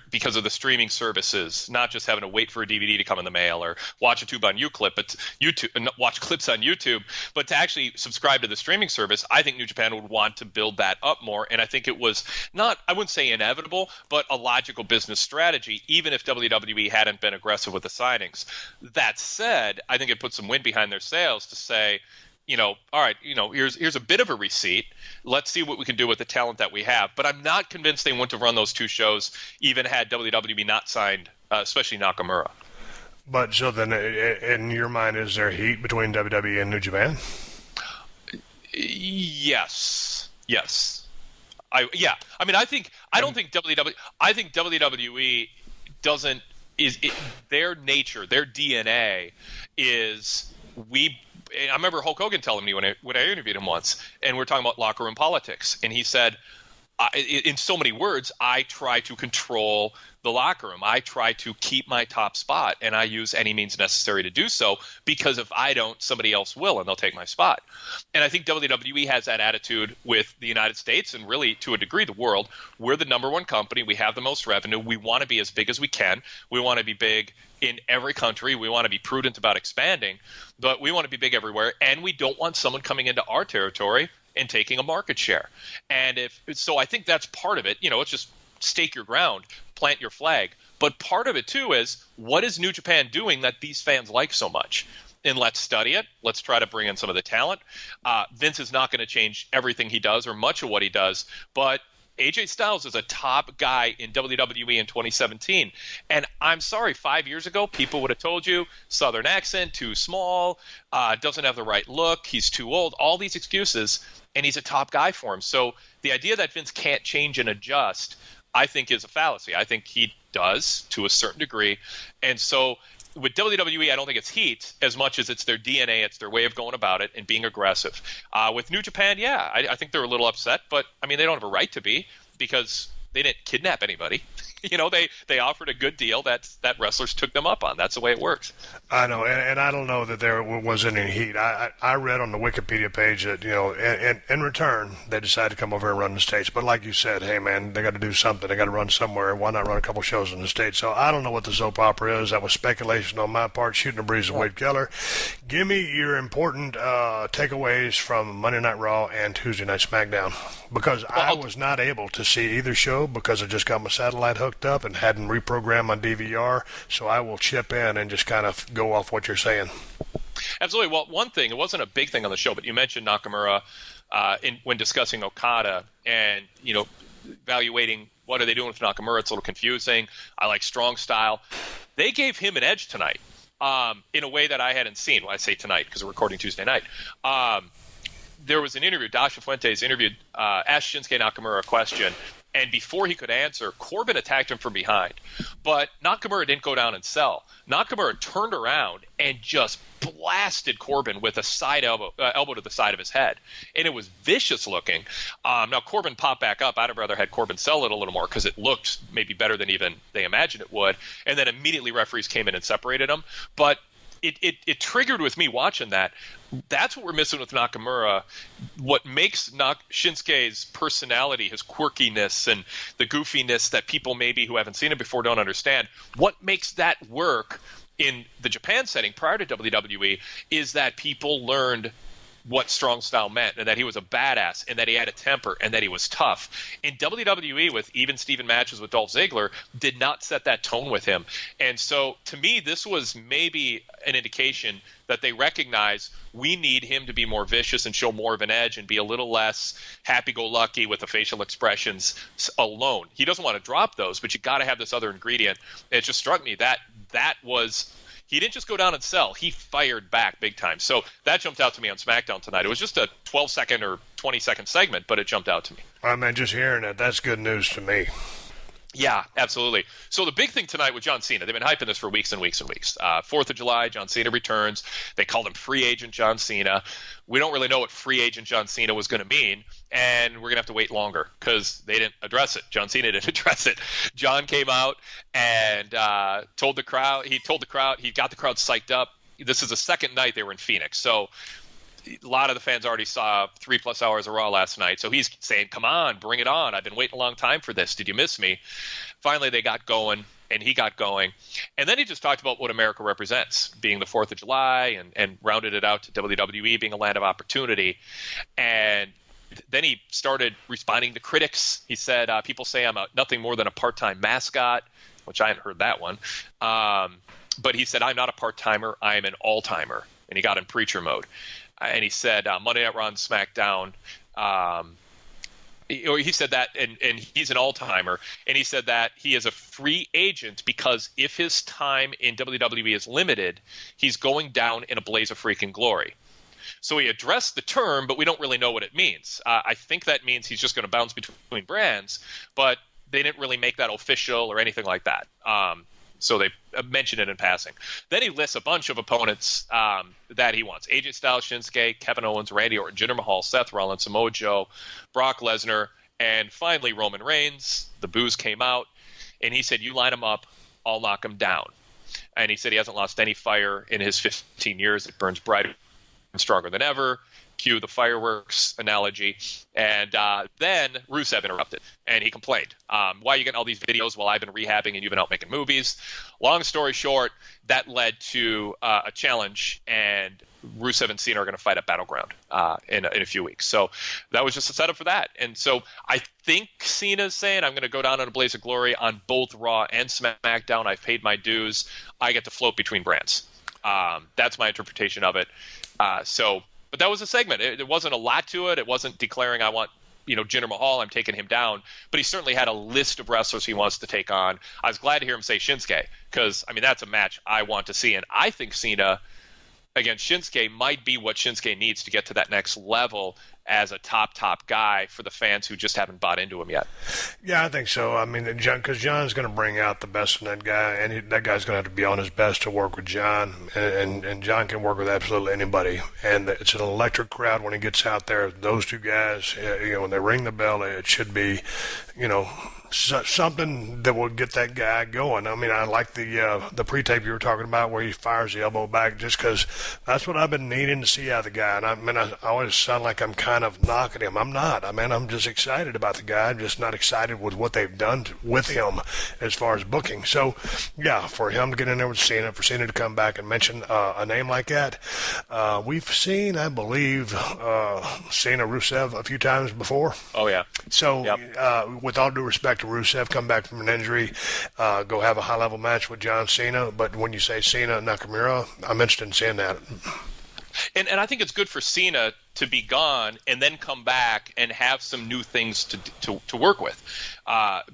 because of the streaming services, not just having to wait for a DVD to come in the mail or watch a tube on watch clips on YouTube, but to actually subscribe to the streaming service. I think New Japan would want to build that up more, and I think it was I wouldn't say inevitable, but a logical business strategy, even if WWE hadn't been aggressive with the signings. That said, I think it put some wind behind their sails to say, all right, here's a bit of a receipt. Let's see what we can do with the talent that we have. But I'm not convinced they wouldn't have run those two shows even had WWE not signed, especially Nakamura. But so then, in your mind, is there heat between WWE and New Japan? Yes. I don't think WWE. I think WWE doesn't their nature, their DNA is I remember Hulk Hogan telling me when I interviewed him once, and we were talking about locker room politics, and he said, in so many words, I try to control the locker room. I try to keep my top spot, and I use any means necessary to do so, because if I don't, somebody else will, and they'll take my spot. And I think WWE has that attitude with the United States, and really, to a degree, the world. We're the number one company. We have the most revenue. We want to be as big as we can. We want to be big in every country. We want to be prudent about expanding, but we want to be big everywhere, and we don't want someone coming into our territory and taking a market share. And I think that's part of it. It's just stake your ground, plant your flag. But part of it too is, what is New Japan doing that these fans like so much? And let's study it. Let's try to bring in some of the talent. Vince is not going to change everything he does or much of what he does, but AJ Styles is a top guy in WWE in 2017. And I'm sorry, 5 years ago, people would have told you, Southern accent, too small, doesn't have the right look, he's too old, all these excuses, and he's a top guy for him. So the idea that Vince can't change and adjust, I think, is a fallacy. I think he does to a certain degree. And so with WWE, I don't think it's heat as much as it's their DNA, it's their way of going about it and being aggressive. With New Japan, I think they're a little upset, but they don't have a right to be, because they didn't kidnap anybody. They offered a good deal that wrestlers took them up on. That's the way it works. I know, and I don't know that there was any heat. I read on the Wikipedia page that, in return, they decided to come over and run the States. But like you said, hey, man, they got to do something. They got to run somewhere. Why not run a couple shows in the States? So I don't know what the soap opera is. That was speculation on my part, shooting the breeze with Wade Keller. Give me your important takeaways from Monday Night Raw and Tuesday Night Smackdown, because I was not able to see either show because I just got my satellite hooked up and hadn't reprogrammed my DVR, so I will chip in and just kind of go off what you're saying. Absolutely. Well, one thing, it wasn't a big thing on the show, but you mentioned Nakamura when discussing Okada and, evaluating what are they doing with Nakamura. It's a little confusing. I like strong style. They gave him an edge tonight in a way that I hadn't seen. Well, I say tonight because we're recording Tuesday night. There was an interview. Dasha Fuentes asked Shinsuke Nakamura a question, and before he could answer, Corbin attacked him from behind. But Nakamura didn't go down and sell. Nakamura turned around and just blasted Corbin with a side elbow to the side of his head. And it was vicious looking. Now, Corbin popped back up. I'd have rather had Corbin sell it a little more because it looked maybe better than even they imagined it would. And then immediately referees came in and separated them. But it triggered with me watching that. That's what we're missing with Nakamura. What makes Shinsuke's personality, his quirkiness and the goofiness that people maybe who haven't seen it before don't understand, what makes that work in the Japan setting prior to WWE is that people learned what strong style meant, and that he was a badass, and that he had a temper, and that he was tough. In WWE, with even Steven matches with Dolph Ziggler, did not set that tone with him. And so, to me, this was maybe an indication that they recognize we need him to be more vicious and show more of an edge and be a little less happy-go-lucky with the facial expressions alone. He doesn't want to drop those, but you got to have this other ingredient. And it just struck me that was... He didn't just go down and sell. He fired back big time. So that jumped out to me on SmackDown tonight. It was just a 12-second or 20-second segment, but it jumped out to me. All right, man, just hearing that, that's good news to me. Yeah, absolutely. So the big thing tonight with John Cena, they've been hyping this for weeks and weeks and weeks. 4th of July, John Cena returns. They called him free agent John Cena. We don't really know what free agent John Cena was going to mean, and we're going to have to wait longer because they didn't address it. John Cena didn't address it. John came out and told the crowd, he got the crowd psyched up. This is the second night they were in Phoenix. So a lot of the fans already saw 3+ hours of Raw last night. So he's saying, come on, bring it on. I've been waiting a long time for this. Did you miss me? Finally, they got going, and he got going. And then he just talked about what America represents, being the 4th of July, and rounded it out to WWE being a land of opportunity. And then he started responding to critics. He said, people say I'm nothing more than a part-time mascot, which I hadn't heard that one. But he said, I'm not a part-timer. I am an all-timer. And he got in preacher mode. And he said Monday Night Raw and SmackDown, he said that, and he's an all-timer, and he said that he is a free agent because if his time in WWE is limited, he's going down in a blaze of freaking glory. So he addressed the term, but we don't really know what it means. I think that means he's just going to bounce between brands, but they didn't really make that official or anything like that. So they mentioned it in passing. Then he lists a bunch of opponents that he wants. AJ Styles, Shinsuke, Kevin Owens, Randy Orton, Jinder Mahal, Seth Rollins, Samoa Joe, Brock Lesnar, and finally Roman Reigns. The boos came out, and he said, you line him up, I'll knock him down. And he said he hasn't lost any fire in his 15 years. It burns brighter and stronger than ever. Cue the fireworks analogy. And then Rusev interrupted, and he complained. Why are you getting all these videos while I've been rehabbing and you've been out making movies? Long story short, that led to a challenge, and Rusev and Cena are going to fight at Battleground in a few weeks. So that was just a setup for that. And so I think Cena's saying, I'm going to go down in a blaze of glory on both Raw and SmackDown. I've paid my dues. I get to float between brands. That's my interpretation of it. But that was a segment. There wasn't a lot to it. It wasn't declaring I want, Jinder Mahal, I'm taking him down. But he certainly had a list of wrestlers he wants to take on. I was glad to hear him say Shinsuke because, that's a match I want to see. And I think Cena against Shinsuke might be what Shinsuke needs to get to that next level as a top guy for the fans who just haven't bought into him yet. Yeah, I think so. Because John's going to bring out the best in that guy, and that guy's going to have to be on his best to work with John, and John can work with absolutely anybody. And it's an electric crowd when he gets out there. Those two guys, when they ring the bell, it should be, something that will get that guy going. I like the pre-tape you were talking about where he fires the elbow back, just because that's what I've been needing to see out of the guy. And I always sound like I'm kind of knocking him. I'm not. I'm just excited about the guy. I'm just not excited with what they've done with him as far as booking. So, yeah, for him to get in there with Cena, for Cena to come back and mention a name like that, we've seen, I believe, Cena Rusev a few times before. Oh, yeah. So, yep. With all due respect to Rusev, come back from an injury, go have a high-level match with John Cena. But when you say Cena Nakamura, I'm interested in seeing that. And I think it's good for Cena to be gone and then come back and have some new things to work with,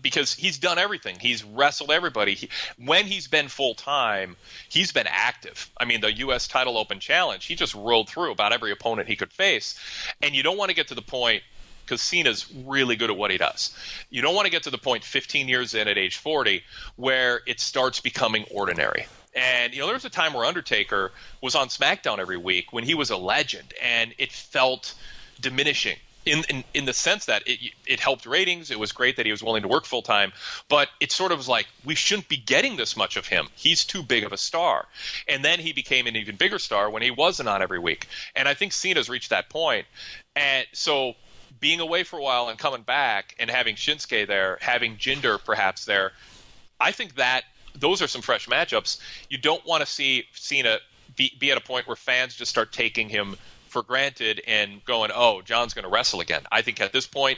because he's done everything. He's wrestled everybody. When he's been full-time, he's been active. The U.S. Title Open Challenge, he just rolled through about every opponent he could face. And you don't want to get to the point, because Cena's really good at what he does. You don't want to get to the point 15 years in at age 40 where it starts becoming ordinary. And, there was a time where Undertaker was on SmackDown every week when he was a legend, and it felt diminishing in the sense that it helped ratings. It was great that he was willing to work full-time, but it sort of was like, we shouldn't be getting this much of him. He's too big of a star. And then he became an even bigger star when he wasn't on every week. And I think Cena's reached that point. And so being away for a while and coming back and having Shinsuke there, having Jinder perhaps there, I think that those are some fresh matchups. You don't want to see Cena be at a point where fans just start taking him for granted and going, oh, John's going to wrestle again. I think at this point,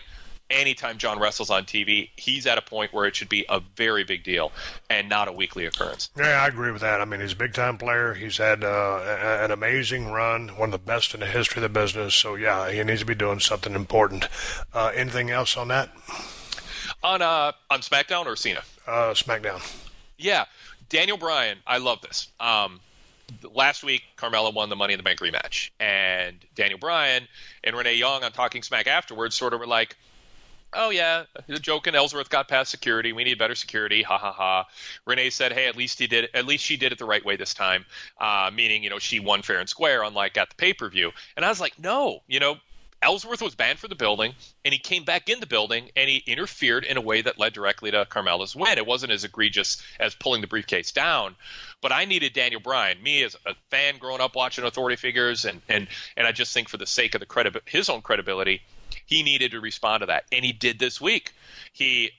anytime John wrestles on TV, he's at a point where it should be a very big deal and not a weekly occurrence. Yeah, I agree with that. He's a big-time player. He's had an amazing run, one of the best in the history of the business. So, yeah, he needs to be doing something important. Anything else on that? On SmackDown or Cena? SmackDown. Yeah, Daniel Bryan, I love this. Last week, Carmella won the Money in the Bank rematch, and Daniel Bryan and Renee Young on Talking Smack afterwards sort of were like, Oh, yeah, the joke, and Ellsworth got past security. We need better security. Ha, ha, ha. Renee said, hey, at least she did it the right way this time, meaning, she won fair and square, unlike at the pay-per-view. And I was like, no, Ellsworth was banned from the building, and he came back in the building, and he interfered in a way that led directly to Carmella's win. It wasn't as egregious as pulling the briefcase down, but I needed Daniel Bryan. Me as a fan growing up watching authority figures, and I just think for the sake of his own credibility, he needed to respond to that, and he did this week. He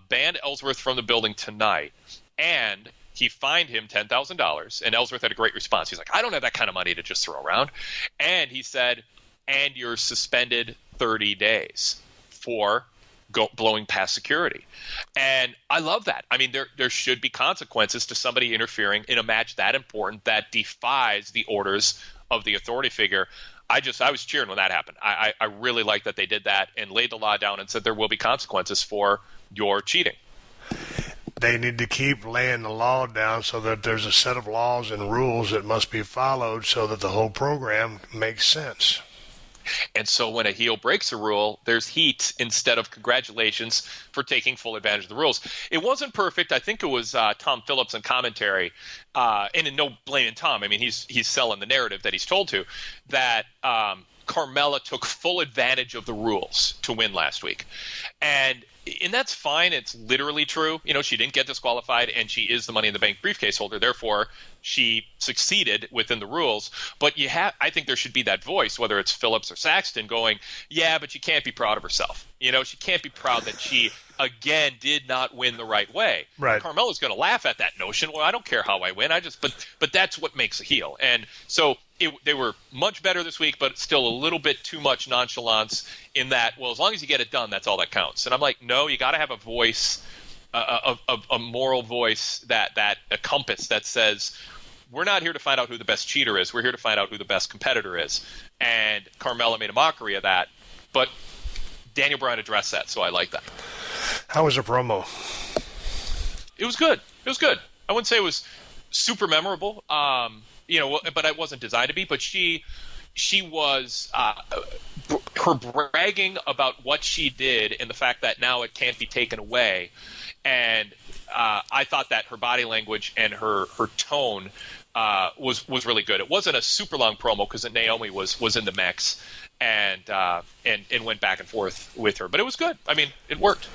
banned Ellsworth from the building tonight, and he fined him $10,000, and Ellsworth had a great response. He's like, I don't have that kind of money to just throw around. And he said, and you're suspended 30 days for blowing past security. And I love that. I mean, there should be consequences to somebody interfering in a match that important that defies the orders of the authority figure. I was cheering when that happened. I really like that they did that and laid the law down and said there will be consequences for your cheating. They need to keep laying the law down so that there's a set of laws and rules that must be followed so that the whole program makes sense. And so when a heel breaks a rule, there's heat instead of congratulations for taking full advantage of the rules. It wasn't perfect. I think it was Tom Phillips in commentary, and no blame in Tom. I mean, he's selling the narrative that he's told to, that Carmella took full advantage of the rules to win last week. And that's fine. It's literally true. She didn't get disqualified, and she is the Money in the Bank briefcase holder. Therefore, she succeeded within the rules. But I think there should be that voice, whether it's Phillips or Saxton, going, yeah, but she can't be proud of herself. She can't be proud that she, again, did not win the right way. Right. Carmella's going to laugh at that notion. Well, I don't care how I win. But that's what makes a heel. And so they were much better this week, but still a little bit too much nonchalance in that, well, as long as you get it done, that's all that counts. And I'm like, no, you got to have a voice, a moral voice, that a compass that says, we're not here to find out who the best cheater is. We're here to find out who the best competitor is. And Carmella made a mockery of that. But Daniel Bryan addressed that, so I like that. How was her promo? It was good. I wouldn't say it was super memorable, but it wasn't designed to be. But she was her bragging about what she did and the fact that now it can't be taken away. And I thought that her body language and her tone was really good. It wasn't a super long promo because Naomi was in the mix and went back and forth with her, but it was good. I mean, it worked.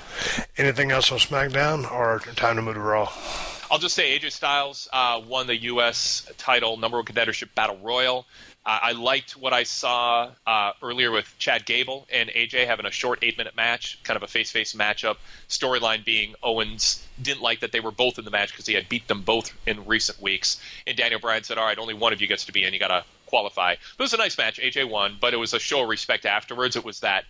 Anything else on SmackDown, or time to move to Raw? I'll just say AJ Styles won the U.S. title number one contendership battle royal. I liked what I saw earlier with Chad Gable and AJ having a short 8-minute match, kind of a face-to-face matchup. Storyline being Owens didn't like that they were both in the match because he had beat them both in recent weeks. And Daniel Bryan said, all right, only one of you gets to be in. You got to qualify. But it was a nice match. AJ won, but it was a show of respect afterwards. It was that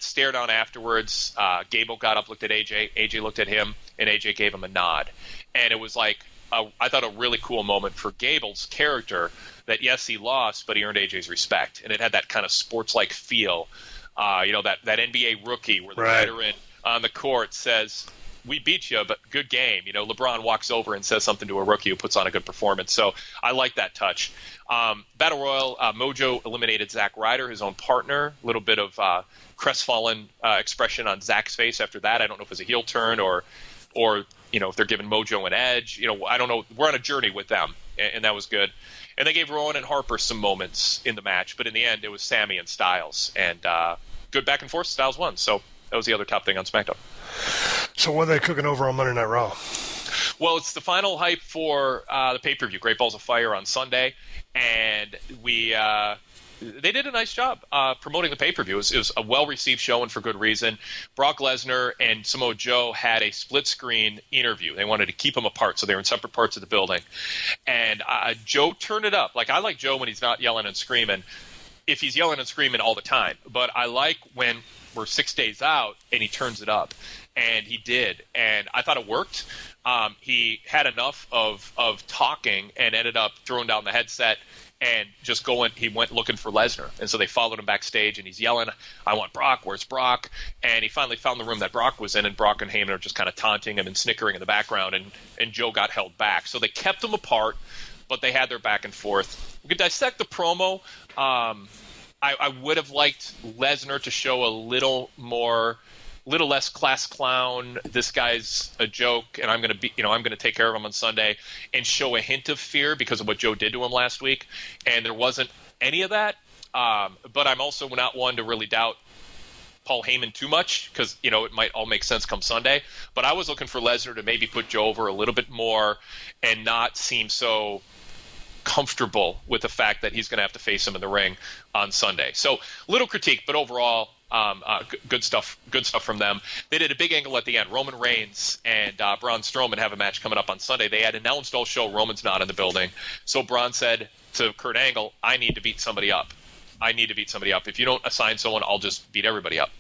stare down afterwards. Gable got up, looked at AJ. AJ looked at him, and AJ gave him a nod. And it was like, I thought, a really cool moment for Gable's character that, yes, he lost, but he earned AJ's respect. And it had that kind of sports-like feel, that NBA rookie where the veteran on the court says, we beat you, but good game. LeBron walks over and says something to a rookie who puts on a good performance. So I like that touch. Battle Royal, Mojo eliminated Zack Ryder, his own partner. A little bit of crestfallen expression on Zack's face after that. I don't know if it was a heel turn or if they're giving Mojo an edge. I don't know. We're on a journey with them, and that was good. And they gave Rowan and Harper some moments in the match, but in the end, it was Sammy and Styles. And good back and forth. Styles won. So that was the other top thing on SmackDown. So what are they cooking over on Monday Night Raw? Well, it's the final hype for the pay-per-view, Great Balls of Fire on Sunday. And they did a nice job promoting the pay-per-view. It was a well-received show, and for good reason. Brock Lesnar and Samoa Joe had a split-screen interview. They wanted to keep them apart, so they were in separate parts of the building. And Joe turned it up. Like, I like Joe when he's not yelling and screaming, if he's yelling and screaming all the time. But I like when we're 6 days out and he turns it up. And he did. And I thought it worked. He had enough of talking and ended up throwing down the headset and just he went looking for Lesnar. And so they followed him backstage, and he's yelling, I want Brock, where's Brock? And he finally found the room that Brock was in, and Brock and Heyman are just kind of taunting him and snickering in the background, and Joe got held back. So they kept them apart, but they had their back and forth. We could dissect the promo. I would have liked Lesnar to show a little more little less class clown. This guy's a joke, and I'm going to take care of him on Sunday, and show a hint of fear because of what Joe did to him last week. And there wasn't any of that. But I'm also not one to really doubt Paul Heyman too much because, it might all make sense come Sunday. But I was looking for Lesnar to maybe put Joe over a little bit more and not seem so comfortable with the fact that he's going to have to face him in the ring on Sunday. So little critique, but overall, good stuff from them. They did a big angle at the end. Roman Reigns and Braun Strowman have a match coming up on Sunday. They had announced all show Roman's not in the building. So Braun said to Kurt Angle, I need to beat somebody up. If you don't assign someone, I'll just beat everybody up.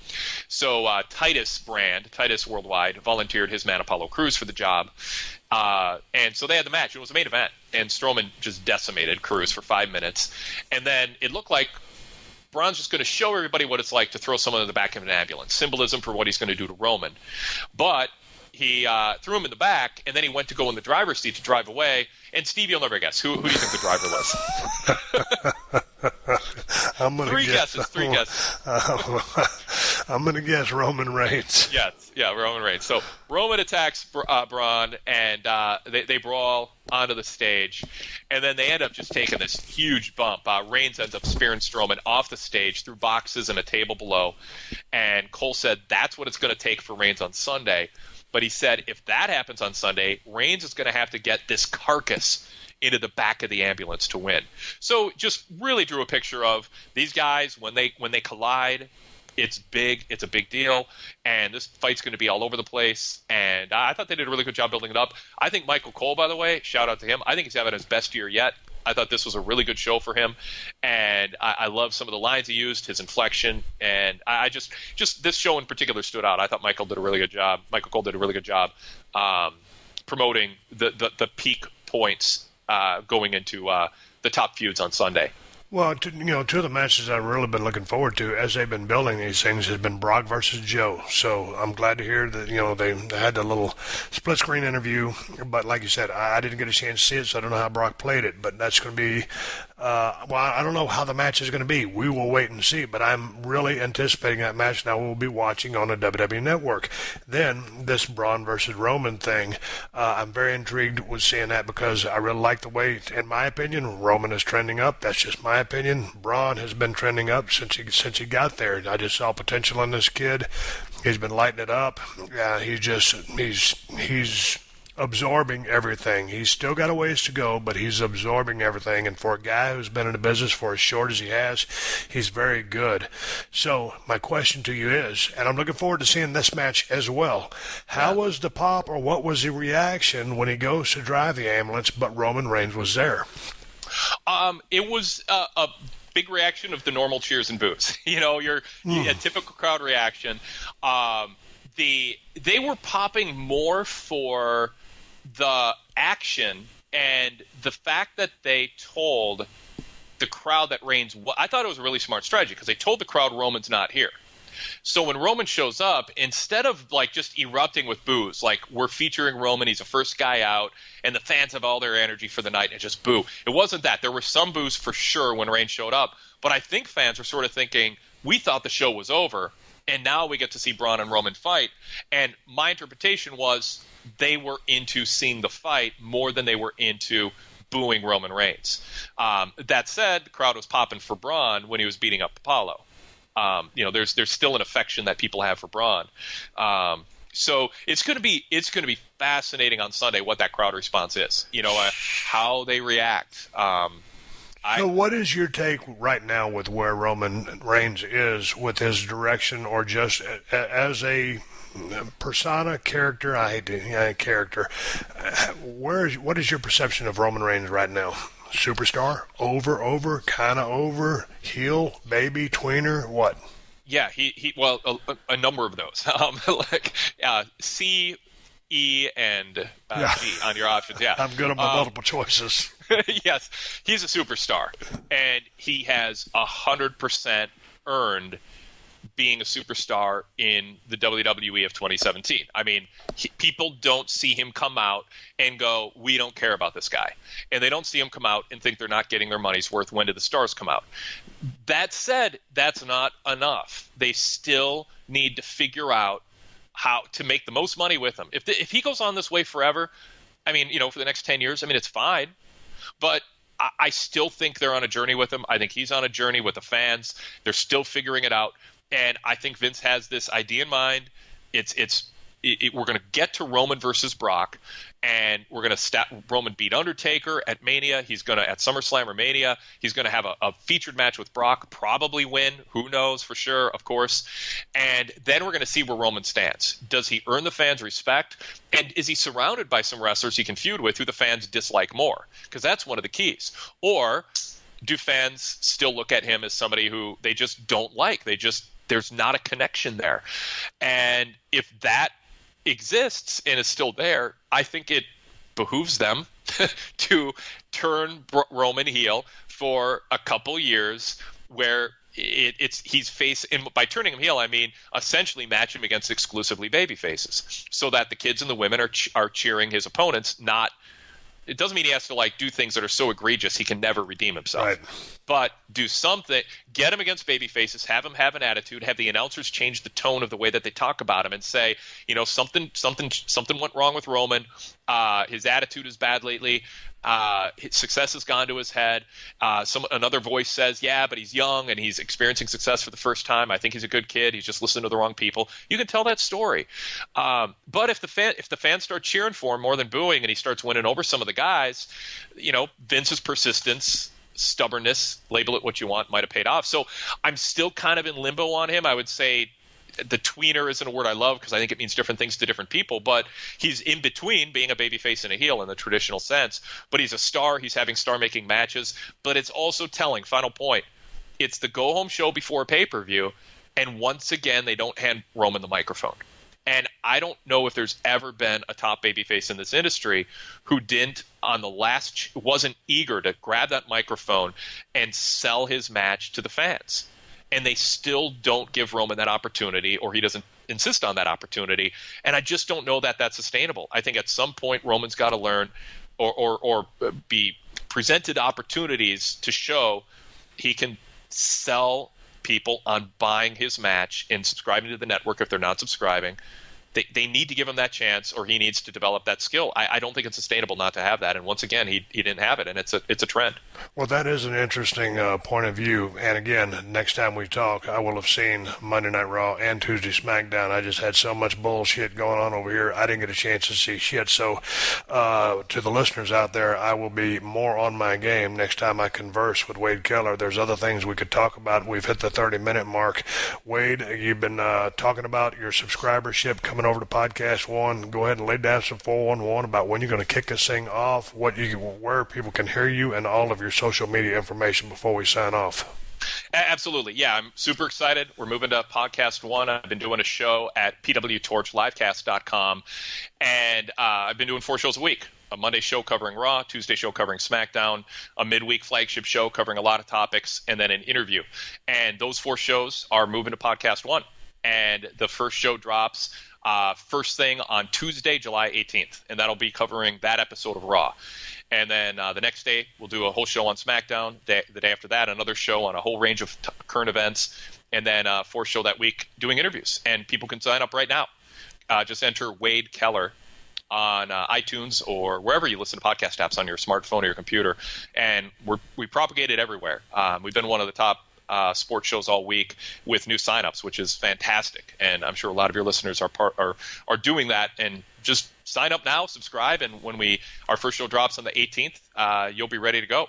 So Titus Worldwide, volunteered his man Apollo Crews for the job. And so they had the match. It was a main event. And Strowman just decimated Crews for 5 minutes. And then it looked like Braun's just going to show everybody what it's like to throw someone in the back of an ambulance. Symbolism for what he's going to do to Roman. But he threw him in the back, and then he went to go in the driver's seat to drive away. And Steve, you'll never guess. Who do you think the driver was? I'm gonna Three guess. guesses. I'm going to guess Roman Reigns. Yes, Roman Reigns. So Roman attacks Braun, and they brawl onto the stage, and then they end up just taking this huge bump. Reigns ends up spearing Strowman off the stage through boxes and a table below, and Cole said that's what it's going to take for Reigns on Sunday. But he said if that happens on Sunday, Reigns is going to have to get this carcass into the back of the ambulance to win. So just really drew a picture of these guys when they collide. It's big. It's a big deal. And this fight's going to be all over the place. And I thought they did a really good job building it up. I think Michael Cole, by the way, shout out to him. I think he's having his best year yet. I thought this was a really good show for him. And I love some of the lines he used, his inflection. And I just this show in particular stood out. I thought Michael Cole did a really good job promoting the peak points going into the top feuds on Sunday. Well, two of the matches I've really been looking forward to as they've been building these things has been Brock versus Joe. So I'm glad to hear that, they had the little split screen interview. But like you said, I didn't get a chance to see it, so I don't know how Brock played it. But that's going to be, I don't know how the match is going to be. We will wait and see. But I'm really anticipating that match now. We'll be watching on the WWE Network. Then this Braun versus Roman thing, I'm very intrigued with seeing that because I really like the way, in my opinion, Roman is trending up. That's just my opinion. Braun has been trending up since he got there. I just saw potential in this kid. He's been lighting it up. He's absorbing everything. He's still got a ways to go, but he's absorbing everything. And for a guy who's been in the business for as short as he has, he's very good. So my question to you is, and I'm looking forward to seeing this match as well, how was the pop or what was the reaction when he goes to drive the ambulance, but Roman Reigns was there? It was a big reaction of the normal cheers and boos. Your typical crowd reaction. They were popping more for the action and the fact that they told the crowd that Reigns. I thought it was a really smart strategy because they told the crowd Roman's not here. So when Roman shows up, instead of just erupting with boos, we're featuring Roman, he's the first guy out, and the fans have all their energy for the night and just boo. It wasn't that. There were some boos for sure when Reigns showed up, but I think fans were sort of thinking, we thought the show was over, and now we get to see Braun and Roman fight. And my interpretation was they were into seeing the fight more than they were into booing Roman Reigns. That said, the crowd was popping for Braun when he was beating up Apollo. There's still an affection that people have for Braun. So it's going to be fascinating on Sunday what that crowd response is. How they react. So what is your take right now with where Roman Reigns is with his direction, or just as a persona character? I hate to character. What is your perception of Roman Reigns right now? Superstar, over, kind of over, heel, baby, tweener, what? Yeah, a number of those. C, E, and G on your options. Yeah, I'm good on my multiple choices. Yes, he's a superstar, and he has 100% earned being a superstar in the WWE of 2017. I mean, people don't see him come out and go, we don't care about this guy. And they don't see him come out and think they're not getting their money's worth. When did the stars come out? That said, that's not enough. They still need to figure out how to make the most money with him. If he goes on this way forever, I mean, for the next 10 years, I mean, it's fine. But I still think they're on a journey with him. I think he's on a journey with the fans. They're still figuring it out. And I think Vince has this idea in mind. We're going to get to Roman versus Brock, and we're going to Roman beat Undertaker at Mania. He's going to, at SummerSlam or Mania, he's going to have a featured match with Brock, probably win. Who knows for sure, of course. And then we're going to see where Roman stands. Does he earn the fans' respect? And is he surrounded by some wrestlers he can feud with who the fans dislike more? Because that's one of the keys. Or do fans still look at him as somebody who they just don't like? There's not a connection there. And if that exists and is still there, I think it behooves them to turn Roman heel for a couple years where he's by turning him heel, I mean essentially match him against exclusively baby faces, so that the kids and the women are cheering his opponents. It doesn't mean he has to do things that are so egregious he can never redeem himself. Right. But do something, get him against baby faces, have him have an attitude, have the announcers change the tone of the way that they talk about him and say, something went wrong with Roman. His attitude is bad lately. His success has gone to his head. Another voice says, yeah, but he's young and he's experiencing success for the first time. I think he's a good kid. He's just listening to the wrong people. You can tell that story. But if the fans start cheering for him more than booing and he starts winning over some of the guys, Vince's persistence, stubbornness, label it what you want, might have paid off. So I'm still kind of in limbo on him. I would say the tweener isn't a word I love because I think it means different things to different people, but he's in between being a babyface and a heel in the traditional sense. But he's a star. He's having star-making matches. But it's also telling, final point, it's the go-home show before a pay-per-view, and once again, they don't hand Roman the microphone. And I don't know if there's ever been a top babyface in this industry who wasn't eager to grab that microphone and sell his match to the fans. And they still don't give Roman that opportunity, or he doesn't insist on that opportunity. And I just don't know that that's sustainable. I think at some point Roman's got to learn or be presented opportunities to show he can sell people on buying his match and subscribing to the network if they're not subscribing. They need to give him that chance, or he needs to develop that skill. I don't think it's sustainable not to have that. And once again, he didn't have it, and it's a trend. Well, that is an interesting point of view. And again, next time we talk, I will have seen Monday Night Raw and Tuesday Smackdown. I just had so much bullshit going on over here, I didn't get a chance to see shit. So to the listeners out there, I will be more on my game next time I converse with Wade Keller. There's other things we could talk about. We've hit the 30-minute mark. Wade, you've been talking about your subscribership coming over to PodcastOne. Go ahead and lay down some 411 about when you're going to kick this thing off, where people can hear you, and all of your social media information before we sign off. Absolutely. Yeah, I'm super excited. We're moving to PodcastOne. I've been doing a show at pwtorchlivecast.com, and I've been doing 4 shows a week. A Monday show covering Raw, Tuesday show covering Smackdown, a midweek flagship show covering a lot of topics, and then an interview. And those 4 shows are moving to PodcastOne. And the first show drops first thing on Tuesday, July 18th, and that'll be covering that episode of Raw. And then the next day, we'll do a whole show on Smackdown. The day after that, another show on a whole range of current events. And then 4th show that week doing interviews. And people can sign up right now. Just enter Wade Keller on iTunes or wherever you listen to podcast apps on your smartphone or your computer. And we propagate it everywhere. We've been one of the top sports shows all week with new signups, which is fantastic. And I'm sure a lot of your listeners are doing that. And just sign up now, subscribe, and when our first show drops on the 18th, you'll be ready to go.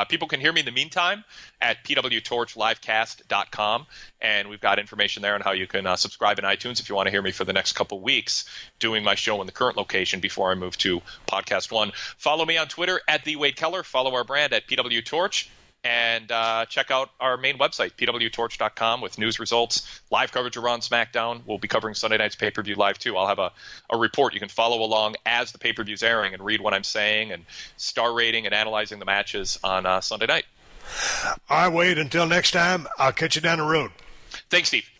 People can hear me in the meantime at pwtorchlivecast.com, and we've got information there on how you can subscribe in iTunes if you want to hear me for the next couple weeks doing my show in the current location before I move to PodcastOne. Follow me on Twitter at @TheWadeKeller. Follow our brand at PWTorch. And check out our main website, pwtorch.com, with news results, live coverage of Raw and SmackDown. We'll be covering Sunday night's pay-per-view live, too. I'll have a report. You can follow along as the pay-per-view's airing and read what I'm saying and star rating and analyzing the matches on Sunday night. All right, Wade, until next time, I'll catch you down the road. Thanks, Steve.